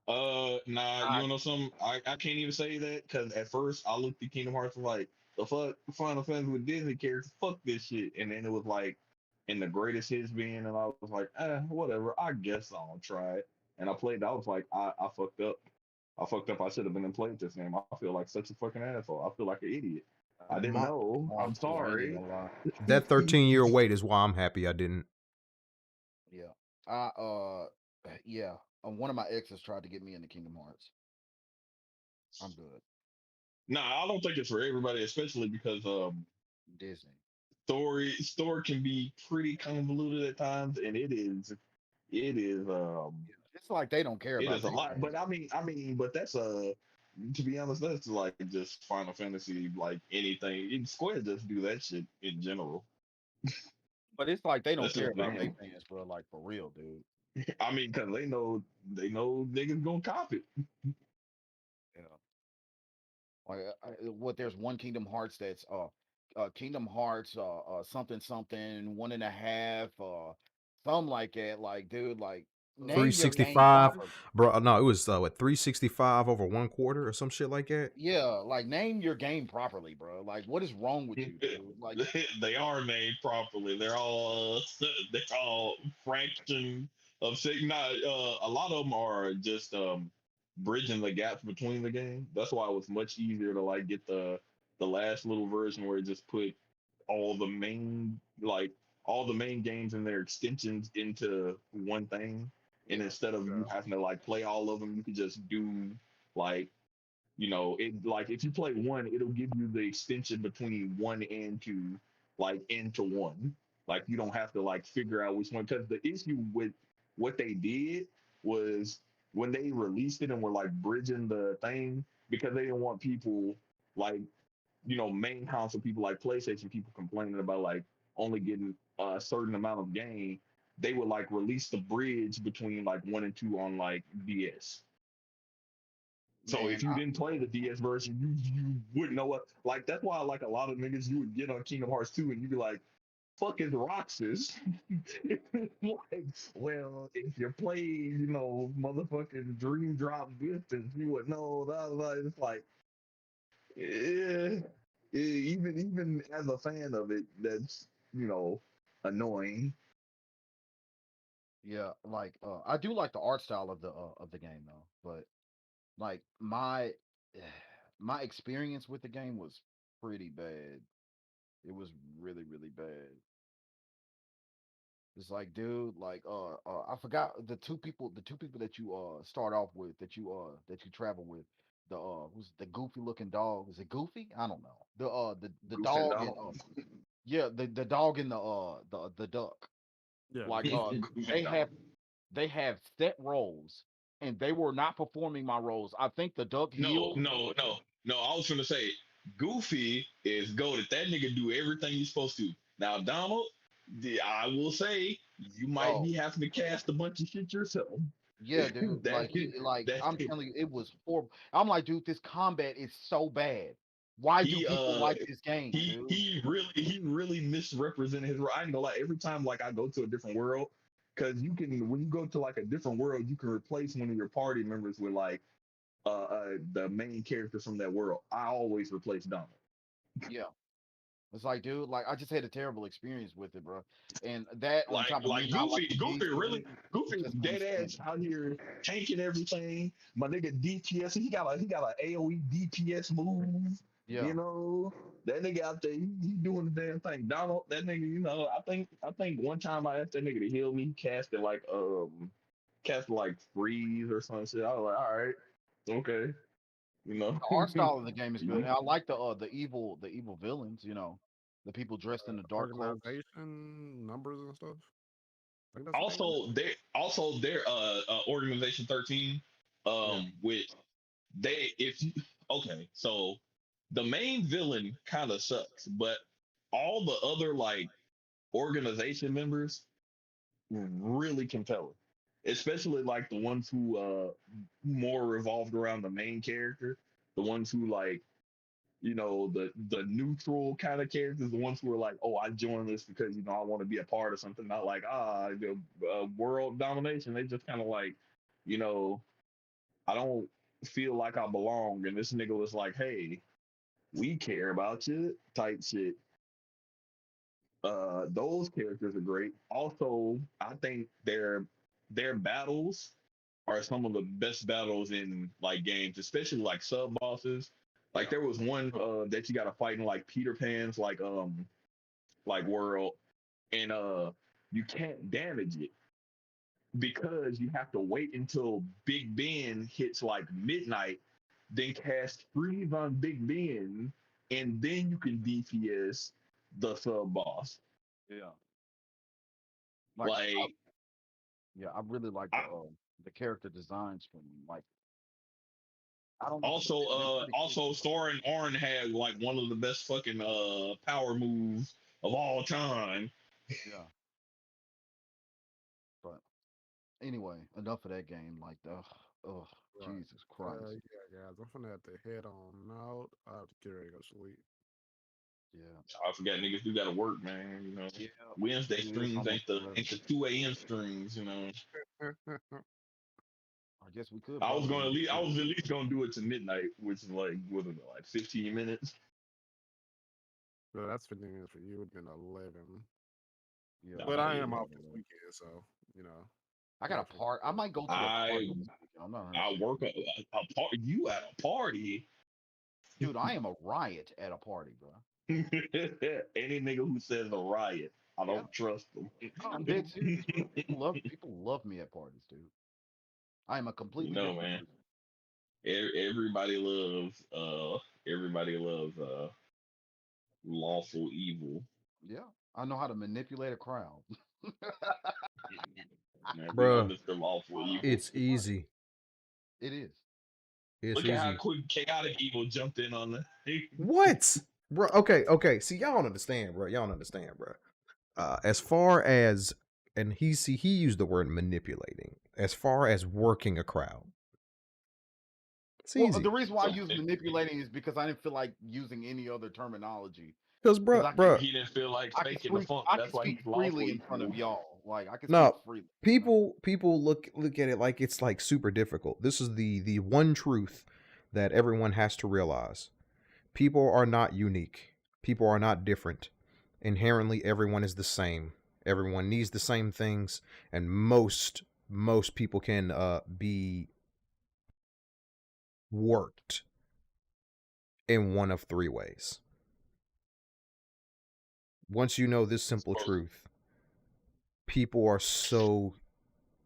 A: Nah, you know something? I can't even say that because at first I looked at Kingdom Hearts like the fuck Final Fantasy with Disney characters, fuck this shit, and then it was like in the greatest hits being, and I was like, whatever, I guess I'll try it, and I played. I was like, I fucked up. I fucked up. I should have been and played this game. I feel like such a fucking asshole. I feel like an idiot. I didn't know. I'm sorry.
B: That 13-year wait is why I'm happy I didn't.
D: Yeah. Yeah. One of my exes tried to get me into Kingdom Hearts. I'm good.
A: Nah, I don't think it's for everybody, especially because
D: Disney.
A: Story can be pretty convoluted at times, and it is
D: it's like they don't care
A: it
D: about
A: is a lot. But but that's to be honest, that's like just Final Fantasy, like anything. Square just do that shit in general.
D: But it's like they don't care about their fans, bro. Like for real, dude.
A: I mean, because they know niggas gonna cop it.
D: Yeah. Like there's one Kingdom Hearts that's Kingdom Hearts something something 1.5 something like that. Like dude, like
B: 365, bro. No, it was 365 over 1/4 or some shit like that.
D: Yeah, like name your game properly, bro. Like what is wrong with you, dude? Like
A: they are named properly. They're all fraction of not a lot of them are just bridging the gaps between the game. That's why it was much easier to like get the last little version where it just put all the main games and their extensions into one thing. And instead of you having to like play all of them, you could just do like it, like if you play one, it'll give you the extension between 1 and 2, like into one. Like you don't have to like figure out which one. Because the issue with what they did was when they released it and were like bridging the thing, because they didn't want people like main console people like PlayStation people complaining about like only getting a certain amount of game. They would like release the bridge between like 1 and 2 on like DS. So if you didn't play the DS version, you wouldn't know what. Like that's why like a lot of niggas you would get on Kingdom Hearts 2 and you'd be like, "Fuck is Roxas?" Like, well, if you play, motherfucking Dream Drop Distance, you would know that. It's like, even as a fan of it, that's annoying.
D: Yeah, like I do like the art style of the game though, but like my experience with the game was pretty bad. It was really, really bad. It's like, dude, like, I forgot the two people that you start off with, that you travel with. Who's the goofy looking dog? Is it Goofy? I don't know. The
A: Goose and
D: dog and
A: Donald.
D: yeah, the dog and the duck.
C: Yeah,
D: Like,
A: Goose
D: they
A: and
D: have
A: Donald.
D: they have set roles, and they were not performing my roles. I think the duck
A: No,
D: healed.
A: no, no, no. I was gonna say Goofy is goated. That nigga do everything he's supposed to. Now Donald, I will say you might
D: Oh,
A: be having to cast a bunch of shit yourself.
D: yeah, dude.
A: that
D: Like
A: that
D: I'm telling you, it was horrible. I'm like, dude, this combat is so bad. Why do
A: he
D: people like this game, dude?
A: he really misrepresented his role. I ain't gonna lie. Every time like I go to a different world, because you can when you go to like a different world, you can replace one of your party members with like the main character from that world. I always replace Donald.
D: Yeah. It's like, dude, like I just had a terrible experience with it, bro. And that on top of me
A: Like
D: not
A: Goofy,
D: liking
A: Goofy really,
D: DC, it
A: Goofy
D: just
A: dead
D: couldn't stand
A: ass
D: it.
A: out here tanking everything. My nigga DPS, he got a AOE DPS move.
D: Yeah.
A: You know that nigga out there, he doing the damn thing. Donald, that nigga, I think one time I asked that nigga to heal me, he casted like freeze or some shit. I was like, all right, okay, you know,
D: The art style of the game is good.
A: you
D: And I like the evil villains, the people dressed in the dark cloaks.
C: organization numbers and stuff. I think that's what they are.
A: also their organization 13
D: Yeah.
A: with they if you okay so the main villain kind of sucks but all the other like organization members really compelling, especially like the ones who more revolved around the main character, the ones who like the neutral kind of characters, the ones who are like, oh, I joined this because I want to be a part of something, not like the world domination. They just kind of like, you know, I don't feel like I belong, and this nigga was like, hey, we care about you, type shit. Those characters are great. Also, I think their battles are some of the best battles in like games, especially like sub bosses. Like
D: Yeah.
A: there was one that you got to fight in like Peter Pan's like world, and you can't damage it because you have to wait until Big Ben hits like midnight, then cast freeze on Big Ben, and then you can DPS the sub boss.
D: Yeah. Like
A: Like
D: yeah, I really like
A: I,
D: the character designs from like I don't know.
A: also
D: They're pretty cool.
A: Soren Arn had like one of the best fucking power moves of all time.
D: Yeah. But anyway, enough of that game. Like ugh,
C: Right.
D: Jesus Christ.
C: Yeah, guys, I'm gonna have to head on out. I have to get ready to go to sleep.
D: Yeah.
A: I forgot niggas do gotta work, man.
D: Yeah.
A: Wednesday
D: It is
A: streams
D: almost
A: ain't
D: 11.
A: the 2 a.m. streams.
D: I guess we could
A: I was
D: probably
A: gonna
D: end
A: at
D: it
A: least I
D: there.
A: was at least gonna do it to midnight, which is like what is it, like 15 minutes.
C: So that's 15 minutes for you. It'd been 11.
D: Yeah,
A: Nah,
C: But
D: it'll
C: I
D: be
C: am
D: about
C: off this
D: 11.
C: weekend, so you know.
D: I got
C: Got
D: a
C: you.
D: part. I might go to a party
A: I
D: this weekend. I'm not 100
A: I
D: percent
A: work
D: sure.
A: a part. You at a party?
D: Dude, I am a riot at a party, bro.
A: Any nigga who says a riot, I
D: Yeah,
A: don't trust them.
D: no, I'm dead serious, bro. People love me at parties, dude. I am a completely different
A: Man.
D: person.
A: Everybody loves lawful evil.
D: Yeah, I know how to manipulate a crowd.
A: Man, we know
B: Bruh,
A: Mr. Lawful Evil.
B: it's easy.
D: It is.
B: It's
A: Look at how
B: easy.
A: quick chaotic evil jumped in on the
B: What? Bro, okay. See, y'all don't understand, bro. Y'all don't understand, bro. As far as and he used the word manipulating. As far as working a crowd, it's
D: Well,
B: easy.
D: the reason why I
A: so
D: use manipulating is because I didn't feel like using any other terminology.
B: Cause,
D: Because
B: bruh,
A: he didn't feel like
D: I can
A: faking the
D: speak
A: funk.
D: I can
A: That's why
D: speak
A: he's lawful
D: freely in front of
A: evil.
D: y'all. Like I can speak
B: no,
D: freely.
B: people look at it like it's like super difficult. This is the one truth that everyone has to realize. People are not unique. People are not different. Inherently, everyone is the same. Everyone needs the same things, and most people can be worked. in one of three ways. Once you know this simple truth, people are so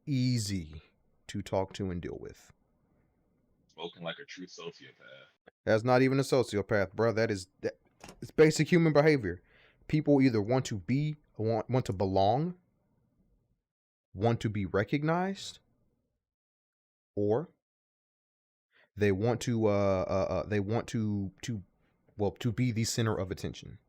B: easy to talk to and deal with.
A: Spoken like a true sociopath.
B: That's not even a sociopath, bro. It's basic human behavior. People either want to belong, want to be recognized, or they want to be the center of attention.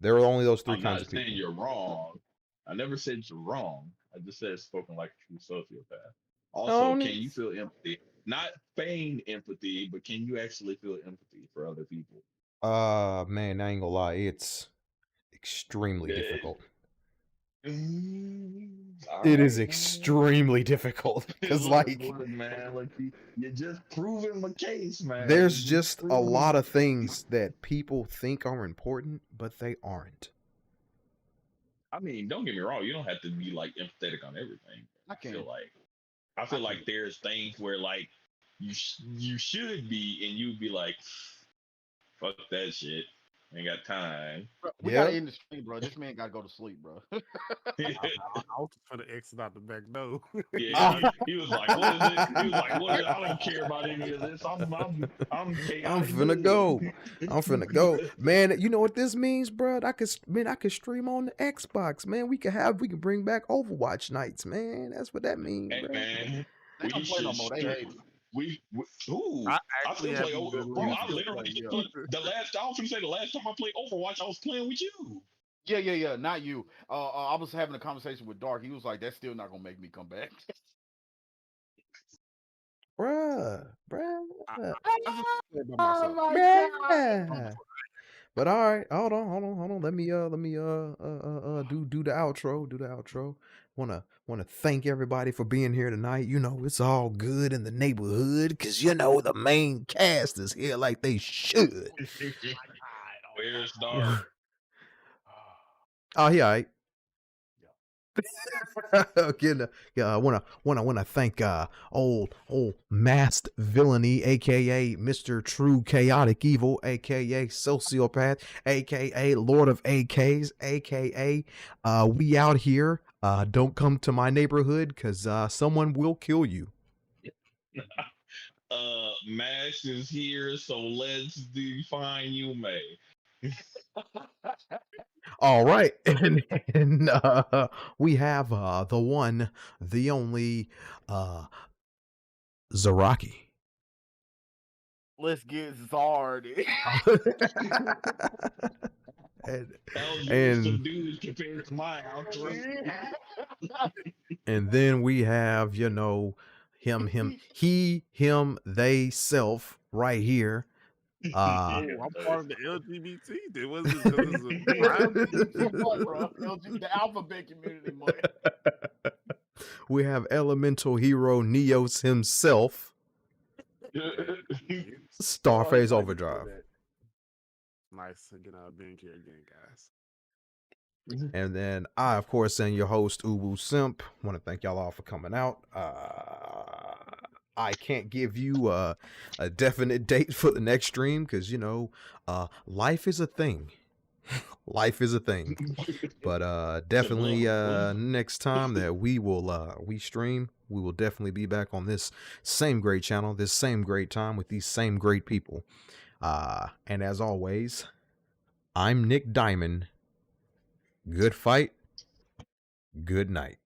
B: There are only those three kinds of people.
A: I'm not saying you're wrong. I never said you're wrong. I just said spoken like a true sociopath. Also, can you feel empathy? Not feigned empathy, but can you actually feel empathy for other people?
B: Man, I ain't gonna lie, it's extremely difficult. It is extremely difficult because, like,
A: man, like you're just proving my case, man.
B: There's just a lot of things that people think are important, but they aren't.
A: I mean, don't get me wrong. You don't have to be like empathetic on everything. I feel like there's things where like you should be, and you'd be like, fuck that shit. Ain't got time.
D: Bro, we gotta end the stream, bro. This man gotta go to sleep, bro.
C: I was trying to exit out the back door.
A: Yeah, he was like, "What is it?" He was like, "What is it? I don't care about any of this. I'm
B: finna go. I'm finna go, man. You know what this means, bro? I could stream on the Xbox, man. We can bring back Overwatch nights, man. That's what that means,
A: hey,
B: bro.
A: Man,
D: they don't play no more. They hate it.
A: I still play Overwatch. Bro, I literally the last time I played Overwatch, I was playing with you.
D: Yeah. Not you. I was having a conversation with Dark. He was like, "That's still not gonna make me come back."
B: Bruh.
C: God.
B: But all right, hold on. Let me do the outro. Do the outro. Wanna thank everybody for being here tonight. You know, it's all good in the neighborhood because you know the main cast is here like they should.
A: Where's Dark?
B: Oh, yeah. Right. Again, I wanna thank old masked villainy, aka Mr. True Chaotic Evil, aka Sociopath, aka Lord of AKs, aka we out here. Don't come to my neighborhood because someone will kill you.
A: Max is here, so let's define you, May.
B: All right, and we have the one, the only, Zaraki.
D: Let's get started.
B: and
A: dudes compared to my outro.
B: And then we have, you know, he, him, they, self, right here.
C: I'm part of the LGBT. It wasn't
D: the alphabet community, man.
B: We have elemental hero Neos himself. Starface Overdrive.
C: Nice to get being here again, guys.
B: And then I, of course, am your host, Uwu Simp. Want to thank y'all all for coming out. I can't give you a definite date for the next stream because, you know, life is a thing. Life is a thing. But definitely next time that we stream, we will definitely be back on this same great channel, this same great time with these same great people. And as always, I'm Nick Diamond. Good fight. Good night.